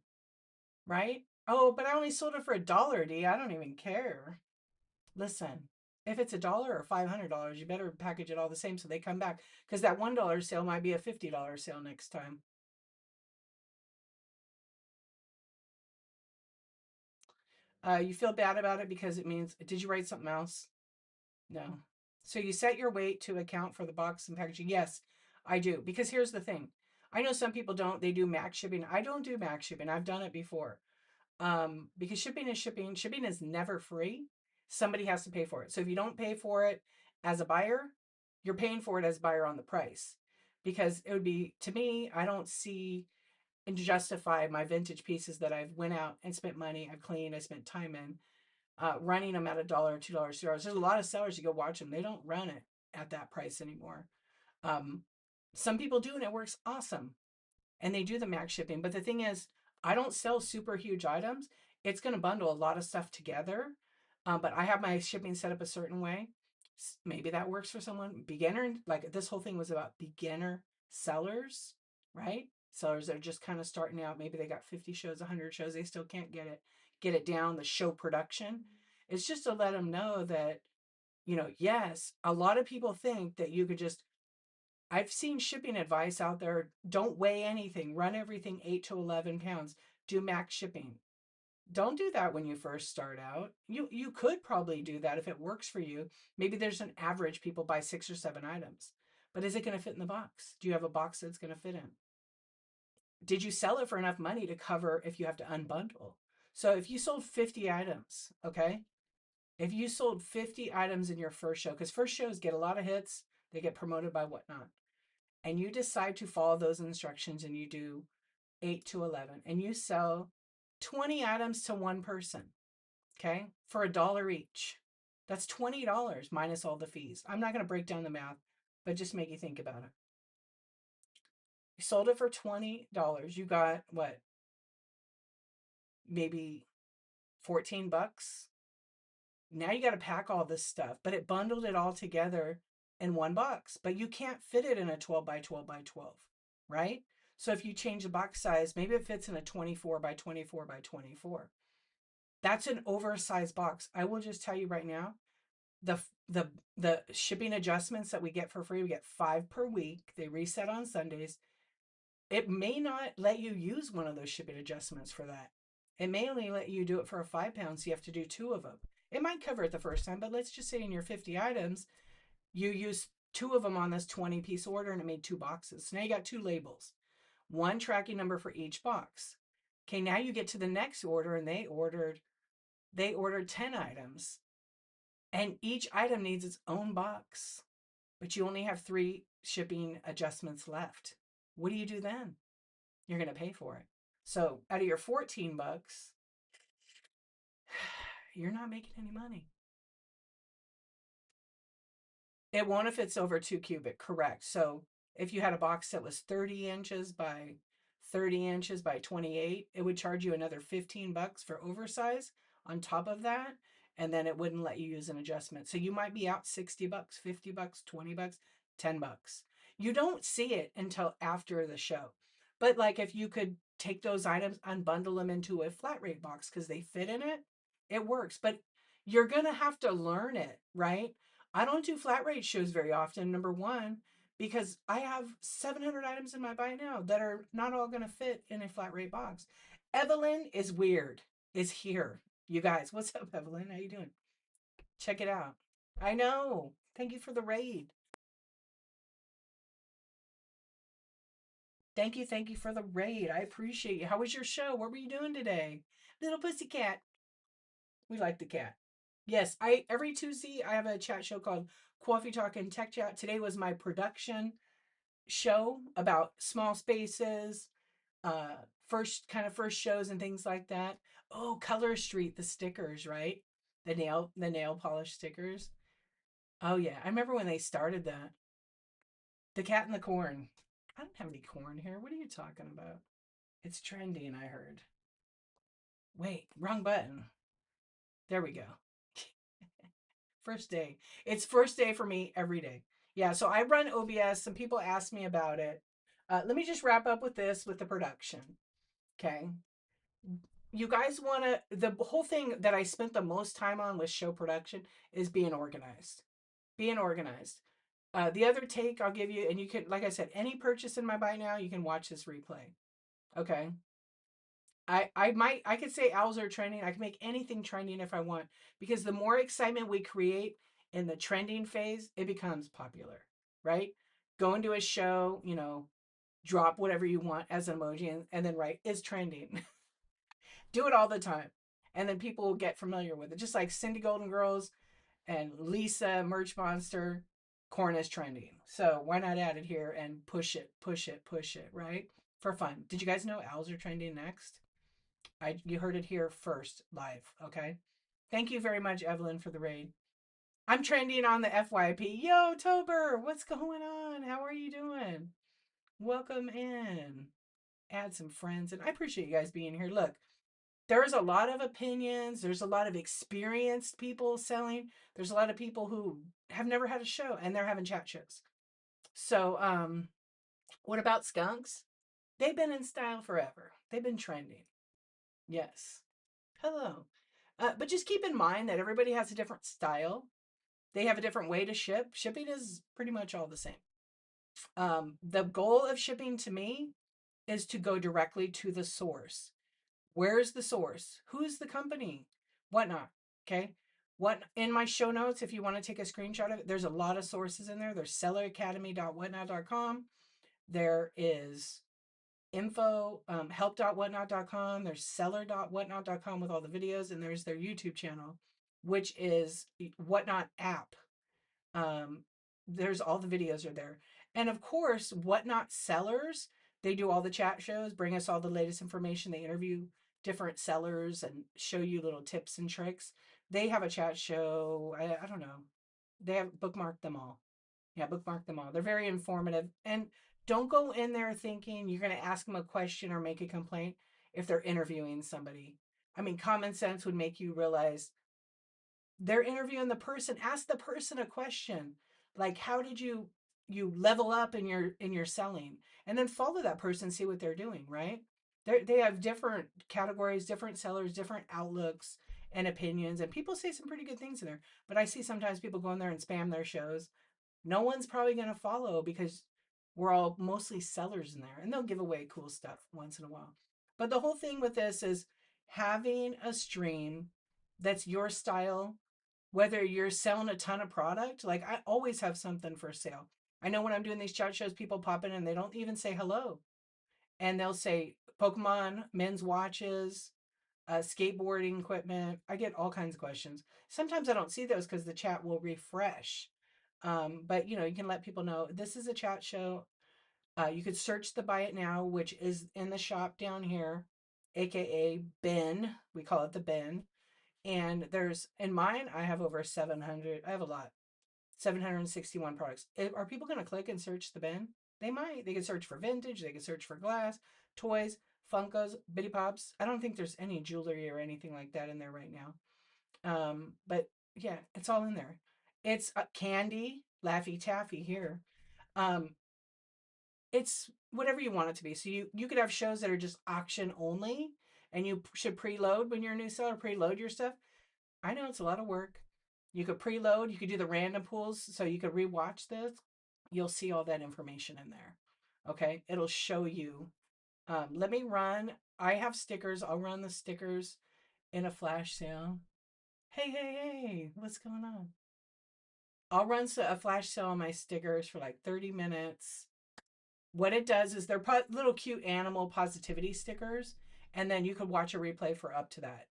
right? Oh, but I only sold it for $1, D. I don't even care. Listen, if it's $1 or $500, you better package it all the same so they come back because that $1 sale might be a $50 sale next time. You feel bad about it because it means, did you write something else? No. So you set your weight to account for the box and packaging. Yes, I do. Because here's the thing. I know some people don't. They do max shipping. I don't do max shipping. I've done it before. Because shipping is shipping. Shipping is never free. Somebody has to pay for it. So if you don't pay for it as a buyer, you're paying for it as a buyer on the price. Because it would be, to me, I don't see and justify my vintage pieces that I've went out and spent money, I've cleaned, I spent time in running them at $1, $2, $3. There's a lot of sellers you go watch them; they don't run it at that price anymore. Um, some people do, and it works awesome, and they do the max shipping. But the thing is, I don't sell super huge items. It's going to bundle a lot of stuff together, but I have my shipping set up a certain way. Maybe that works for someone. Beginner, like this whole thing was about beginner sellers, right? Sellers that are just kind of starting out. Maybe they got 50 shows, 100 shows. They still can't get it down the show production. It's just to let them know that, yes, a lot of people think that you could just, I've seen shipping advice out there. Don't weigh anything, run everything 8 to 11 pounds, do max shipping. Don't do that when you first start out. You could probably do that if it works for you. Maybe there's an average people buy 6 or 7 items. But is it going to fit in the box? Do you have a box that's going to fit in? Did you sell it for enough money to cover if you have to unbundle? So if you sold 50 items, okay? If you sold 50 items in your first show, because first shows get a lot of hits, they get promoted by Whatnot, and you decide to follow those instructions and you do 8 to 11, and you sell 20 items to one person, okay, for $1 each. That's $20 minus all the fees. I'm not going to break down the math, but just make you think about it. You sold it for $20. You got what? Maybe 14 bucks. Now you got to pack all this stuff, but it bundled it all together in one box, but you can't fit it in a 12 by 12 by 12, right? So if you change the box size, maybe it fits in a 24 by 24 by 24. That's an oversized box. I will just tell you right now, the the the shipping adjustments that we get for free, we get 5 per week. They reset on Sundays. It may not let you use one of those shipping adjustments for that. It may only let you do it for a 5 pound, so you have to do 2 of them. It might cover it the first time, but let's just say in your 50 items, you use 2 of them on this 20-piece order and it made 2 boxes. So now you got 2 labels, one tracking number for each box. Okay, now you get to the next order and they ordered 10 items and each item needs its own box, but you only have 3 shipping adjustments left. What do you do then? You're going to pay for it. So out of your 14 bucks, you're not making any money. It won't if it's over 2 cubic, correct. So if you had a box that was 30 inches by 30 inches by 28, it would charge you another 15 bucks for oversize on top of that. And then it wouldn't let you use an adjustment. So you might be out 60 bucks, 50 bucks, 20 bucks, 10 bucks. You don't see it until after the show. But like if you could take those items, unbundle them into a flat rate box because they fit in it, it works. But you're going to have to learn it, right? I don't do flat rate shows very often, number one, because I have 700 items in my buy now that are not all going to fit in a flat rate box. Evelyn is weird, is here. You guys, what's up, Evelyn? How you doing? Check it out. I know. Thank you for the raid. Thank you for the raid. I appreciate you. How was your show? What were you doing today? Little pussycat. We like the cat. Yes, I every Tuesday I have a chat show called Coffee Talk and Tech Chat. Today was my production show about small spaces, uh first shows and things like that. Oh, Color Street, the stickers, right? The nail polish stickers. Oh yeah, I remember when they started that. The cat and the corn. I don't have any corn here. What are you talking about? It's trending, I heard. Wait, wrong button. There we go. First day. It's first day for me every day. Yeah, so I run OBS. Some people ask me about it. Let me just wrap up with this with the production. Okay. You guys want to, the whole thing that I spent the most time on with show production is being organized. Being organized. The other take I'll give you, and you can, like I said, any purchase in my buy now, you can watch this replay. Okay. I could say owls are trending. I can make anything trending if I want, because the more excitement we create in the trending phase, it becomes popular, right? Go into a show, drop whatever you want as an emoji and then write is trending. Do it all the time. And then people will get familiar with it. Just like Cindy Golden Girls and Lisa Merch Monster, corn is trending. So why not add it here and push it, push it, push it, right? For fun. Did you guys know owls are trending next? You heard it here first, live. Okay. Thank you very much, Evelyn, for the raid. I'm trending on the FYP. Yo, Tober, what's going on? How are you doing? Welcome in. Add some friends, and I appreciate you guys being here. Look, there's a lot of opinions. There's a lot of experienced people selling. There's a lot of people who have never had a show and they're having chat shows. So, what about skunks? They've been in style forever. They've been trending. Yes. Hello. But just keep in mind that everybody has a different style. They have a different way to ship. Shipping is pretty much all the same. The goal of shipping to me is to go directly to the source. Where's the source? Who's the company? Whatnot. Okay. What in my show notes, if you want to take a screenshot of it, there's a lot of sources in there. There's selleracademy.whatnot.com. There is info, help.whatnot.com. There's seller.whatnot.com with all the videos, and there's their YouTube channel, which is Whatnot app. There's all the videos are there. And of course, Whatnot sellers, they do all the chat shows, bring us all the latest information. They interview different sellers and show you little tips and tricks. They have a chat show. I don't know. They have bookmarked them all. Yeah, bookmark them all. They're very informative. And don't go in there thinking you're going to ask them a question or make a complaint if they're interviewing somebody. I mean, common sense would make you realize they're interviewing the person. Ask the person a question, like how did you level up in your selling, and then follow that person, see what they're doing, right? They have different categories, different sellers, different outlooks and opinions, and people say some pretty good things in there. But I see sometimes people go in there and spam their shows. No one's probably going to follow because we're all mostly sellers in there, and they'll give away cool stuff once in a while. But the whole thing with this is having a stream that's your style, whether you're selling a ton of product. Like I always have something for sale. I know when I'm doing these chat shows, people pop in and they don't even say hello, and they'll say Pokemon, men's watches, skateboarding equipment. I get all kinds of questions. Sometimes I don't see those because the chat will refresh. But you know, you can let people know this is a chat show. You could search the Buy It Now, which is in the shop down here, aka bin. We call it the bin. And there's in mine, I have over 700. I have a lot, 761 products. Are people going to click and search the bin? They might. They can search for vintage. They can search for glass, toys, Funkos, Bitty Pops. I don't think there's any jewelry or anything like that in there right now. But yeah, it's all in there. It's candy, Laffy Taffy here. Um, it's whatever you want it to be. So you could have shows that are just auction only, and you should preload when you're a new seller. Preload your stuff. I know it's a lot of work. You could preload. You could do the random pools, so you could rewatch this. You'll see all that information in there. Okay, it'll show you. Let me run. I have stickers. I'll run the stickers in a flash sale. Hey, hey, hey! What's going on? I'll run a flash sale on my stickers for like 30 minutes. What it does is they're little cute animal positivity stickers, and then you could watch a replay for up to that.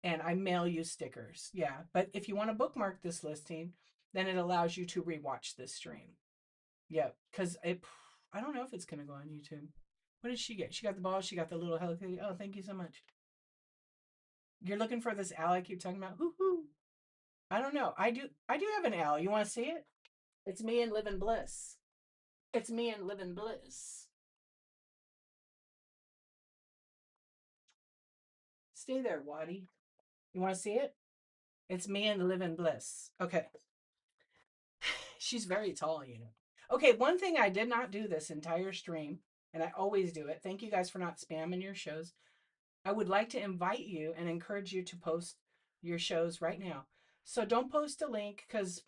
And I mail you stickers. Yeah. But if you want to bookmark this listing, then it allows you to rewatch this stream. Yeah. Because I don't know if it's going to go on YouTube. What did she get? She got the ball. She got the little Hello Kitty. Oh, thank you so much. You're looking for this owl I keep talking about? Hoo. I don't know. I do have an owl. You want to see it? It's me and Living Bliss. It's me and Living Bliss. Stay there, Waddy. You want to see it? It's me and Living Bliss. Okay. She's very tall, you know. Okay, one thing I did not do this entire stream, and I always do it. Thank you guys for not spamming your shows. I would like to invite you and encourage you to post your shows right now. So don't post a link because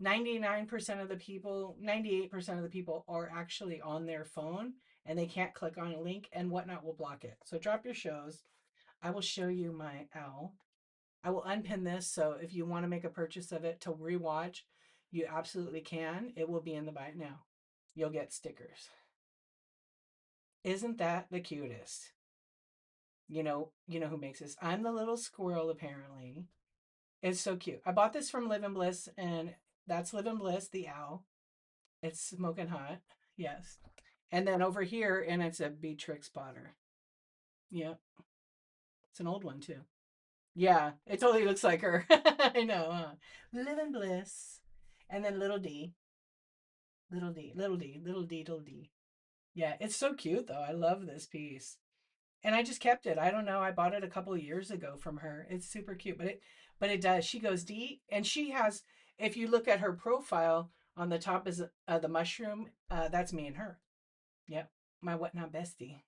99% of the people, 98% of the people are actually on their phone and they can't click on a link, and Whatnot will block it. So drop your shows. I will show you my owl. I will unpin this, so if you want to make a purchase of it to rewatch, you absolutely can. It will be in the Buy It Now. You'll get stickers. Isn't that the cutest? You know who makes this? I'm the little squirrel, apparently. It's so cute. I bought this from Live and Bliss, and that's Live and Bliss, the owl. It's smoking hot. Yes. And then over here, and it's a Beatrix spotter. Yeah. It's an old one too. Yeah, it totally looks like her. I know, huh? Live in bliss. And then little D, little D, little D, little D, little D. Yeah, it's so cute though. I love this piece. And I just kept it. I don't know. I bought it a couple of years ago from her. It's super cute, but it does. She goes D, and she has. If you look at her profile on the top is the mushroom. That's me and her. Yep, my Whatnot bestie.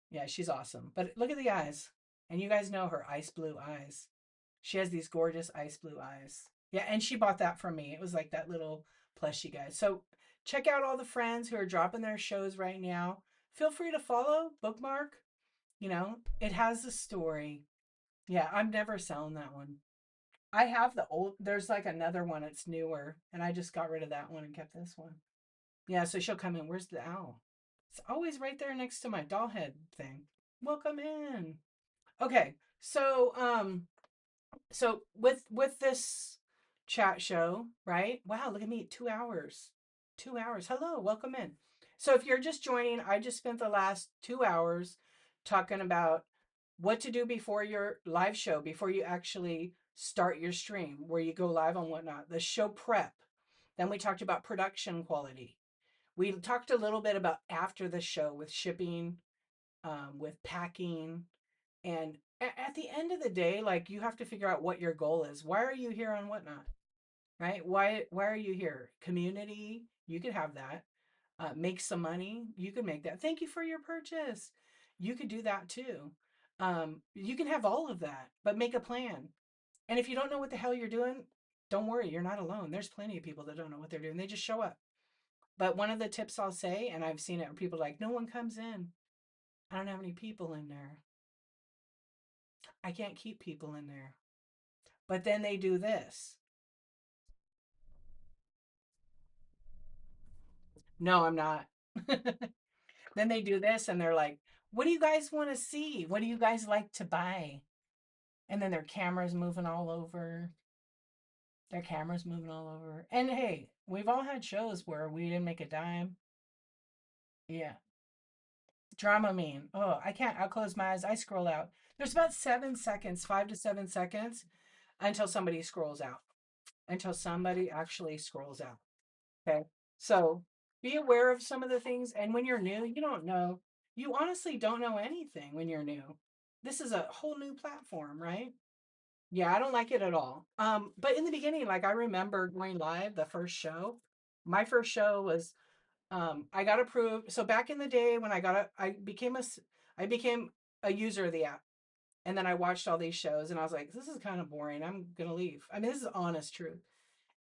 Yeah, she's awesome. But look at the eyes, and you guys know her ice blue eyes. She has these gorgeous ice blue eyes. Yeah, and she bought that from me. It was like that little plushy guy. So check out all the friends who are dropping their shows right now. Feel free to follow, bookmark. You know, it has a story. Yeah, I'm never selling that one. I have the old, there's like another one, it's newer, and I just got rid of that one and kept this one. Yeah, so she'll come in. Where's the owl? It's always right there next to my doll head thing. Welcome in. Okay, so with this chat show, right? Wow, look at me, 2 hours. 2 hours. Hello, welcome in. So if you're just joining, I just spent the last 2 hours talking about what to do before your live show, before you actually start your stream, where you go live on Whatnot, the show prep. Then we talked about production quality. We talked a little bit about after the show with shipping, with packing, and at the end of the day, like you have to figure out what your goal is. Why are you here on Whatnot? Right? Why are you here? Community, you could have that. Make some money, you could make that. Thank you for your purchase. You could do that too. You can have all of that, but make a plan. And if you don't know what the hell you're doing, don't worry, you're not alone. There's plenty of people that don't know what they're doing. They just show up. But one of the tips I'll say, and I've seen it where people are like, no one comes in. I don't have any people in there. I can't keep people in there. But then they do this. No, I'm not. Then they do this and they're like, what do you guys want to see? What do you guys like to buy? And then their cameras moving all over. Their cameras moving all over. And hey, we've all had shows where we didn't make a dime. Yeah. Dramamine. Oh, I can't. I'll close my eyes. I scroll out. There's about 7 seconds, 5 to 7 seconds until somebody scrolls out. Until somebody actually scrolls out. Okay. So be aware of some of the things. And when you're new, you don't know. You honestly don't know anything when you're new. This is a whole new platform, right? Yeah, I don't like it at all. But in the beginning, like I remember going live the first show. My first show was I got approved. So back in the day when I became a user of the app. And then I watched all these shows and I was like, this is kind of boring. I'm gonna leave. I mean, this is honest truth.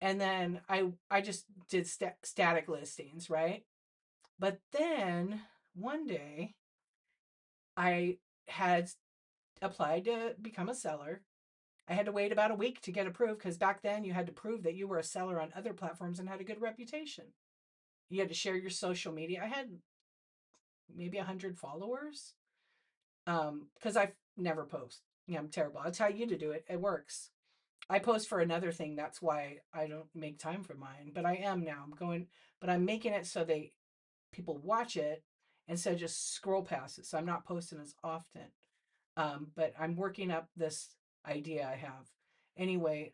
And then I just did static listings, right? But then one day I had applied to become a seller. I had to wait about a week to get approved because back then you had to prove that you were a seller on other platforms and had a good reputation. You had to share your social media. I had maybe 100 followers because I never post. Yeah, I'm terrible. I'll tell you to do it. It works. I post for another thing. That's why I don't make time for mine. But I am now. I'm going, but I'm making it so people watch it instead of just scroll past it. So I'm not posting as often. But I'm working up this idea I have. Anyway,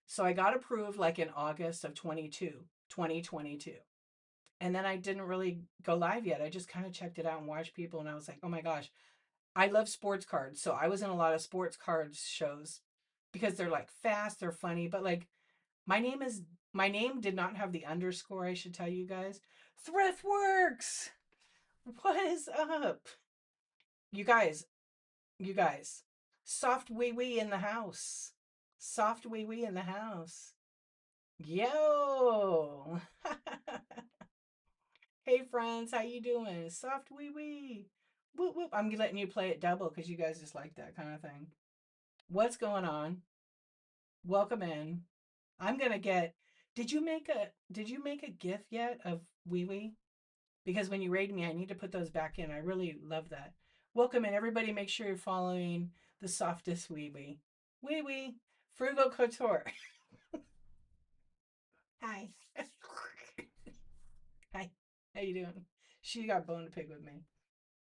so I got approved like in August of 2022. And then I didn't really go live yet. I just kind of checked it out and watched people. And I was like, oh my gosh, I love sports cards. So I was in a lot of sports cards shows because they're like fast, they're funny. But like my name is, my name did not have the underscore, I should tell you guys. Thriftworks! What is up? You guys, you guys, soft wee wee in the house. Soft wee wee in the house. Yo! Hey friends, how you doing? Soft wee wee. Whoop whoop. I'm letting you play it double because you guys just like that kind of thing. What's going on? Welcome in. I'm gonna get. Did you make a GIF yet of wee wee? Because when you raid me, I need to put those back in. I really love that. Welcome in, everybody. Make sure you're following the softest wee wee. Wee wee. Frugal Couture. Hi. Hi. How you doing? She got bone to pick with me.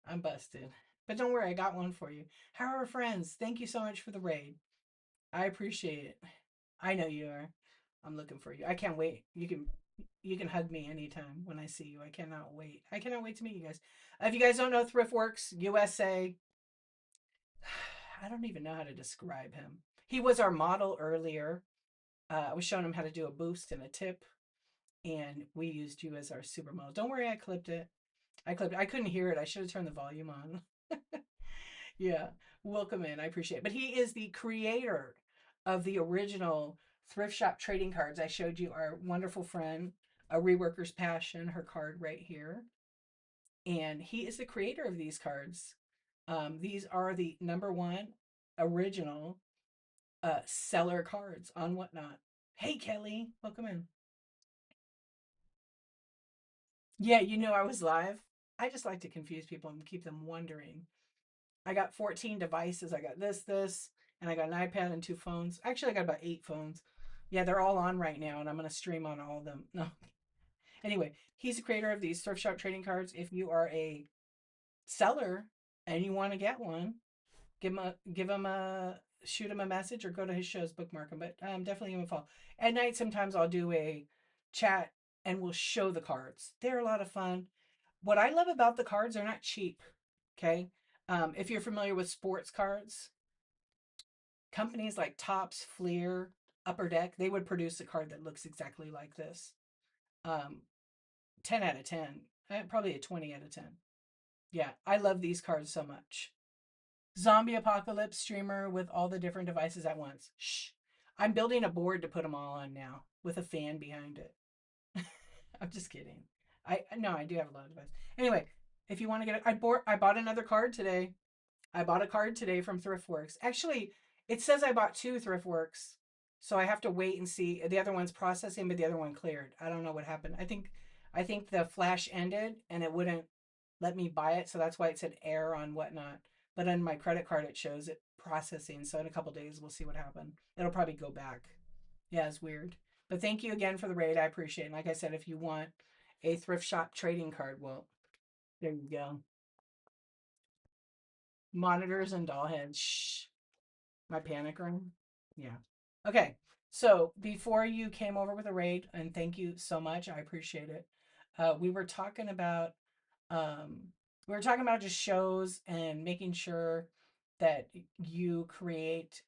I'm busted. But don't worry, I got one for you. How are our friends? Thank you so much for the raid. I appreciate it. I know you are. I'm looking for you. I can't wait. You can hug me anytime when I see you. I cannot wait. I cannot wait to meet you guys. If you guys don't know Thriftworks USA, I don't even know how to describe him. He was our model earlier. I was showing him how to do a boost and a tip, and we used you as our supermodel. Don't worry, I clipped it. I clipped it. I couldn't hear it. I should have turned the volume on. Yeah, welcome in. I appreciate it. But he is the creator of the original thrift shop trading cards. I showed you our wonderful friend, a reworker's passion, her card right here. And he is the creator of these cards. These are the number one original seller cards on Whatnot. Hey, Kelly, welcome in. Yeah, you know I was live. I just like to confuse people and keep them wondering. I got 14 devices. I got this, and I got an iPad and two phones. Actually, I got about 8 phones. Yeah, they're all on right now, and I'm going to stream on all of them. No. Anyway, he's the creator of these thrift shop trading cards. If you are a seller and you want to get one, shoot him a message or go to his shows, bookmark him. But definitely give him a follow. At night, sometimes I'll do a chat and we'll show the cards. They're a lot of fun. What I love about the cards, they're not cheap. Okay. If you're familiar with sports cards, companies like Topps, Fleer, Upper Deck, they would produce a card that looks exactly like this. Um, 10 out of 10, probably a 20 out of 10. Yeah, I love these cards so much. Zombie apocalypse streamer with all the different devices at once. Shh. I'm building a board to put them all on now with a fan behind it. I'm just kidding. I no, I do have a lot of devices. Anyway, if you want to get it, I bought another card today. I bought a card today from Thriftworks. Actually, it says I bought two Thriftworks, so I have to wait and see. The other one's processing, but the other one cleared. I don't know what happened. I think the flash ended and it wouldn't let me buy it, so that's why it said error on whatnot. But on my credit card, it shows it processing. So in a couple days, we'll see what happened. It'll probably go back. Yeah, it's weird. But thank you again for the raid. I appreciate it. And like I said, if you want a thrift shop trading card, well, there you go. Monitors and doll heads. Shh. My panic room. Yeah. Okay. So before you came over with a raid, and thank you so much, I appreciate it. We were talking about um, just shows and making sure that you create.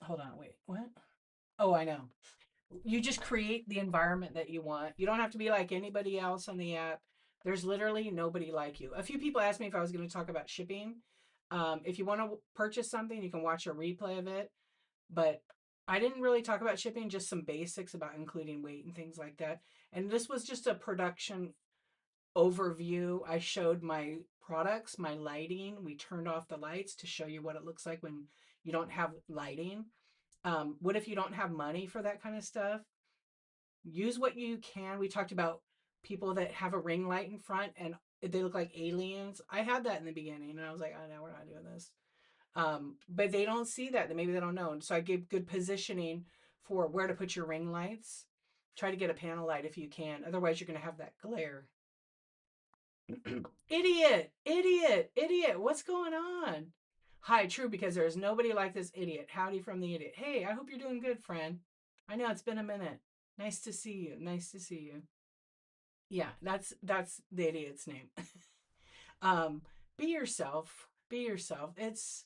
Hold on, wait, what? Oh, I know. You just create the environment that you want. You don't have to be like anybody else on the app. There's literally nobody like you. A few people asked me if I was going to talk about shipping. If you want to purchase something, you can watch a replay of it. But I didn't really talk about shipping, just some basics about including weight and things like that. And this was just a production overview. I showed my products, my lighting. We turned off the lights to show you what it looks like when you don't have lighting. What if you don't have money for that kind of stuff? Use what you can. We talked about people that have a ring light in front and they look like aliens. I had that in the beginning and I was like, oh no, we're not doing this. But they don't see that. Maybe they don't know. And so I gave good positioning for where to put your ring lights. Try to get a panel light if you can. Otherwise, you're going to have that glare. Idiot, idiot, idiot. What's going on? Hi, true, because there's nobody like this idiot. Howdy from the idiot. Hey, I hope you're doing good, friend. I know it's been a minute. Nice to see you. Nice to see you. Yeah, that's the idiot's name. um, be yourself. Be yourself. It's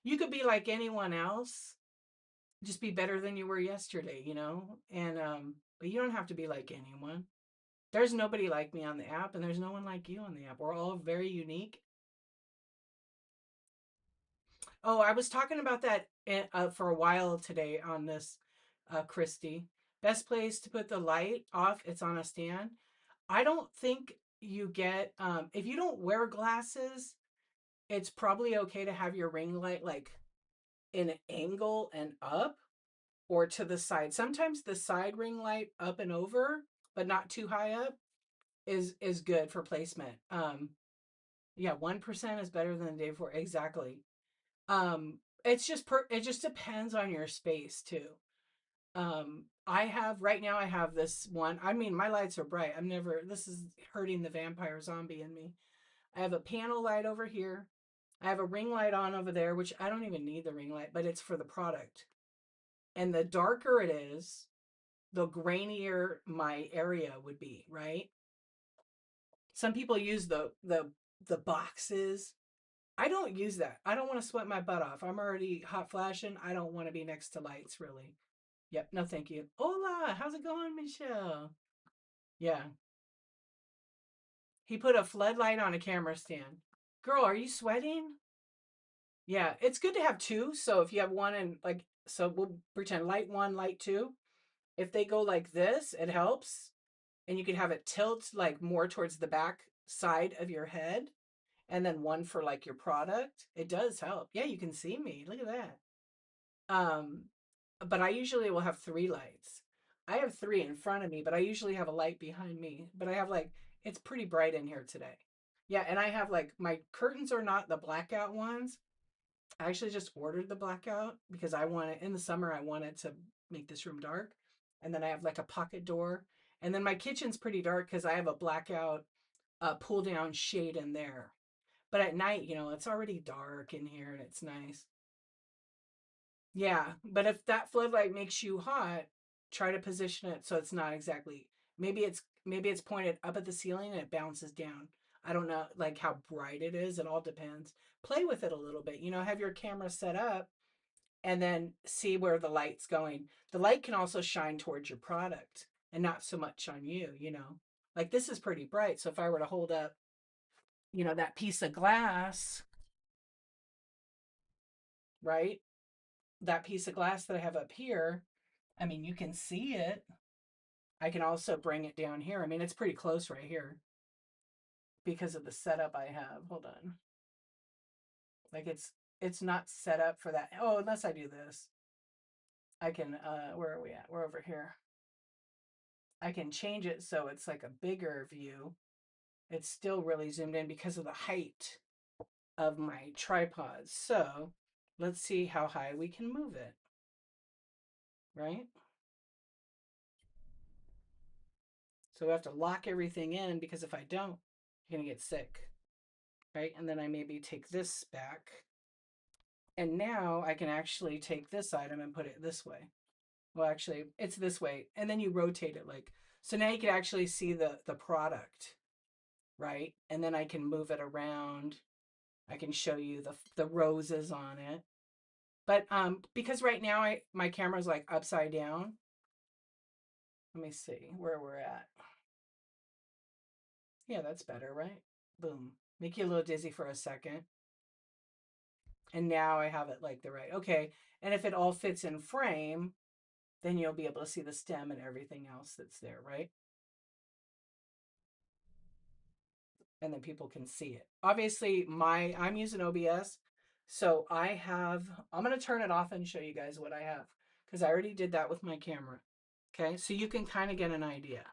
you could be like anyone else. Just be better than you were yesterday, you know? And but you don't have to be like anyone. There's nobody like me on the app and there's no one like you on the app. We're all very unique. Oh, I was talking about that for a while today on this, Christy. Best place to put the light off, it's on a stand. I don't think you get, if you don't wear glasses, it's probably okay to have your ring light like in an angle and up or to the side. Sometimes the side ring light up and over, but not too high up, is good for placement. Yeah, 1% is better than the day before. Exactly. It just depends on your space too. I have right now I have this one. I mean, my lights are bright. I'm never this is hurting the vampire zombie in me. I have a panel light over here. I have a ring light on over there, which I don't even need the ring light, but it's for the product. And the darker it is, the grainier my area would be, right? Some people use the boxes. I don't use that. I don't want to sweat my butt off. I'm already hot flashing. I don't want to be next to lights really. Yep, no thank you. Hola, how's it going, Michelle? Yeah. He put a floodlight on a camera stand. Girl, are you sweating? Yeah, it's good to have two. So if you have one and like so we'll pretend light one, light two. If they go like this, it helps. And you can have it tilt like more towards the back side of your head and then one for like your product. It does help. Yeah, you can see me. Look at that. Um, but I usually will have three lights. I have three in front of me, but I usually have a light behind me. But I have like it's pretty bright in here today. Yeah, and I have like my curtains are not the blackout ones. I actually just ordered the blackout because I wanted in the summer I wanted to make this room dark. And then I have like a pocket door. And then my kitchen's pretty dark because I have a blackout pull down shade in there. But at night, it's already dark in here and it's nice. Yeah, but if that floodlight makes you hot, try to position it so it's not exactly maybe it's pointed up at the ceiling and it bounces down. I don't know like how bright it is. It all depends. Play with it a little bit. Have your camera set up and then see where the light's going. The light can also shine towards your product and not so much on you. Like this is pretty bright. So if I were to hold up, that piece of glass, right? That piece of glass that I have up here, I mean, you can see it. I can also bring it down here. I mean, it's pretty close right here because of the setup I have. Hold on. Like it's not set up for that. Oh, unless I do this. I can where are we at? We're over here. I can change it so it's like a bigger view. It's still really zoomed in because of the height of my tripod. So let's see how high we can move it, right? So we have to lock everything in because if I don't, you're gonna get sick, right? And then I maybe take this back. And now I can actually take this item and put it this way. Well, actually, it's this way. And then you rotate it like, so now you can actually see the product, right? And then I can move it around. I can show you the roses on it. But because right now my camera's like upside down. Let me see where we're at. Yeah, that's better, right? Boom. Make you a little dizzy for a second. And now I have it like the right. Okay. And if it all fits in frame, then you'll be able to see the stem and everything else that's there, right? And then people can see it. Obviously, I'm using OBS, so I'm going to turn it off and show you guys what I have because I already did that with my camera. Okay? So you can kind of get an idea.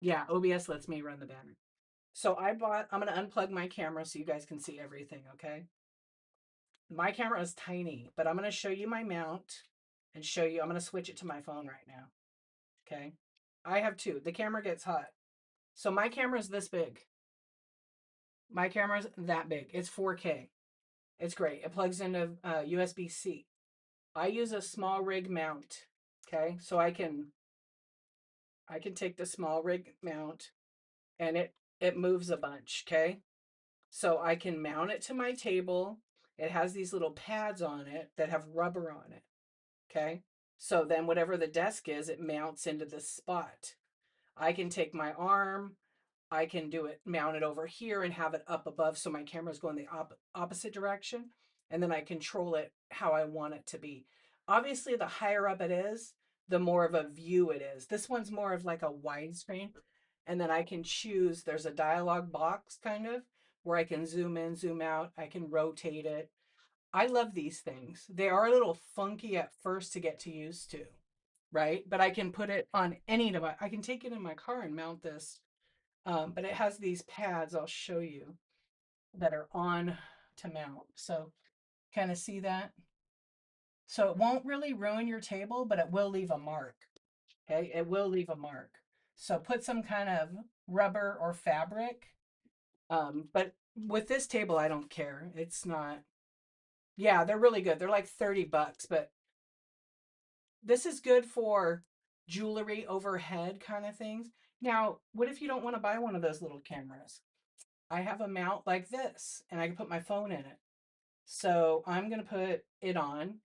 Yeah, OBS lets me run the banner. So I'm going to unplug my camera so you guys can see everything, okay? My camera is tiny, but I'm going to show you my mount and I'm going to switch it to my phone right now. Okay? I have two. The camera gets hot. So my camera is this big. My camera's that big. It's 4K. It's great. It plugs into USB-C. I use a small rig mount. Okay, so I can take the small rig mount and it moves a bunch. Okay, so I can mount it to my table. It has these little pads on it that have rubber on it. Okay, so then whatever the desk is, it mounts into this spot. I can take my arm, I can mount it over here and have it up above so my camera's going the opposite direction. And then I control it how I want it to be. Obviously, the higher up it is, the more of a view it is. This one's more of like a widescreen. And then I can choose, there's a dialog box kind of where I can zoom in, zoom out, I can rotate it. I love these things. They are a little funky at first to get to used to, right? But I can put it on any device. I can take it in my car and mount this, but it has these pads I'll show you that are on to mount. So kind of see that? So it won't really ruin your table, but it will leave a mark. Okay, it will leave a mark. So put some kind of rubber or fabric. But with this table, I don't care. It's not, yeah, they're really good. They're like $30, but this is good for jewelry overhead kind of things. Now, what if you don't want to buy one of those little cameras? I have a mount like this and I can put my phone in it. So I'm going to put it on,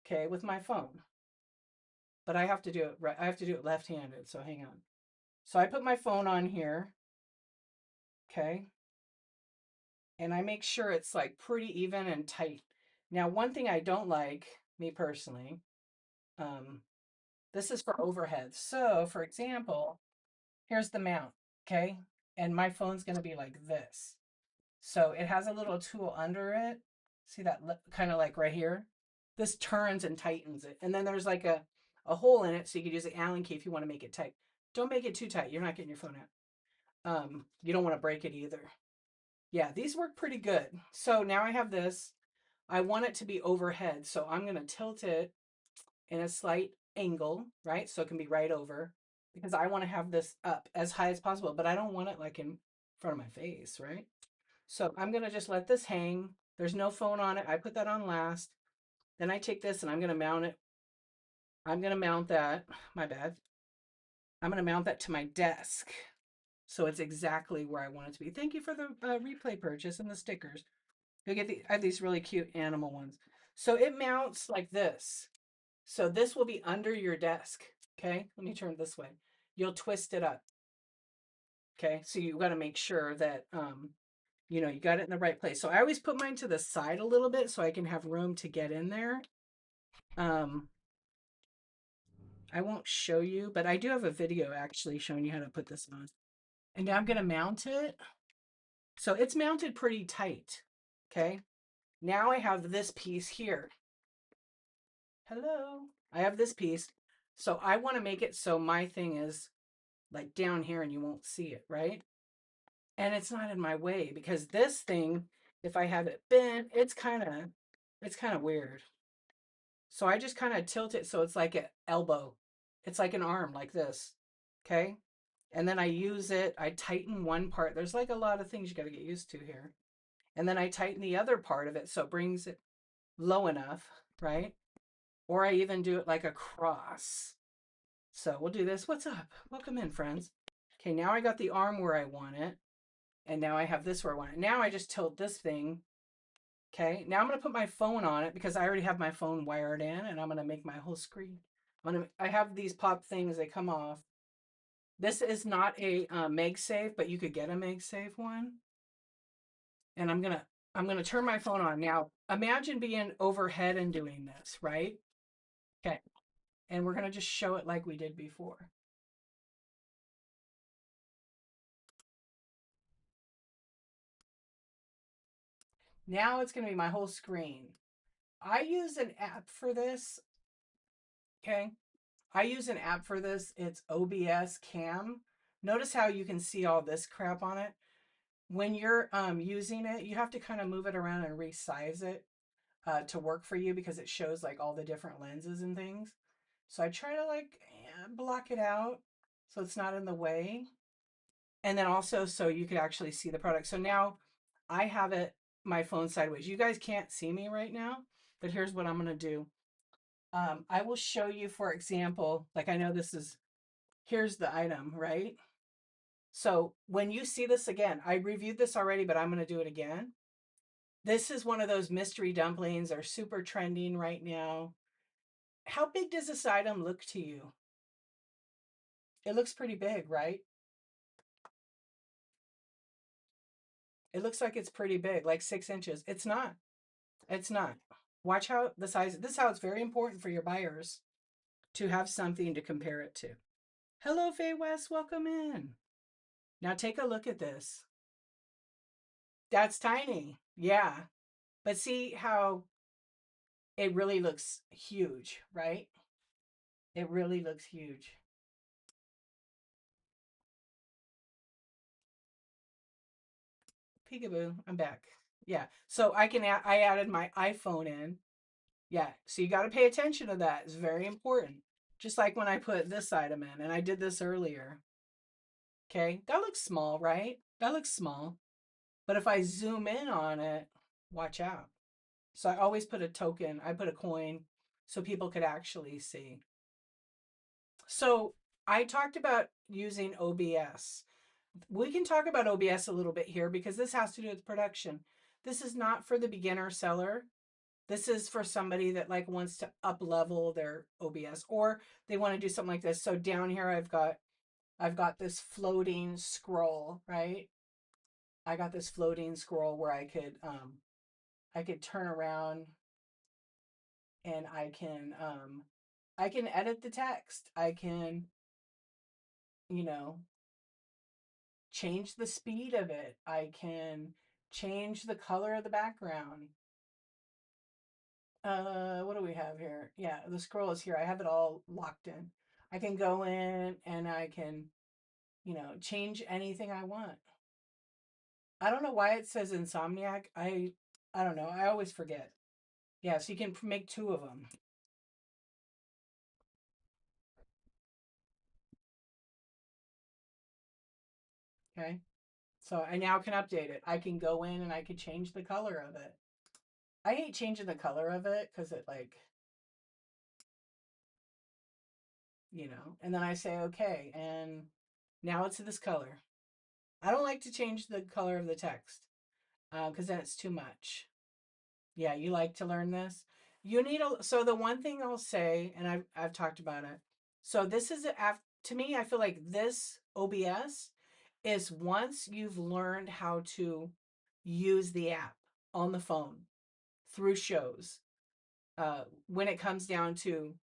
okay, with my phone. But I have to do it right. I have to do it left-handed. So hang on. So I put my phone on here, okay, and I make sure it's like pretty even and tight. Now, one thing I don't like, me personally, um, this is for overhead. So, for example, here's the mount, okay, and my phone's going to be like this. So it has a little tool under it. See that kind of like right here? This turns and tightens it. And then there's like a hole in it so you could use the Allen key if you want to make it tight. Don't make it too tight. You're not getting your phone out. You don't want to break it either. Yeah, these work pretty good. So now I have this. I want it to be overhead. So I'm going to tilt it in a slight angle, right? So it can be right over because I want to have this up as high as possible, but I don't want it like in front of my face, right? So I'm going to just let this hang. There's no phone on it. I put that on last. Then I take this and I'm going to mount it. I'm going to mount that. My bad. I'm going to mount that to my desk. So it's exactly where I want it to be. Thank you for the replay purchase and the stickers. You get I have these really cute animal ones. So it mounts like this. So this will be under your desk. Okay, let me turn it this way. You'll twist it up. Okay, so you got to make sure that you got it in the right place. So I always put mine to the side a little bit so I can have room to get in there. Um, I won't show you, but I do have a video actually showing you how to put this on. And now I'm going to mount it. So it's mounted pretty tight. Okay. Now I have this piece here. Hello. I have this piece. So I want to make it so my thing is like down here and you won't see it, right? And it's not in my way because this thing, if I have it bent, it's kind of weird. So I just kind of tilt it so it's like an elbow. It's like an arm like this. Okay? And then I use it, I tighten one part. There's like a lot of things you got to get used to here. And then I tighten the other part of it so it brings it low enough, right? Or I even do it like a cross. So we'll do this. What's up? Welcome in, friends. Okay, now I got the arm where I want it. And now I have this where I want it. Now I just tilt this thing. Okay, now I'm going to put my phone on it because I already have my phone wired in and I'm going to make my whole screen. I have these pop things, they come off. This is not a MagSafe, but you could get a MagSafe one. And I'm gonna turn my phone on. Now, imagine being overhead and doing this, right? Okay. And we're gonna just show it like we did before. Now it's gonna be my whole screen. I use an app for this. Okay. I use an app for this. It's OBS Cam. Notice how you can see all this crap on it. When you're using it, you have to kind of move it around and resize it to work for you because it shows like all the different lenses and things. So I try to like block it out so it's not in the way. And then also so you could actually see the product. So now I have it my phone sideways. You guys can't see me right now, but here's what I'm going to do. I will show you, for example, like I know here's the item, right? So when you see this again, I reviewed this already, but I'm going to do it again. This is one of those mystery dumplings that are super trending right now. How big does this item look to you? It looks pretty big, right? It looks like it's pretty big, like 6 inches. It's not. It's not. Watch how the size, this is how it's very important for your buyers to have something to compare it to. Hello, Faye West, welcome in. Now take a look at this. That's tiny. Yeah. But see how it really looks huge, right? It really looks huge. Peekaboo, I'm back. Yeah. So I added my iPhone in. Yeah. So you got to pay attention to that. It's very important. Just like when I put this item in, and I did this earlier. Okay. That looks small, right? That looks small. But if I zoom in on it, watch out. So I always put a token, I put a coin so people could actually see. So I talked about using OBS. We can talk about OBS a little bit here because this has to do with production. This is not for the beginner seller. This is for somebody that like wants to up level their OBS or they want to do something like this. So down here I've got this floating scroll, right? I got this floating scroll where I could turn around and I can edit the text. I can, you know, change the speed of it. I can change the color of the background. What do we have here? Yeah, the scroll is here. I have it all locked in. I can go in and I can, change anything I want. I don't know why it says Insomniac. I don't know. I always forget. Yeah, so you can make two of them. Okay. So I now can update it. I can go in and I can change the color of it. I hate changing the color of it because it like, and then I say okay, and now it's this color. I don't like to change the color of the text because then it's too much. Yeah, you like to learn this. You need a so the one thing I'll say, and I've talked about it. So this is to me, I feel like this OBS is once you've learned how to use the app on the phone through shows. When it comes down to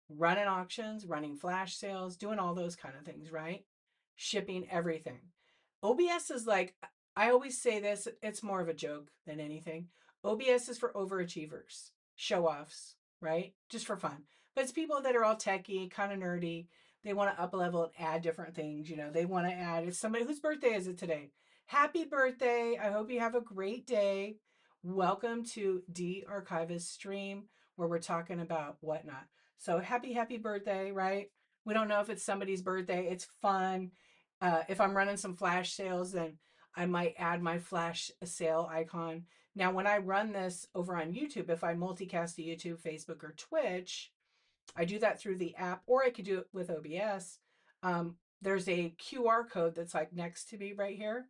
running auctions, running flash sales, doing all those kind of things, right? Shipping everything. OBS is like, I always say this, it's more of a joke than anything. OBS is for overachievers, show offs, right? Just for fun. But it's people that are all techie, kind of nerdy. They want to up level and add different things. You know, they want to add, it's somebody whose birthday is it today? Happy birthday. I hope you have a great day. Welcome to D Archivist stream where we're talking about whatnot. So happy birthday, right? We don't know if it's somebody's birthday. It's fun. If I'm running some flash sales, then I might add my flash sale icon. Now, when I run this over on YouTube, if I multicast to YouTube, Facebook, or Twitch, I do that through the app, or I could do it with OBS. There's a QR code that's like next to me right here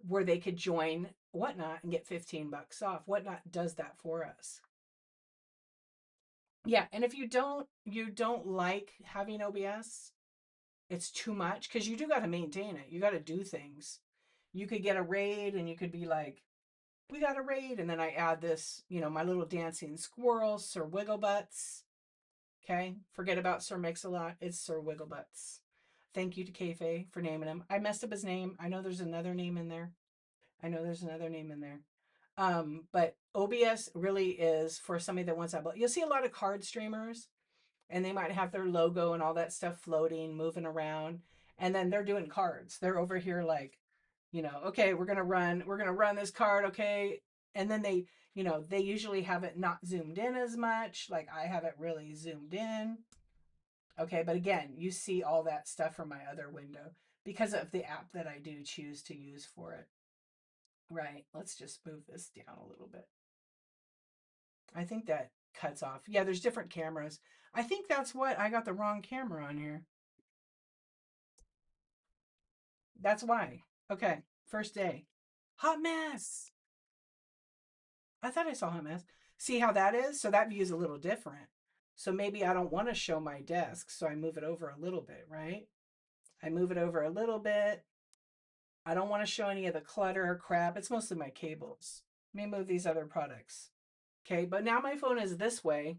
where they could join Whatnot and get 15 bucks off. Whatnot does that for us. Yeah, and if you don't like having OBS, it's too much because you do got to maintain it. You got to do things. You could get a raid and you could be like, we got a raid, and then I add this, my little dancing squirrel, Sir Wigglebutts. Okay, forget about Sir Mix-a-Lot. It's Sir Wigglebutts. Thank you to Kayfabe for naming him. I messed up his name. I know there's another name in there. I know there's another name in there. But OBS really is for somebody that wants that. You'll see a lot of card streamers and they might have their logo and all that stuff floating, moving around, and then they're doing cards. They're over here like, okay, we're gonna run this card, okay, and then they usually have it not zoomed in as much. Like I have it really zoomed in. Okay, but again, you see all that stuff from my other window because of the app that I do choose to use for it. Right. Let's just move this down a little bit. I think that cuts off. Yeah, there's different cameras. I think that's what I got the wrong camera on here. That's why. Okay, first day. Hot mess. I thought I saw hot mess. See how that is? So that view is a little different. So maybe I don't want to show my desk, so I move it over a little bit, right? I move it over a little bit. I don't want to show any of the clutter or crap. It's mostly my cables. Let me move these other products. Okay, but now my phone is this way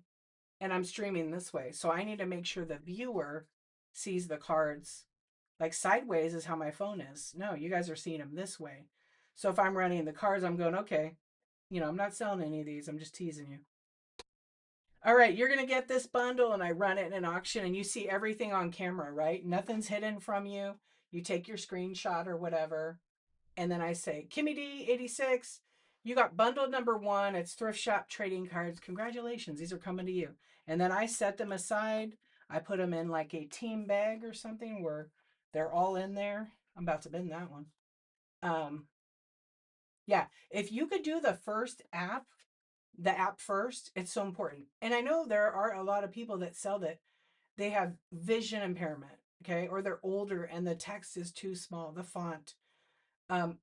and I'm streaming this way. So I need to make sure the viewer sees the cards. Like sideways is how my phone is. No, you guys are seeing them this way. So if I'm running the cards, I'm going, okay, I'm not selling any of these. I'm just teasing you. All right, you're going to get this bundle and I run it in an auction and you see everything on camera, right? Nothing's hidden from you. You take your screenshot or whatever. And then I say, Kimmy D 86, you got bundle number one. It's thrift shop trading cards. Congratulations. These are coming to you. And then I set them aside. I put them in like a team bag or something where they're all in there. I'm about to bend that one. Um, yeah, if you could do the app first, it's so important. And I know there are a lot of people that sell that they have vision impairment, okay, or they're older and the text is too small, the font.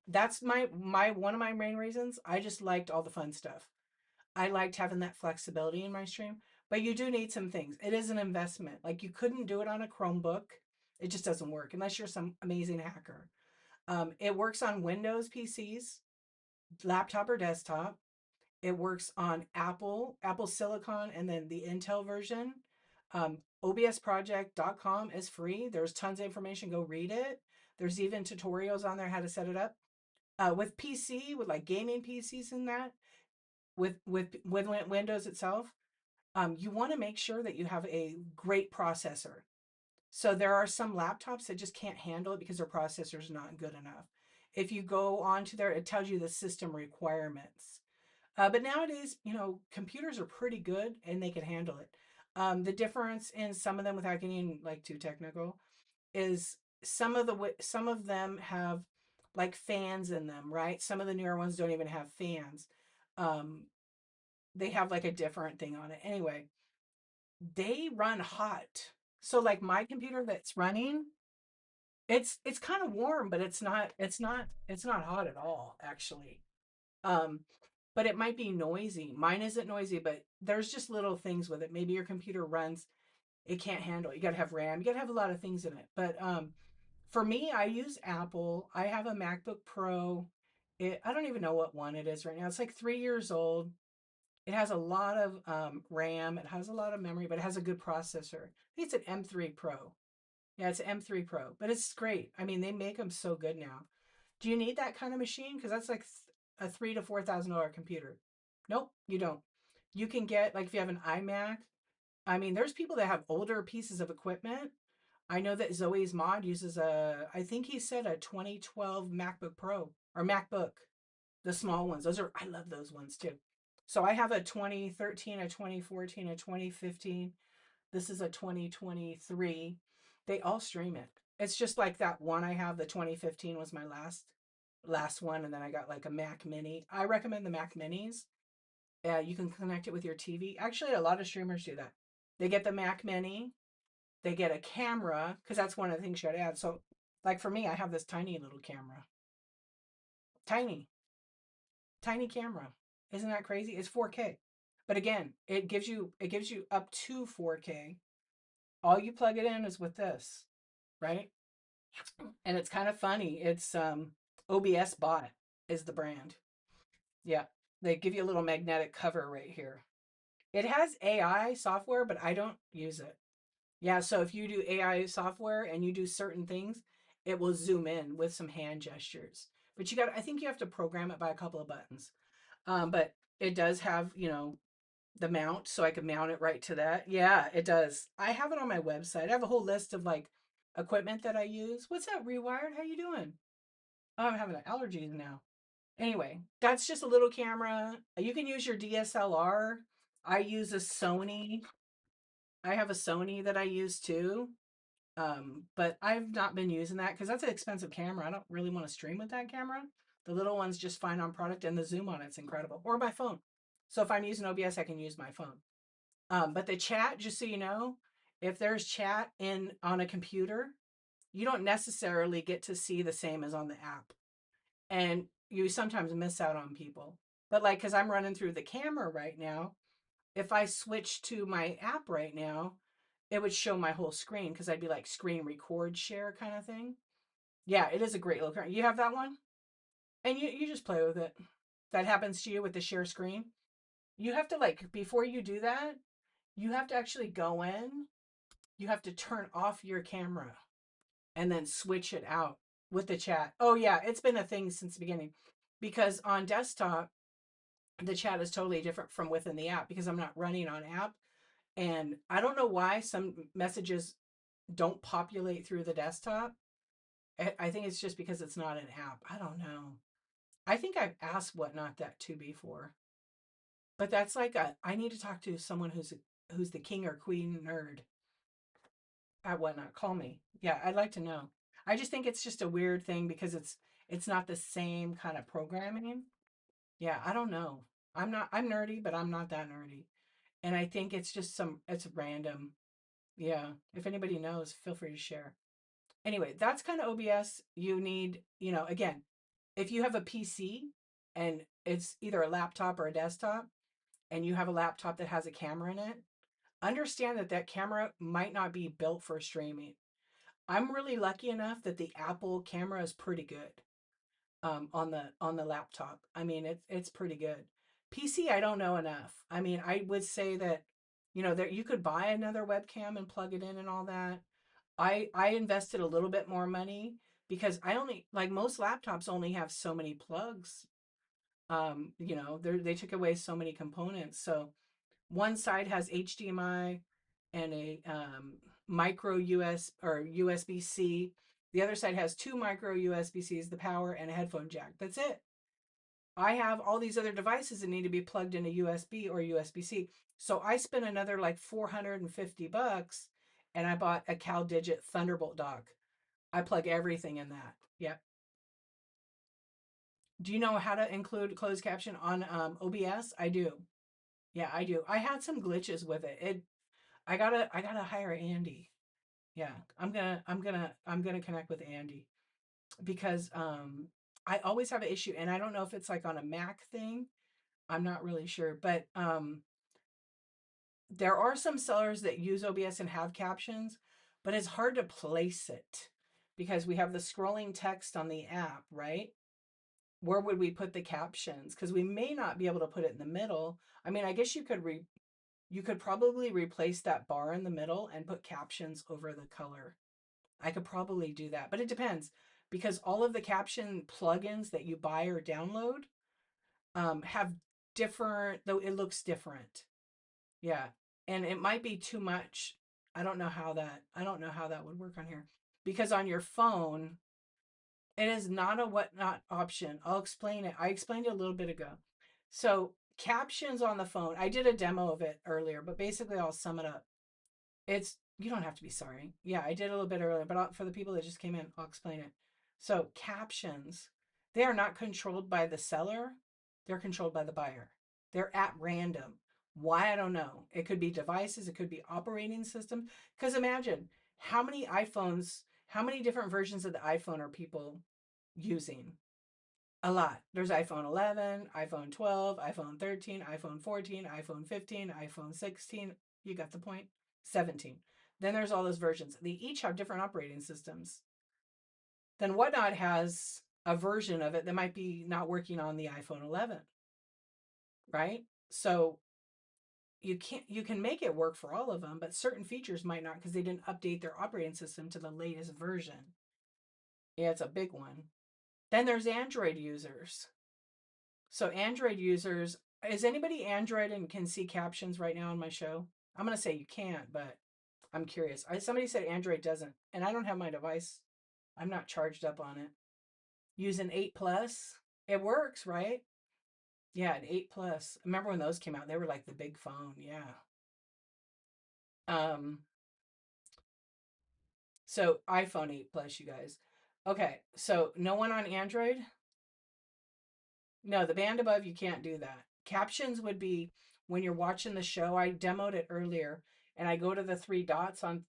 That's my one of my main reasons. I just liked all the fun stuff. I liked having that flexibility in my stream, but you do need some things. It is an investment. Like you couldn't do it on a Chromebook. It just doesn't work unless you're some amazing hacker. It works on Windows PCs, laptop or desktop. It works on Apple Silicon, and then the Intel version. OBSproject.com is free. There's tons of information. Go read it. There's even tutorials on there how to set it up. With PC, with like gaming PCs and that, with Windows itself, you want to make sure that you have a great processor. So there are some laptops that just can't handle it because their processor is not good enough. If you go onto there, it tells you the system requirements. But nowadays, computers are pretty good and they can handle it. The difference in some of them, without getting like too technical, is some of them have like fans in them, right? Some of the newer ones don't even have fans. Um, they have like a different thing on it. Anyway, they run hot. So like my computer that's running, It's kind of warm, but it's not hot at all, actually. Um, but it might be noisy. Mine isn't noisy, but there's just little things with it. Maybe your computer runs, it can't handle. You got to have RAM. You got to have a lot of things in it. But for me, I use Apple. I have a MacBook Pro. I don't even know what one it is right now. It's like 3 years old. It has a lot of RAM. It has a lot of memory, but it has a good processor. I think it's an M3 Pro. Yeah, it's an M3 Pro, but it's great. I mean, they make them so good now. Do you need that kind of machine? Because that's like a $3,000 to $4,000 computer. Nope, you don't. You can get, like, if you have an iMac. I mean, there's people that have older pieces of equipment. I know that Zoe's Mod uses I think he said a 2012 MacBook Pro or MacBook, the small ones. I love those ones too. So I have a 2013, a 2014, a 2015. This is a 2023. They all stream it. It's just like that one I have. The 2015 was my last one, and then I got like a Mac Mini. I recommend the Mac Minis. You can connect it with your TV. Actually, a lot of streamers do that. They get the Mac Mini, they get a camera because that's one of the things you got to add. So, like for me, I have this tiny little camera, tiny, tiny camera. Isn't that crazy? It's 4K, but again, it gives you up to 4K. All you plug it in is with this, right? And it's kind of funny. It's OBS Bot is the brand. Yeah, they give you a little magnetic cover right here. It has AI software, but I don't use it. Yeah, so if you do AI software and you do certain things, it will zoom in with some hand gestures. But I think you have to program it by a couple of buttons. But it does have, the mount, so I can mount it right to that. Yeah, it does. I have it on my website. I have a whole list of like equipment that I use. What's that, Rewired? How you doing? Oh, I'm having allergies now. Anyway, that's just a little camera. You can use your DSLR. I use a Sony. I have a Sony that I use too. But I've not been using that because that's an expensive camera. I don't really want to stream with that camera. The little one's just fine on product, and the zoom on it's incredible. Or my phone. So if I'm using OBS, I can use my phone. But the chat, just so you know, if there's chat in on a computer, you don't necessarily get to see the same as on the app, and you sometimes miss out on people. But like, because I'm running through the camera right now, if I switch to my app right now, it would show my whole screen because I'd be like screen record share kind of thing. Yeah, it is a great little camera. You have that one, and you just play with it. That happens to you with the share screen. You have to, like, before you do that, you have to actually go in. You have to turn off your camera and then switch it out with the chat. Oh yeah, it's been a thing since the beginning because on desktop the chat is totally different from within the app because I'm not running on app. And I don't know why some messages don't populate through the desktop. I think it's just because it's not an app. I don't know. I think I've asked Whatnot that too before. But that's like I need to talk to someone who's the king or queen nerd at Whatnot. Call me. Yeah, I'd like to know. I just think it's just a weird thing because it's not the same kind of programming. Yeah, I don't know. I'm nerdy, but I'm not that nerdy. And I think it's random. Yeah. If anybody knows, feel free to share. Anyway, that's kind of OBS. You need, again, if you have a PC and it's either a laptop or a desktop, and you have a laptop that has a camera in it, understand that that camera might not be built for streaming. I'm really lucky enough that the Apple camera is pretty good on the laptop. I mean, it's pretty good. PC, I don't know enough. I mean, I would say that that you could buy another webcam and plug it in and all that. I invested a little bit more money because I only like most laptops only have so many plugs. They took away so many components. So one side has HDMI and a micro US or USB C. The other side has two micro USB Cs, the power, and a headphone jack. That's it. I have all these other devices that need to be plugged into USB or USB C. So I spent another like $450 and I bought a CalDigit Thunderbolt dock. I plug everything in that. Yep. Do you know how to include closed caption on OBS? I do. Yeah, I do. I had some glitches with it. I gotta hire Andy. Yeah, I'm gonna connect with Andy because I always have an issue, and I don't know if it's like on a Mac thing. I'm not really sure, but there are some sellers that use OBS and have captions, but it's hard to place it because we have the scrolling text on the app, right? Where would we put the captions? Because we may not be able to put it in the middle. I mean, I guess you could probably replace that bar in the middle and put captions over the color. I could probably do that, but it depends because all of the caption plugins that you buy or download have different, though it looks different. Yeah. And it might be too much. I don't know how that would work on here because on your phone, it is not a whatnot option. I'll explain it. I explained it a little bit ago. So captions on the phone, I did a demo of it earlier, but basically I'll sum it up. It's you don't have to be sorry. Yeah, I did a little bit earlier, but for the people that just came in, I'll explain it. So captions, they are not controlled by the seller. They're controlled by the buyer. They're at random. Why? I don't know. It could be devices. It could be operating system. Because imagine how many different versions of the iPhone are people using? A lot. There's iPhone 11, iPhone 12, iPhone 13, iPhone 14, iPhone 15, iPhone 16. You got the point? 17. Then there's all those versions. They each have different operating systems. Then Whatnot has a version of it that might be not working on the iPhone 11, right? So you can make it work for all of them, but certain features might not because they didn't update their operating system to the latest version. Yeah, it's a big one. Then there's Android users. So Android users, is anybody Android and can see captions right now on my show? I'm gonna say you can't, but I'm curious. Somebody said Android doesn't, and I don't have my device. I'm not charged up on it. Using 8 Plus, it works, right? Yeah, an 8 Plus. Remember when those came out? They were like the big phone. Yeah. Um, so iPhone 8 Plus, you guys. Okay, so no one on Android? No, the band above, you can't do that. Captions would be when you're watching the show. I demoed it earlier, and I go to the three dots on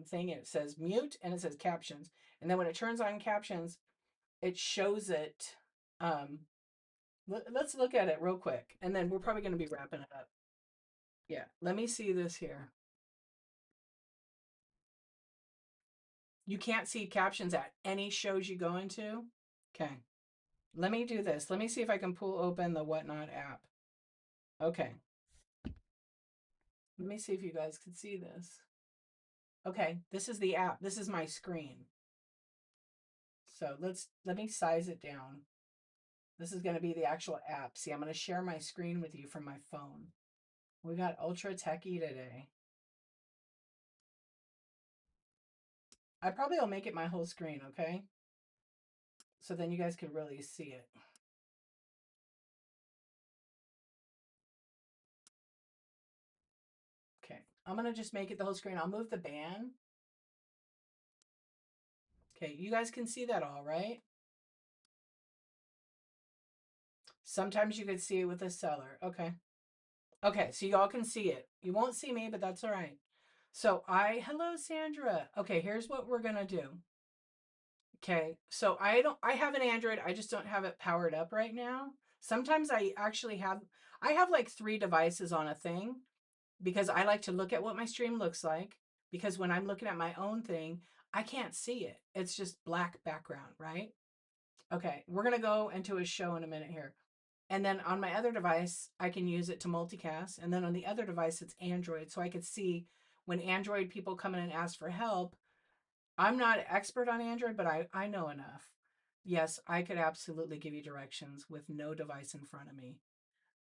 thing, and it says mute, and it says captions. And then when it turns on captions, it shows it. Um, let's look at it real quick, and then we're probably going to be wrapping it up. Yeah, let me see this here. You can't see captions at any shows you go into. Okay, let me do this. Let me see if I can pull open the Whatnot app. Okay, let me see if you guys can see this. Okay, this is the app. This is my screen. So let me size it down. This is going to be the actual app. See, I'm going to share my screen with you from my phone. We got ultra techie today. I probably will make it my whole screen, okay? So then you guys can really see it. Okay, I'm going to just make it the whole screen. I'll move the band. Okay, you guys can see that all, right? Sometimes you could see it with a seller. Okay. Okay, so y'all can see it. You won't see me, but that's all right. So hello, Sandra. Okay, here's what we're going to do. Okay, so I have an Android, I just don't have it powered up right now. Sometimes I have like 3 devices on a thing because I like to look at what my stream looks like because when I'm looking at my own thing, I can't see it. It's just black background, right? Okay, we're gonna go into a show in a minute here. And then on my other device, I can use it to multicast. And then on the other device, it's Android. So I could see when Android people come in and ask for help. I'm not an expert on Android, but I know enough. Yes, I could absolutely give you directions with no device in front of me.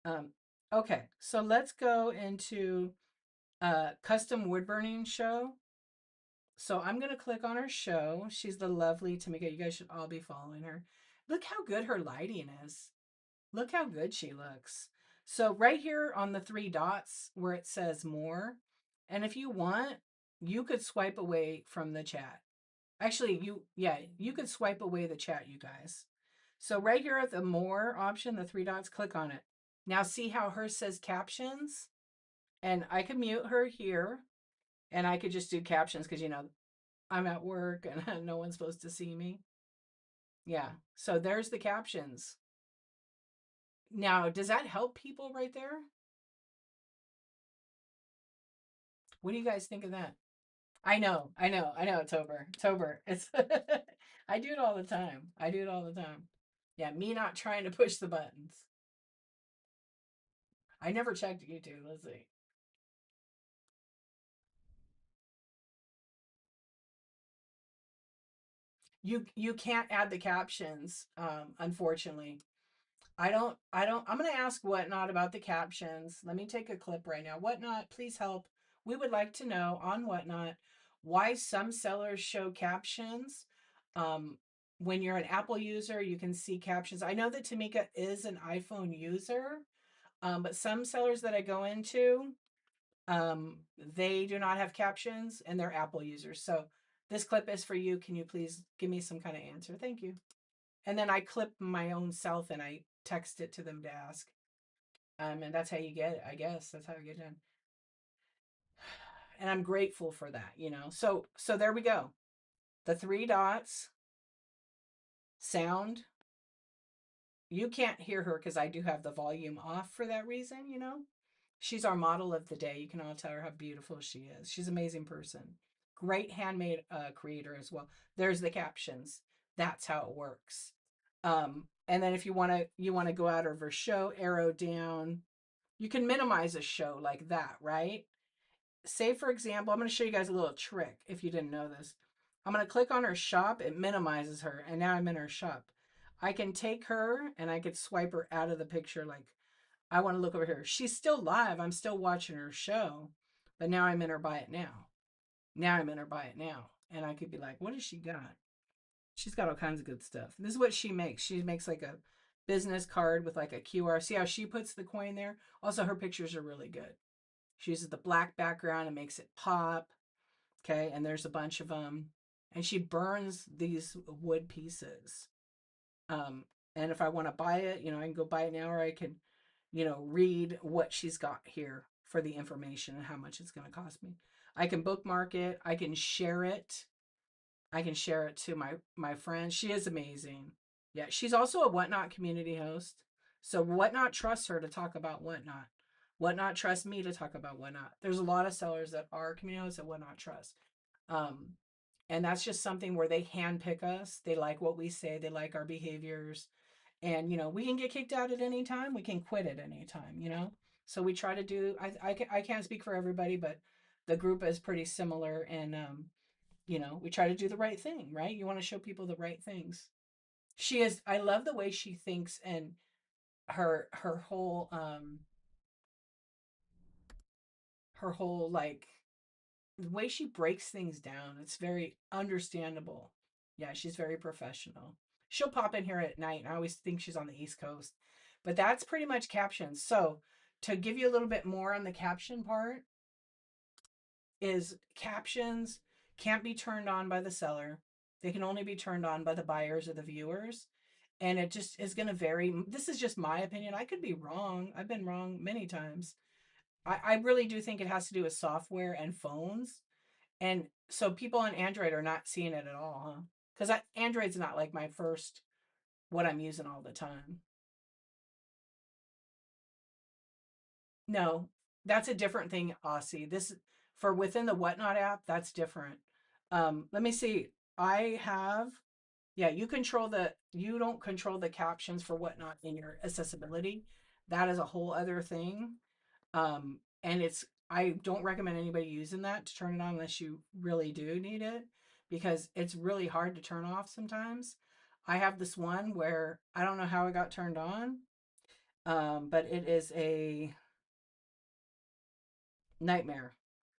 Um, okay, so let's go into custom wood burning show. So I'm going to click on her show. She's the lovely Tamika. You guys should all be following her. Look how good her lighting is. Look how good she looks. So right here on the 3 dots where it says more, and if you want, you could swipe away from the chat. Actually, you could swipe away the chat, you guys. So right here at the more option, the 3 dots, click on it. Now see how hers says captions? And I could mute her here and I could just do captions because, I'm at work and no one's supposed to see me. Yeah. So there's the captions. Now, does that help people right there? What do you guys think of that? I know, Tober. Tober. It's I do it all the time. I do it all the time. Yeah, me not trying to push the buttons. I never checked YouTube. Let's see. You can't add the captions, unfortunately. I'm gonna ask Whatnot about the captions. Let me take a clip right now. Whatnot, please help. We would like to know on Whatnot why some sellers show captions. Um, when you're an Apple user, you can see captions. I know that Tamika is an iPhone user, but some sellers that I go into, they do not have captions and they're Apple users. So this clip is for you. Can you please give me some kind of answer? Thank you. And then I clip my own self and I text it to them to ask. And that's how you get it, I guess. That's how I get it done. And I'm grateful for that, you know. So there we go. The three dots, sound. You can't hear her because I do have the volume off for that reason, you know. She's our model of the day. You can all tell her how beautiful she is. She's an amazing person. Great handmade creator as well. There's the captions. That's how it works. And then if you want to go out of her show, arrow down. You can minimize a show like that, right? Say for example, I'm going to show you guys a little trick if you didn't know this. I'm going to click on her shop, it minimizes her, and now I'm in her shop. I can take her and I could swipe her out of the picture like I want to look over here. She's still live. I'm still watching her show, but now I'm in her buy it now. Now I'm in her buy it now. And I could be like, what has she got? She's got all kinds of good stuff. This is what she makes. She makes like a business card with like a QR. See how she puts the coin there? Also, her pictures are really good. She uses the black background and makes it pop. Okay. And there's a bunch of them. And she burns these wood pieces. Um, and if I want to buy it, I can go buy it now, or I can, read what she's got here for the information and how much it's going to cost me. I can bookmark it. I can share it. I can share it to my friends. She is amazing. Yeah, she's also a Whatnot community host. So Whatnot trusts her to talk about Whatnot. Whatnot trusts me to talk about Whatnot. There's a lot of sellers that are community hosts that Whatnot trust. Um, and that's just something where they handpick us. They like what we say. They like our behaviors. And, we can get kicked out at any time. We can quit at any time. So we try to do, I can't speak for everybody, but the group is pretty similar. And, we try to do the right thing, right? You want to show people the right things. I love the way she thinks and her whole like the way she breaks things down. It's very understandable. Yeah, she's very professional. She'll pop in here at night. And I always think she's on the East Coast. But that's pretty much captions. So to give you a little bit more on the caption part, is captions can't be turned on by the seller. They can only be turned on by the buyers or the viewers. And it just is going to vary. This is just my opinion. I could be wrong. I've been wrong many times. I really do think it has to do with software and phones. And so people on Android are not seeing it at all, huh? Because Android's not like my first, what I'm using all the time. No, that's a different thing, Aussie. This for within the Whatnot app, that's different. Let me see. I have, yeah, you don't control the captions for Whatnot in your accessibility. That is a whole other thing. And I don't recommend anybody using that to turn it on unless you really do need it because it's really hard to turn off sometimes. I have this one where I don't know how it got turned on, but it is a nightmare.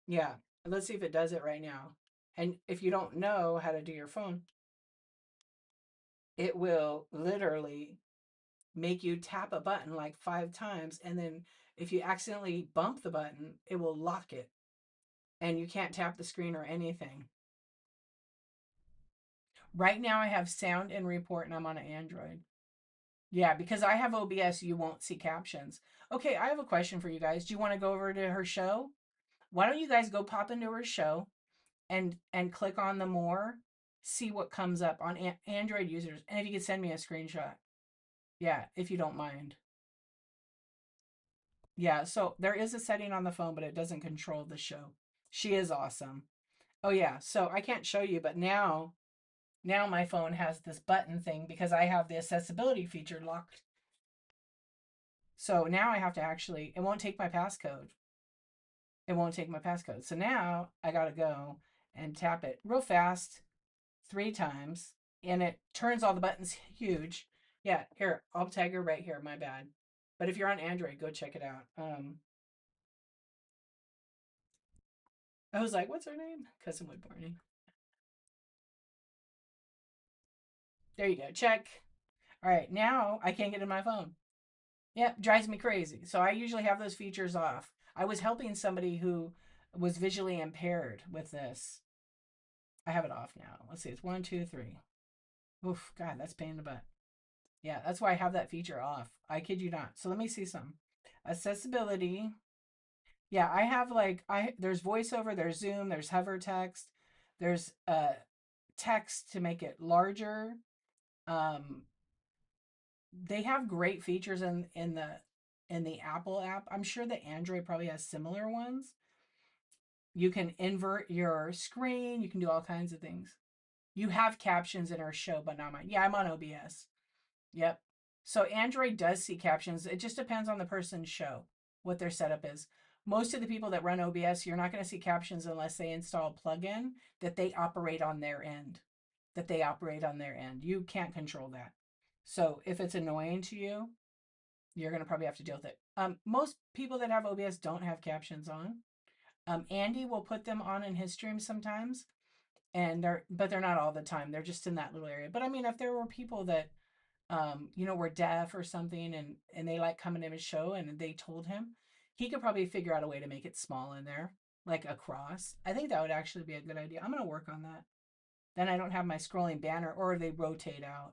Yeah. Let's see if it does it right now. And if you don't know how to do your phone, it will literally make you tap a button like 5 times. And then if you accidentally bump the button, it will lock it and you can't tap the screen or anything. Right now, I have sound and report and I'm on an Android. Yeah, because I have OBS, you won't see captions. Okay, I have a question for you guys. Do you want to go over to her show? Why don't you guys go pop into her show? and click on the more, see what comes up on Android users. And if you could send me a screenshot. Yeah, if you don't mind. Yeah, so there is a setting on the phone, but it doesn't control the show. She is awesome. Oh yeah, so I can't show you, but now my phone has this button thing because I have the accessibility feature locked. So now I have to actually, it won't take my passcode. It won't take my passcode. So now I got to go and tap it real fast 3 times and it turns all the buttons huge. Yeah, here, I'll tag her right here. My bad. But if you're on Android, go check it out. I was like, what's her name? Cousin Woodburning. There you go. Check. All right, now I can't get in my phone. Yep, drives me crazy. So I usually have those features off. I was helping somebody who was visually impaired with this. I have it off now. Let's see, it's 1, 2, 3. Oof, God, that's pain in the butt. Yeah, that's why I have that feature off. I kid you not. So let me see some. Accessibility. Yeah, I have like there's voiceover, there's Zoom, there's hover text, there's text to make it larger. Um, they have great features in the Apple app. I'm sure the Android probably has similar ones. You can invert your screen, you can do all kinds of things. You have captions in our show, but not mine. Yeah, I'm on OBS. Yep. So Android does see captions. It just depends on the person's show, what their setup is. Most of the people that run OBS, you're not going to see captions unless they install a plugin that they operate on their end. That they operate on their end. You can't control that. So if it's annoying to you, you're going to probably have to deal with it. Most people that have OBS don't have captions on. Andy will put them on in his stream sometimes, and they're not all the time. They're just in that little area. But I mean, if there were people that were deaf or something and they like coming to his show and they told him, he could probably figure out a way to make it small in there, like across. I think that would actually be a good idea. I'm going to work on that. Then I don't have my scrolling banner or they rotate out.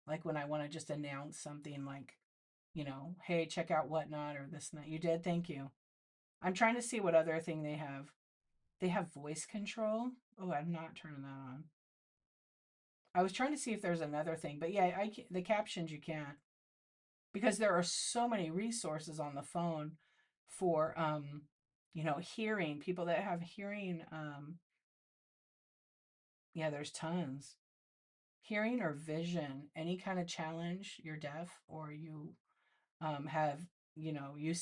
Like when I want to just announce something like, hey, check out Whatnot or this and that. You did? Thank you. I'm trying to see what other thing they have. They have voice control. Oh, I'm not turning that on. I was trying to see if there's another thing, but yeah, the captions you can't because there are so many resources on the phone for hearing people that have hearing. Yeah, there's tons. Hearing or vision, any kind of challenge, you're deaf or you have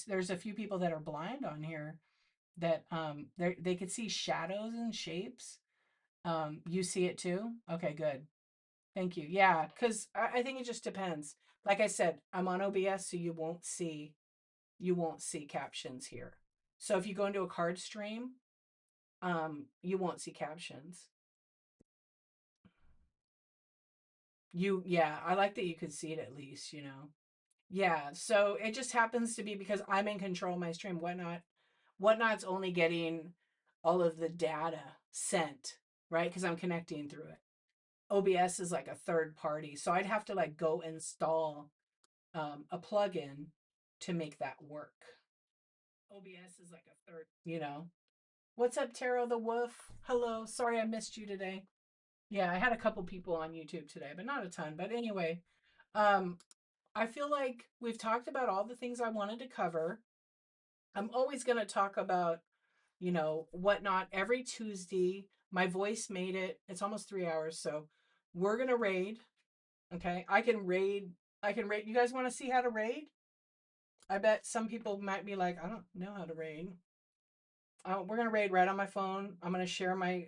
there's a few people that are blind on here that they could see shadows and shapes. You see it too? Okay, good. Thank you. Yeah, because I think it just depends. Like I said, I'm on OBS, so you won't see captions here. So if you go into a card stream, you won't see captions. Yeah, I like that you could see it at least. Yeah, so it just happens to be because I'm in control of my stream. Whatnot's only getting all of the data sent, right? Because I'm connecting through it. OBS is like a third party, so I'd have to like go install a plugin to make that work. OBS is like a third. What's up, Taro the Wolf? Hello. Sorry I missed you today. Yeah, I had a couple people on YouTube today, but not a ton. But anyway, um, I feel like we've talked about all the things I wanted to cover. I'm always going to talk about, Whatnot every Tuesday. My voice made it. It's almost 3 hours. So we're going to raid. Okay. I can raid. You guys want to see how to raid? I bet some people might be like, I don't know how to raid. We're going to raid right on my phone. I'm going to share my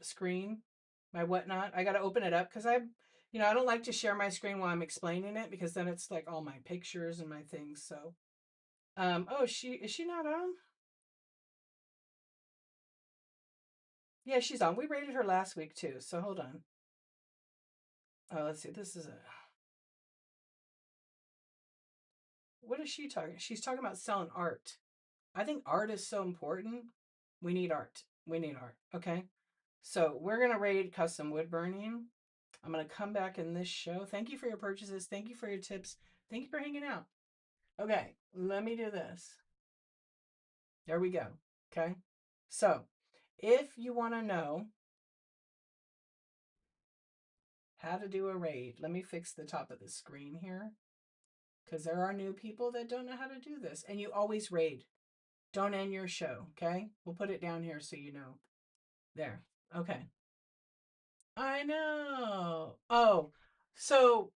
screen, my Whatnot. I got to open it up because I don't like to share my screen while I'm explaining it because then it's like all my pictures and my things. So, oh, is she not on? Yeah, she's on. We rated her last week too. So hold on. Oh, let's see. What is she talking? She's talking about selling art. I think art is so important. We need art. We need art. Okay. So we're going to raid custom wood burning. I'm going to come back in this show. Thank you for your purchases. Thank you for your tips. Thank you for hanging out. Okay. Let me do this. There we go. Okay. So If you want to know how to do a raid, let me fix the top of the screen here because there are new people that don't know how to do this. And you always raid. Don't end your show, okay? We'll put it down here so you know. There. Okay. I know. Oh, so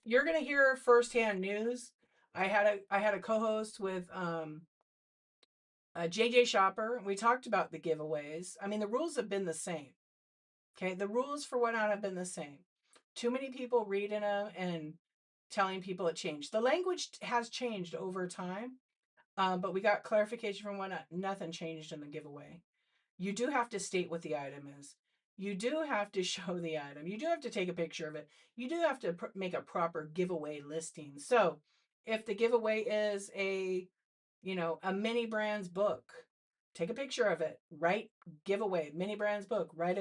you're gonna hear firsthand news. I had a co-host with JJ Shopper. We talked about the giveaways. I mean, the rules have been the same. Okay, the rules for Whatnot have been the same. Too many people reading them and telling people it changed. The language has changed over time, but we got clarification from Whatnot. Nothing changed in the giveaway. You do have to state what the item is. You do have to show the item. You do have to take a picture of it. You do have to make a proper giveaway listing. So, if the giveaway is a mini brands book, take a picture of it. Write giveaway, mini brands book. Write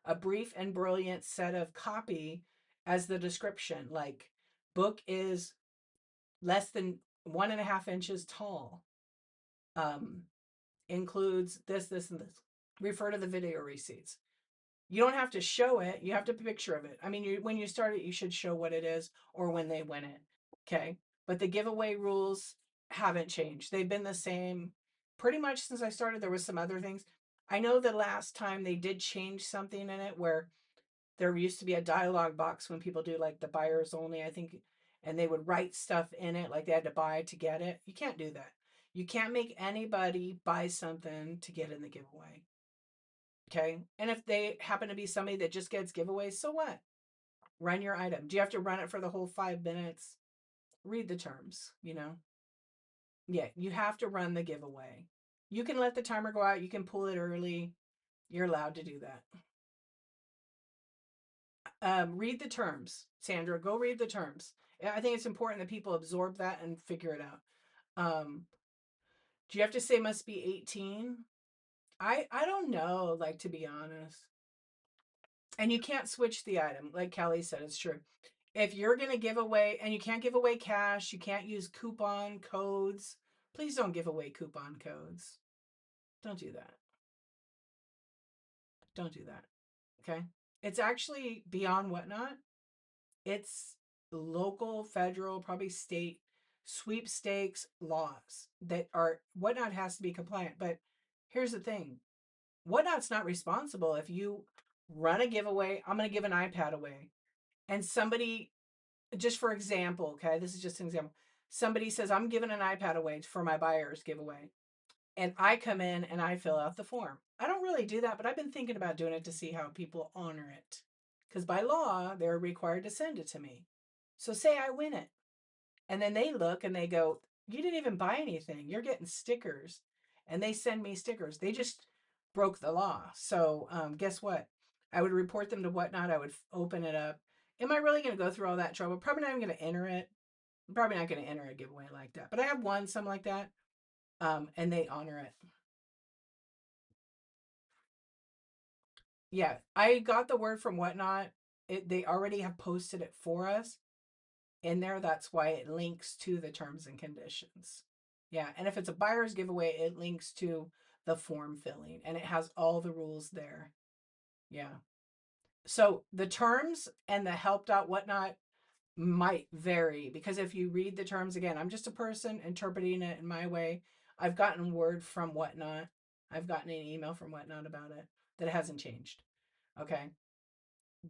a brief and brilliant set of copy as the description. Like, book is less than 1.5 inches tall. Um, includes this, and this. Refer to the video receipts. You don't have to show it. You have to picture of it. I mean, when you start it, you should show what it is or when they win it. Okay. But the giveaway rules haven't changed. They've been the same pretty much since I started. There was some other things. I know the last time they did change something in it where there used to be a dialogue box when people do like the buyers only, I think, and they would write stuff in it like they had to buy to get it. You can't do that. You can't make anybody buy something to get in the giveaway. Okay. And if they happen to be somebody that just gets giveaways, so what? Run your item. Do you have to run it for the whole 5 minutes? Read the terms. Yeah, you have to run the giveaway. You can let the timer go out, you can pull it early. You're allowed to do that. Read the terms, Sandra. Go read the terms. I think it's important that people absorb that and figure it out. Um, do you have to say must be 18? I don't know, like to be honest. And you can't switch the item, like Kelly said, it's true. If you're gonna give away, and you can't give away cash, you can't use coupon codes. Please don't give away coupon codes. Don't do that. Don't do that. Okay. It's actually beyond Whatnot. It's local, federal, probably state sweepstakes laws that are Whatnot has to be compliant. But here's the thing: Whatnot's not responsible if you run a giveaway. I'm going to give an iPad away, and somebody, just for example, okay, this is just an example. Somebody says I'm giving an iPad away for my buyer's giveaway, and I come in and I fill out the form. I don't really do that, but I've been thinking about doing it to see how people honor it. Because by law, they're required to send it to me. So say I win it. And then they look and they go, you didn't even buy anything. You're getting stickers. And they send me stickers. They just broke the law. So guess what? I would report them to Whatnot. I would open it up. Am I really going to go through all that trouble? Probably not even going to enter it. I'm probably not going to enter a giveaway like that. But I have won some like that. And they honor it. Yeah, I got the word from Whatnot. They already have posted it for us in there. That's why it links to the terms and conditions. Yeah, and if it's a buyer's giveaway, it links to the form filling and it has all the rules there. Yeah. So the terms and the helped out whatnot might vary because if you read the terms again, I'm just a person interpreting it in my way. I've gotten word from Whatnot. I've gotten an email from Whatnot about it that hasn't changed. Okay.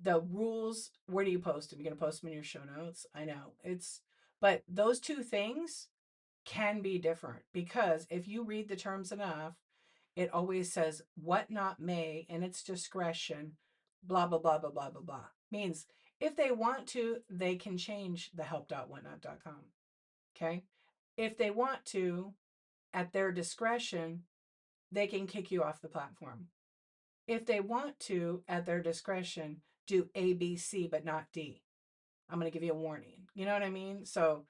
The rules, where do you post them? You're going to post them in your show notes? I know. But those two things can be different because if you read the terms enough, it always says Whatnot may, in its discretion, blah, blah, blah, blah, blah, blah, blah. Means if they want to, they can change the help.whatnot.com. Okay. If they want to, at their discretion, they can kick you off the platform. If they want to, at their discretion, do A, B, C, but not D. I'm going to give you a warning. You know what I mean? So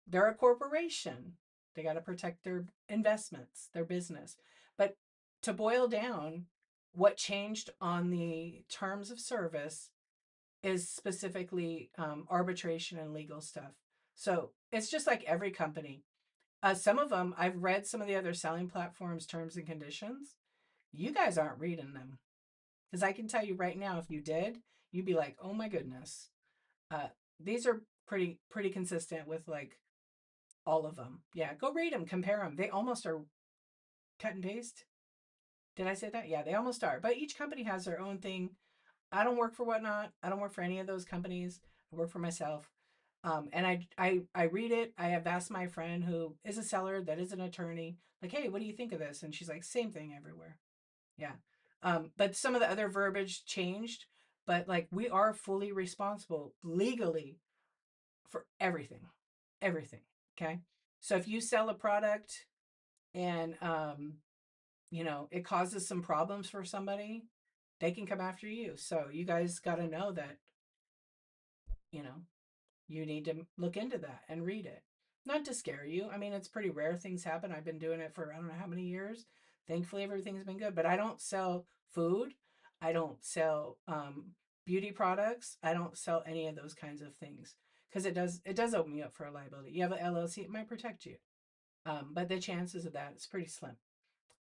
they're a corporation. They got to protect their investments, their business. But to boil down, what changed on the terms of service is specifically arbitration and legal stuff. So it's just like every company. Some of them, I've read some of the other selling platforms' terms and conditions, You guys aren't reading them. Because I can tell you right now, if you did, you'd be like, oh my goodness. Uh, these are pretty consistent with like all of them. Yeah, go read them, compare them. They almost are cut and paste. Did I say that? Yeah, they almost are. But each company has their own thing. I don't work for Whatnot. I don't work for any of those companies. I work for myself. And I read it. I have asked my friend who is a seller that is an attorney, like, hey, what do you think of this? And she's like, same thing everywhere. Yeah. But some of the other verbiage changed, but like we are fully responsible legally for everything. Everything. Okay. So if you sell a product and it causes some problems for somebody, they can come after you. So you guys got to know that, you know, you need to look into that and read it. Not to scare you. I mean, it's pretty rare things happen. I've been doing it for I don't know how many years. Thankfully, everything's been good. But I don't sell food. I don't sell beauty products. I don't sell any of those kinds of things because it does open you up for a liability. You have an LLC, it might protect you, but the chances of that is pretty slim.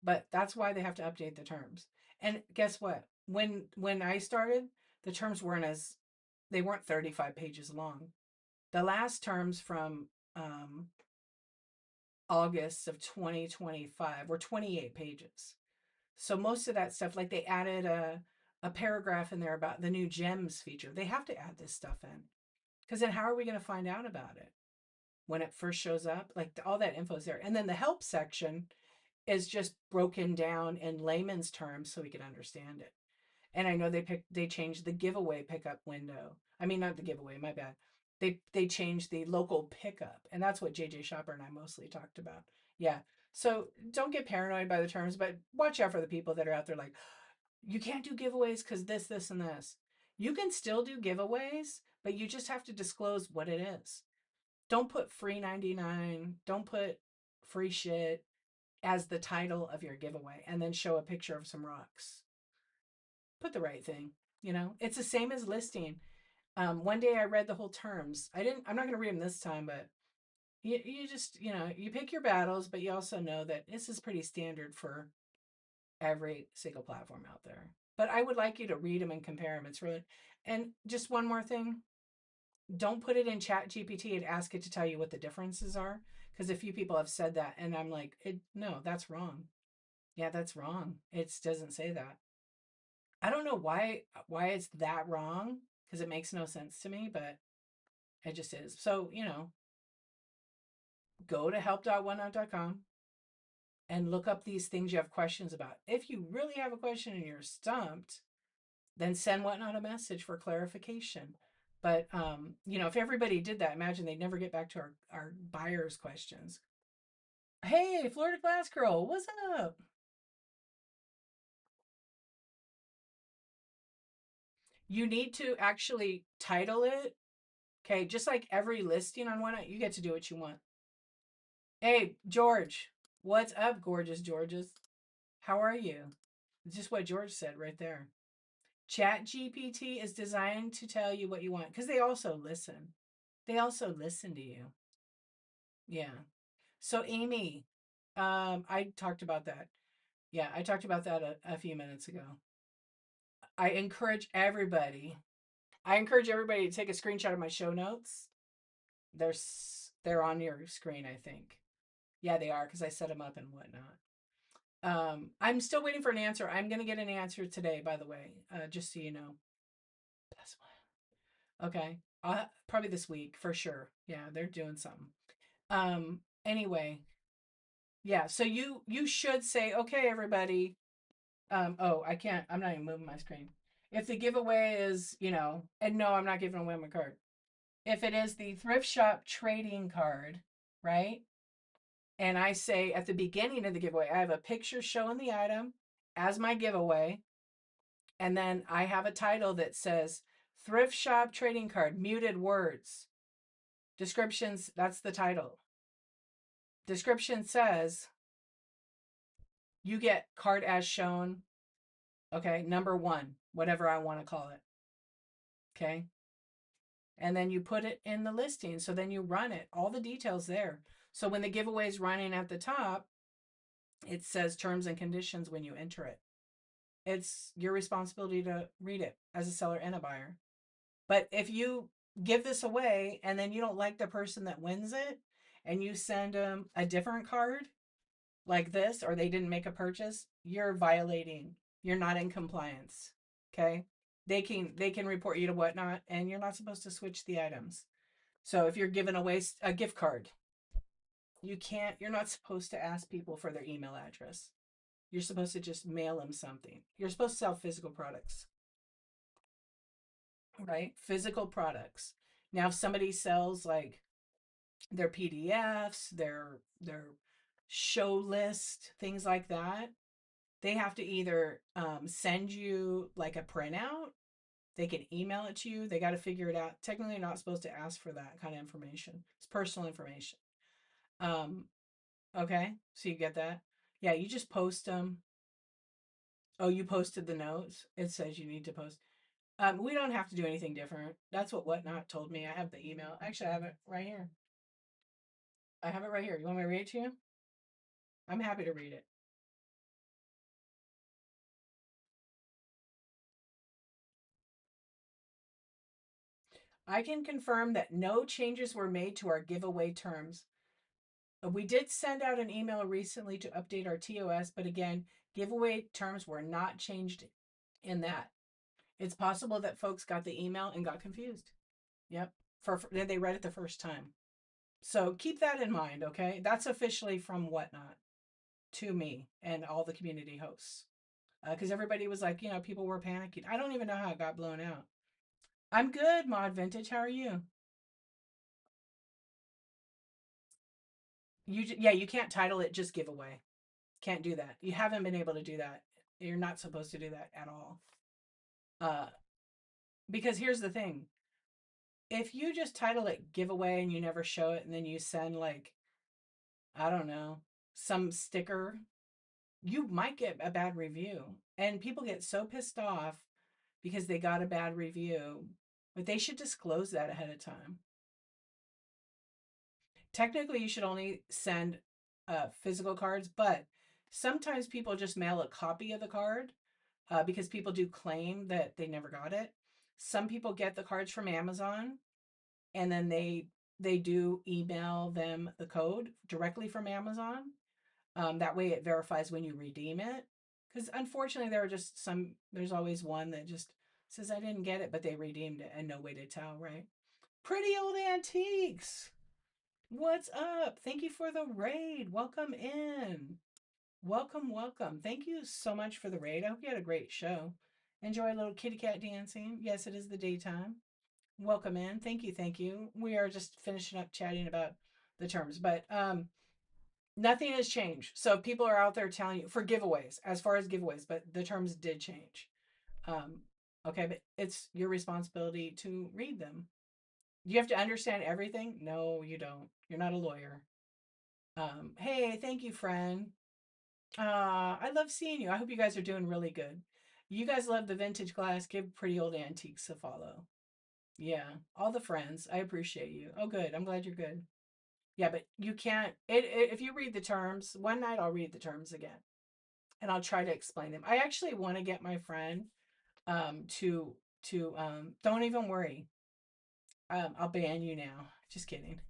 But that's why they have to update the terms. And guess what? When I started, the terms weren't 35 pages long. The last terms from um, August of 2025 were 28 pages. So most of that stuff, like they added a paragraph in there about the new gems feature. They have to add this stuff in because then how are we going to find out about it when it first shows up? Like all that info is there. And then the help section is just broken down in layman's terms so we can understand it. And I know they changed the giveaway pickup window. I mean, not the giveaway, my bad. They changed the local pickup, and that's what JJ Shopper and I mostly talked about. Yeah. So don't get paranoid by the terms, but watch out for the people that are out there like, you can't do giveaways because this, and this. You can still do giveaways, but you just have to disclose what it is. Don't put free 99, don't put free shit as the title of your giveaway and then show a picture of some rocks. Put the right thing. It's the same as listing. One day I read the whole terms. I'm not going to read them this time, but you just, you pick your battles, but you also know that this is pretty standard for every single platform out there. But I would like you to read them and compare them. It's really, and just one more thing. Don't put it in Chat GPT and ask it to tell you what the differences are. Because a few people have said that, and I'm like, no, that's wrong. Yeah, that's wrong. It doesn't say that. I don't know why it's that wrong because it makes no sense to me, but it just is. So, go to help.whatnot.com and look up these things you have questions about. If you really have a question and you're stumped, then send Whatnot a message for clarification. But if everybody did that, imagine they'd never get back to our buyers' questions. Hey, Florida Glass Girl, what's up? You need to actually title it. Okay, just like every listing on Whatnot, you get to do what you want. Hey, George. What's up, gorgeous Georges? How are you? It's just what George said right there. Chat GPT is designed to tell you what you want because they also listen. They also listen to you. Yeah. So, Amy, I talked about that. Yeah, I talked about that a few minutes ago. I encourage everybody. I encourage everybody to take a screenshot of my show notes. They're on your screen, I think. Yeah, they are because I set them up and whatnot. I'm still waiting for an answer. I'm gonna get an answer today, by the way, just so you know. That's why. Okay, probably this week for sure. Yeah, they're doing something. Anyway, yeah. So you should say, okay, everybody. Oh, I can't. I'm not even moving my screen. If the giveaway is, and no, I'm not giving away my card. If it is the thrift shop trading card, right? And I say at the beginning of the giveaway, I have a picture showing the item as my giveaway. And then I have a title that says Thrift Shop Trading Card, Muted Words. Descriptions, that's the title. Description says you get card as shown. Okay, number one, whatever I want to call it. Okay. And then you put it in the listing. So then you run it, all the details there. So when the giveaway is running at the top, it says terms and conditions when you enter it. It's your responsibility to read it as a seller and a buyer. But if you give this away and then you don't like the person that wins it and you send them a different card like this, or they didn't make a purchase, you're violating. You're not in compliance. Okay? They can report you to whatnot, and you're not supposed to switch the items. So if you're giving away a gift card, you can't. You're not supposed to ask people for their email address. You're supposed to just mail them something. You're supposed to sell physical products, right? Physical products. Now, if somebody sells like their PDFs, their show list, things like that, they have to either send you like a printout. They can email it to you. They got to figure it out. Technically, you're not supposed to ask for that kind of information. It's personal information. Um, okay, so you get that. Yeah, you just post them. Oh, you posted the notes. It says you need to post. We don't have to do anything different. That's what Whatnot told me. I have the email. Actually, I have it right here. I have it right here. You want me to read it to you? I'm happy to read it. I can confirm that no changes were made to our giveaway terms. We did send out an email recently to update our TOS, but again, giveaway terms were not changed in that. It's possible that folks got the email and got confused. Yep. They read it the first time. So keep that in mind, okay? That's officially from Whatnot to me and all the community hosts. Because everybody was like, people were panicking. I don't even know how it got blown out. I'm good, Mod Vintage. How are you? Yeah, you can't title it just giveaway. Can't do that. You haven't been able to do that. You're not supposed to do that at all. Uh, because here's the thing: if you just title it giveaway and you never show it, and then you send like, I don't know, some sticker, you might get a bad review. And people get so pissed off because they got a bad review, but they should disclose that ahead of time. Technically, you should only send physical cards, but sometimes people just mail a copy of the card because people do claim that they never got it. Some people get the cards from Amazon, and then they do email them the code directly from Amazon. That way, it verifies when you redeem it. Because unfortunately, there's always one that just says I didn't get it, but they redeemed it and no way to tell, right? Pretty old antiques. What's up? Thank you for the raid. Welcome in. Welcome, welcome. Thank you so much for the raid. I hope you had a great show. Enjoy a little kitty cat dancing. Yes, it is the daytime. Welcome in. Thank you, thank you. We are just finishing up chatting about the terms, but nothing has changed. So people are out there telling you for giveaways, as far as giveaways, but the terms did change. Um, okay, but it's your responsibility to read them. You have to understand everything? No, you don't. You're not a lawyer. Hey, thank you, friend. I love seeing you. I hope you guys are doing really good. You guys love the vintage glass. Give Pretty Old Antiques a follow. Yeah, all the friends. I appreciate you. Oh, good. I'm glad you're good. Yeah, but you can't. If you read the terms, one night I'll read the terms again, and I'll try to explain them. I actually want to get my friend to. Don't even worry. I'll ban you now. Just kidding.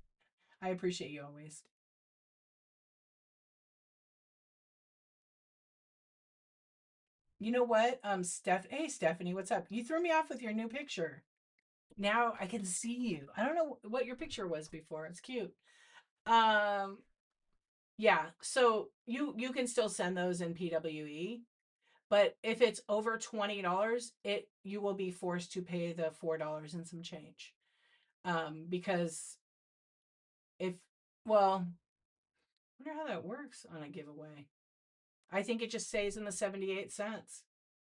I appreciate you always. You know what? Hey Stephanie, what's up? You threw me off with your new picture. Now I can see you. I don't know what your picture was before. It's cute. Um, yeah. So you can still send those in PWE, but if it's over $20, it you will be forced to pay the $4 and some change. Because if well, I wonder how that works on a giveaway. I think it just stays in the 78 cents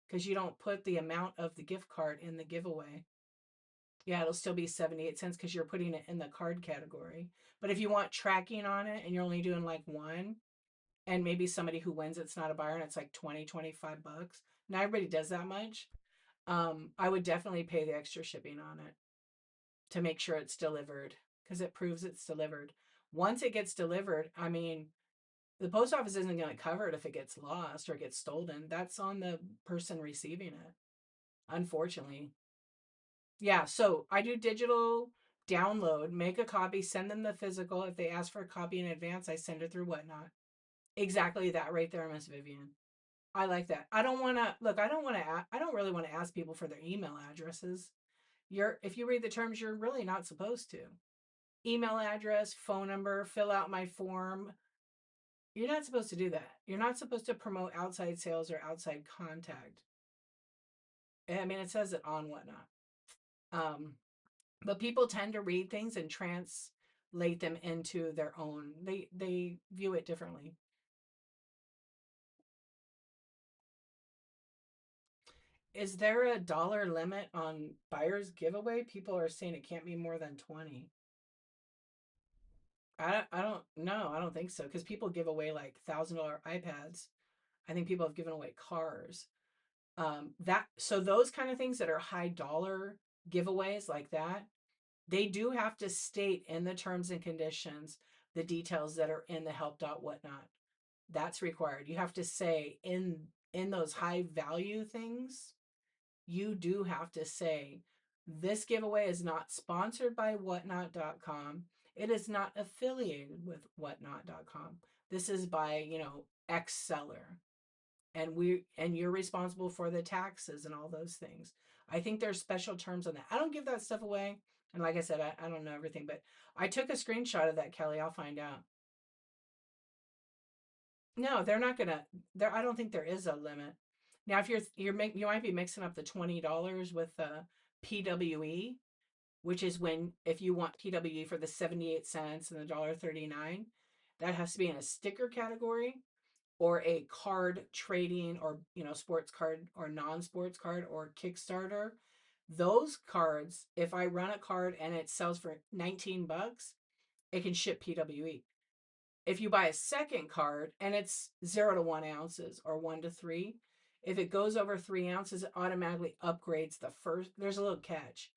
because you don't put the amount of the gift card in the giveaway. Yeah, it'll still be 78 cents because you're putting it in the card category. But if you want tracking on it and you're only doing like one, and maybe somebody who wins it's not a buyer and it's like 20, 25 bucks. Not everybody does that much. I would definitely pay the extra shipping on it to make sure it's delivered because it proves it's delivered. Once it gets delivered, I mean, The post office isn't going to cover it if it gets lost or gets stolen. That's on the person receiving it, unfortunately. Yeah, so I do digital download, make a copy, send them the physical. If they ask for a copy in advance, I send it through Whatnot. Exactly that right there, Miss Vivian. I like that. I don't want to look. I don't really want to ask people for their email addresses. If you read the terms, you're really not supposed to. Email address, phone number, fill out my form. You're not supposed to do that. You're not supposed to promote outside sales or outside contact. I mean, it says it on Whatnot. Um, but people tend to read things and translate them into their own. They view it differently. Is there a dollar limit on buyer's giveaway? People are saying it can't be more than 20. I don't know. I don't think so because people give away like $1,000 iPads. I think people have given away cars. That so those kind of things that are high dollar giveaways like that, they do have to state in the terms and conditions the details that are in the help dot whatnot. That's required. You have to say in those high value things, you do have to say this giveaway is not sponsored by whatnot.com. It is not affiliated with whatnot.com. This is by, X seller. And you're responsible for the taxes and all those things. I think there's special terms on that. I don't give that stuff away. And like I said, I don't know everything, but I took a screenshot of that, Kelly. I'll find out. No, they're not gonna. There, I don't think there is a limit. Now, if you might be mixing up the $20 with PWE, which is when if you want PWE for the 78 cents and the $1.39, that has to be in a sticker category or a card trading or sports card or non-sports card or Kickstarter. Those cards, if I run a card and it sells for $19, it can ship PWE. If you buy a second card and it's 0 to 1 ounces or 1 to 3, if it goes over 3 ounces, it automatically upgrades the first. There's a little catch.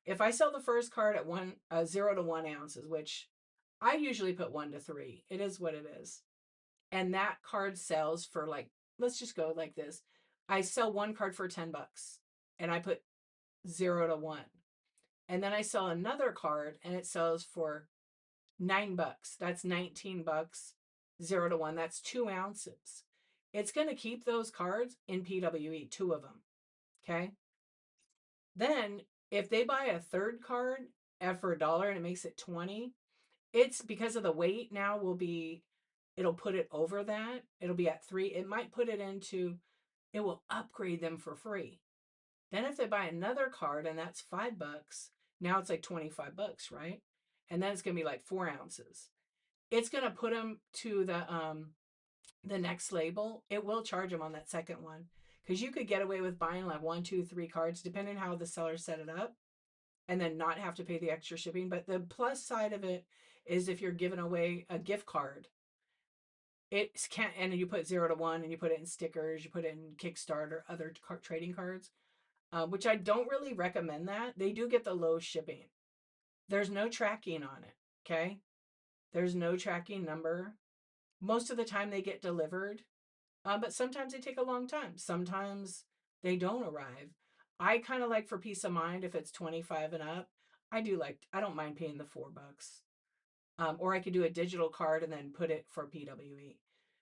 If I sell the first card at 0 to 1 ounces, which I usually put 1 to 3, it is what it is. And that card sells for like, let's just go like this. I sell one card for $10 and I put 0 to 1. And then I sell another card and it sells for $9. That's $19. 0 to 1. That's 2 ounces. It's going to keep those cards in PWE, two of them. Okay. Then if they buy a third card for $1 and it makes it 20, it's because of the weight now it'll put it over that. It'll be at 3. It might put it into, it will upgrade them for free. Then if they buy another card and that's $5, now it's like $25, right? And then it's going to be like 4 ounces. It's going to put them to the next label. It will charge them on that second one because you could get away with buying like 1, 2, 3 cards, depending how the seller set it up, and then not have to pay the extra shipping. But the plus side of it is if you're giving away a gift card, it can't, and you put 0 to 1 and you put it in stickers, you put it in Kickstarter, other trading cards, which I don't really recommend that. They do get the low shipping. There's no tracking on it. Okay. There's no tracking number. Most of the time they get delivered, but sometimes they take a long time. Sometimes they don't arrive. I kind of like for peace of mind if it's 25 and up. I don't mind paying the $4. Or I could do a digital card and then put it for PWE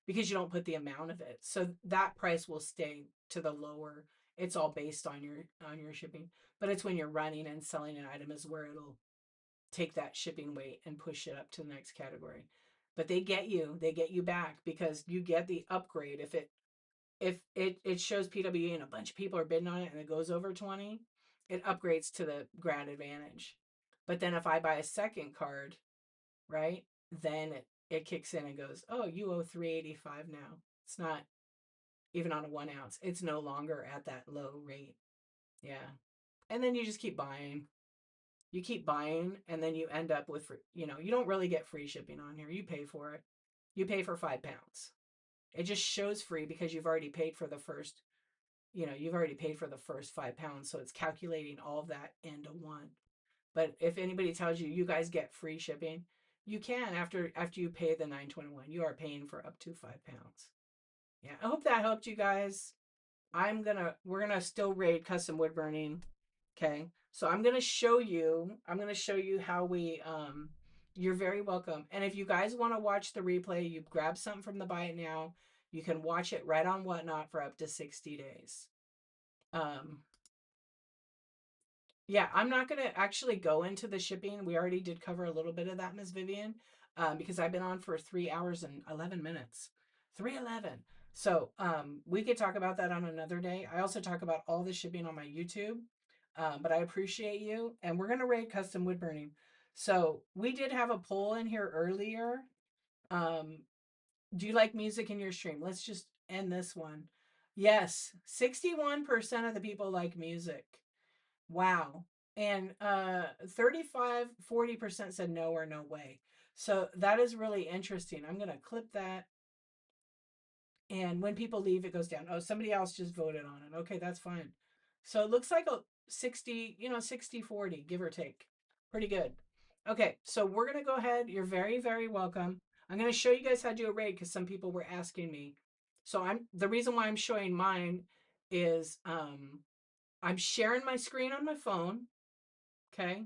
because you don't put the amount of it. So that price will stay to the lower. It's all based on your shipping, but it's when you're running and selling an item is where it'll take that shipping weight and push it up to the next category. But they get you back because you get the upgrade. If it shows PWE and a bunch of people are bidding on it and it goes over 20, it upgrades to the Grand Advantage. But then if I buy a second card, right, then it kicks in and goes, oh, you owe 385 now. It's not even on a 1 ounce. It's no longer at that low rate. Yeah. And then you just keep buying. You keep buying and then you end up with, you don't really get free shipping on here. You pay for it. You pay for £5. It just shows free because you've already paid for the first £5. So it's calculating all of that into one. But if anybody tells you you guys get free shipping, You can after you pay the 9.21. You are paying for up to 5 pounds. Yeah, I hope that helped you guys. We're gonna still raid custom wood burning. Okay. So I'm gonna show you how we you're very welcome. And if you guys want to watch the replay, you grab something from the buy it now. You can watch it right on Whatnot for up to 60 days. Um yeah, I'm not gonna actually go into the shipping. We already did cover a little bit of that, Miss Vivian, because I've been on for 3 hours and 11 minutes. 3:11. So we could talk about that on another day. I also talk about all the shipping on my YouTube. But I appreciate you. And we're gonna rate custom wood burning. So we did have a poll in here earlier. Um, do you like music in your stream? Let's just end this one. Yes, 61% of the people like music. Wow. And 35-40% said no or no way. So that is really interesting. I'm going to clip that. And when people leave, it goes down. Oh, somebody else just voted on it. Okay, that's fine. So it looks like a 60, 60-40, give or take. Pretty good. Okay, so we're going to go ahead. You're very, very welcome. I'm going to show you guys how to do a raid because some people were asking me. So the reason why I'm showing mine is I'm sharing my screen on my phone. Okay.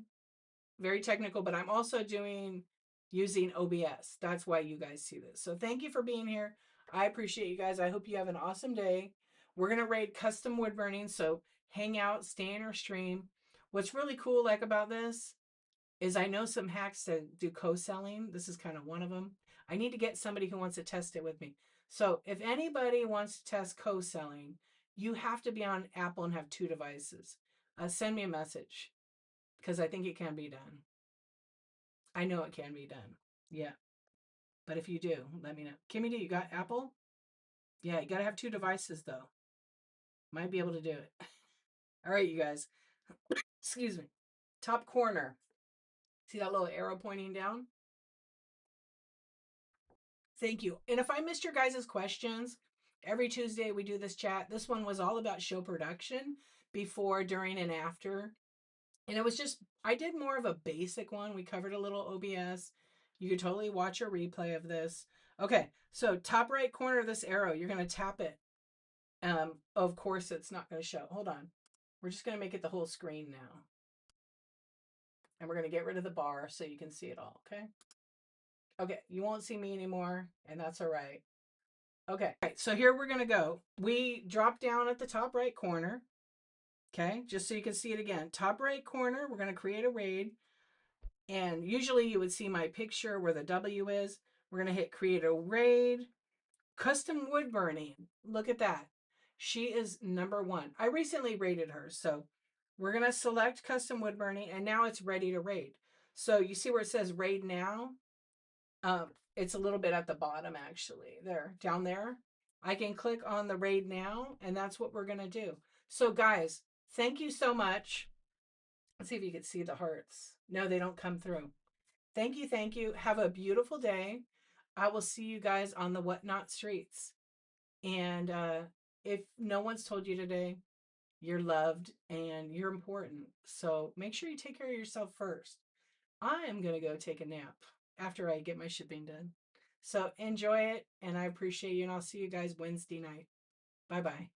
Very technical, but I'm also using OBS. That's why you guys see this. So thank you for being here. I appreciate you guys. I hope you have an awesome day. We're going to raid custom wood burning. So hang out, stay in our stream. What's really cool like about this is I know some hacks that do co-selling. This is kind of one of them. I need to get somebody who wants to test it with me. So if anybody wants to test co-selling, you have to be on Apple and have 2 devices. Send me a message because I think it can be done. I know it can be done. Yeah. But if you do, let me know. Kimmy D, you got Apple? Yeah, you got to have 2 devices though. Might be able to do it. All right, you guys. Excuse me. Top corner. See that little arrow pointing down? Thank you. And if I missed your guys' questions, every Tuesday we do this chat. This one was all about show production before, during, and after. And it was just, I did more of a basic one. We covered a little OBS. You could totally watch a replay of this. Okay, so top right corner of this arrow, you're going to tap it. Of course, it's not going to show. Hold on. We're just going to make it the whole screen now. And we're going to get rid of the bar so you can see it all, okay? Okay, you won't see me anymore, and that's all right. Okay, all right, so here we're going to go. We drop down at the top right corner, okay? Just so you can see it again. Top right corner, we're going to create a raid. And usually you would see my picture where the W is. We're going to hit create a raid. Custom wood burning. Look at that. She is #1. I recently raided her. So we're going to select custom wood burning and now it's ready to raid. So you see where it says raid now? It's a little bit at the bottom actually. There, down there. I can click on the raid now and that's what we're going to do. So guys, thank you so much. Let's see if you can see the hearts. No, they don't come through. Thank you. Thank you. Have a beautiful day. I will see you guys on the Whatnot streets. And if no one's told you today, you're loved and you're important. So make sure you take care of yourself first. I am going to go take a nap after I get my shipping done. So enjoy it. And I appreciate you. And I'll see you guys Wednesday night. Bye bye.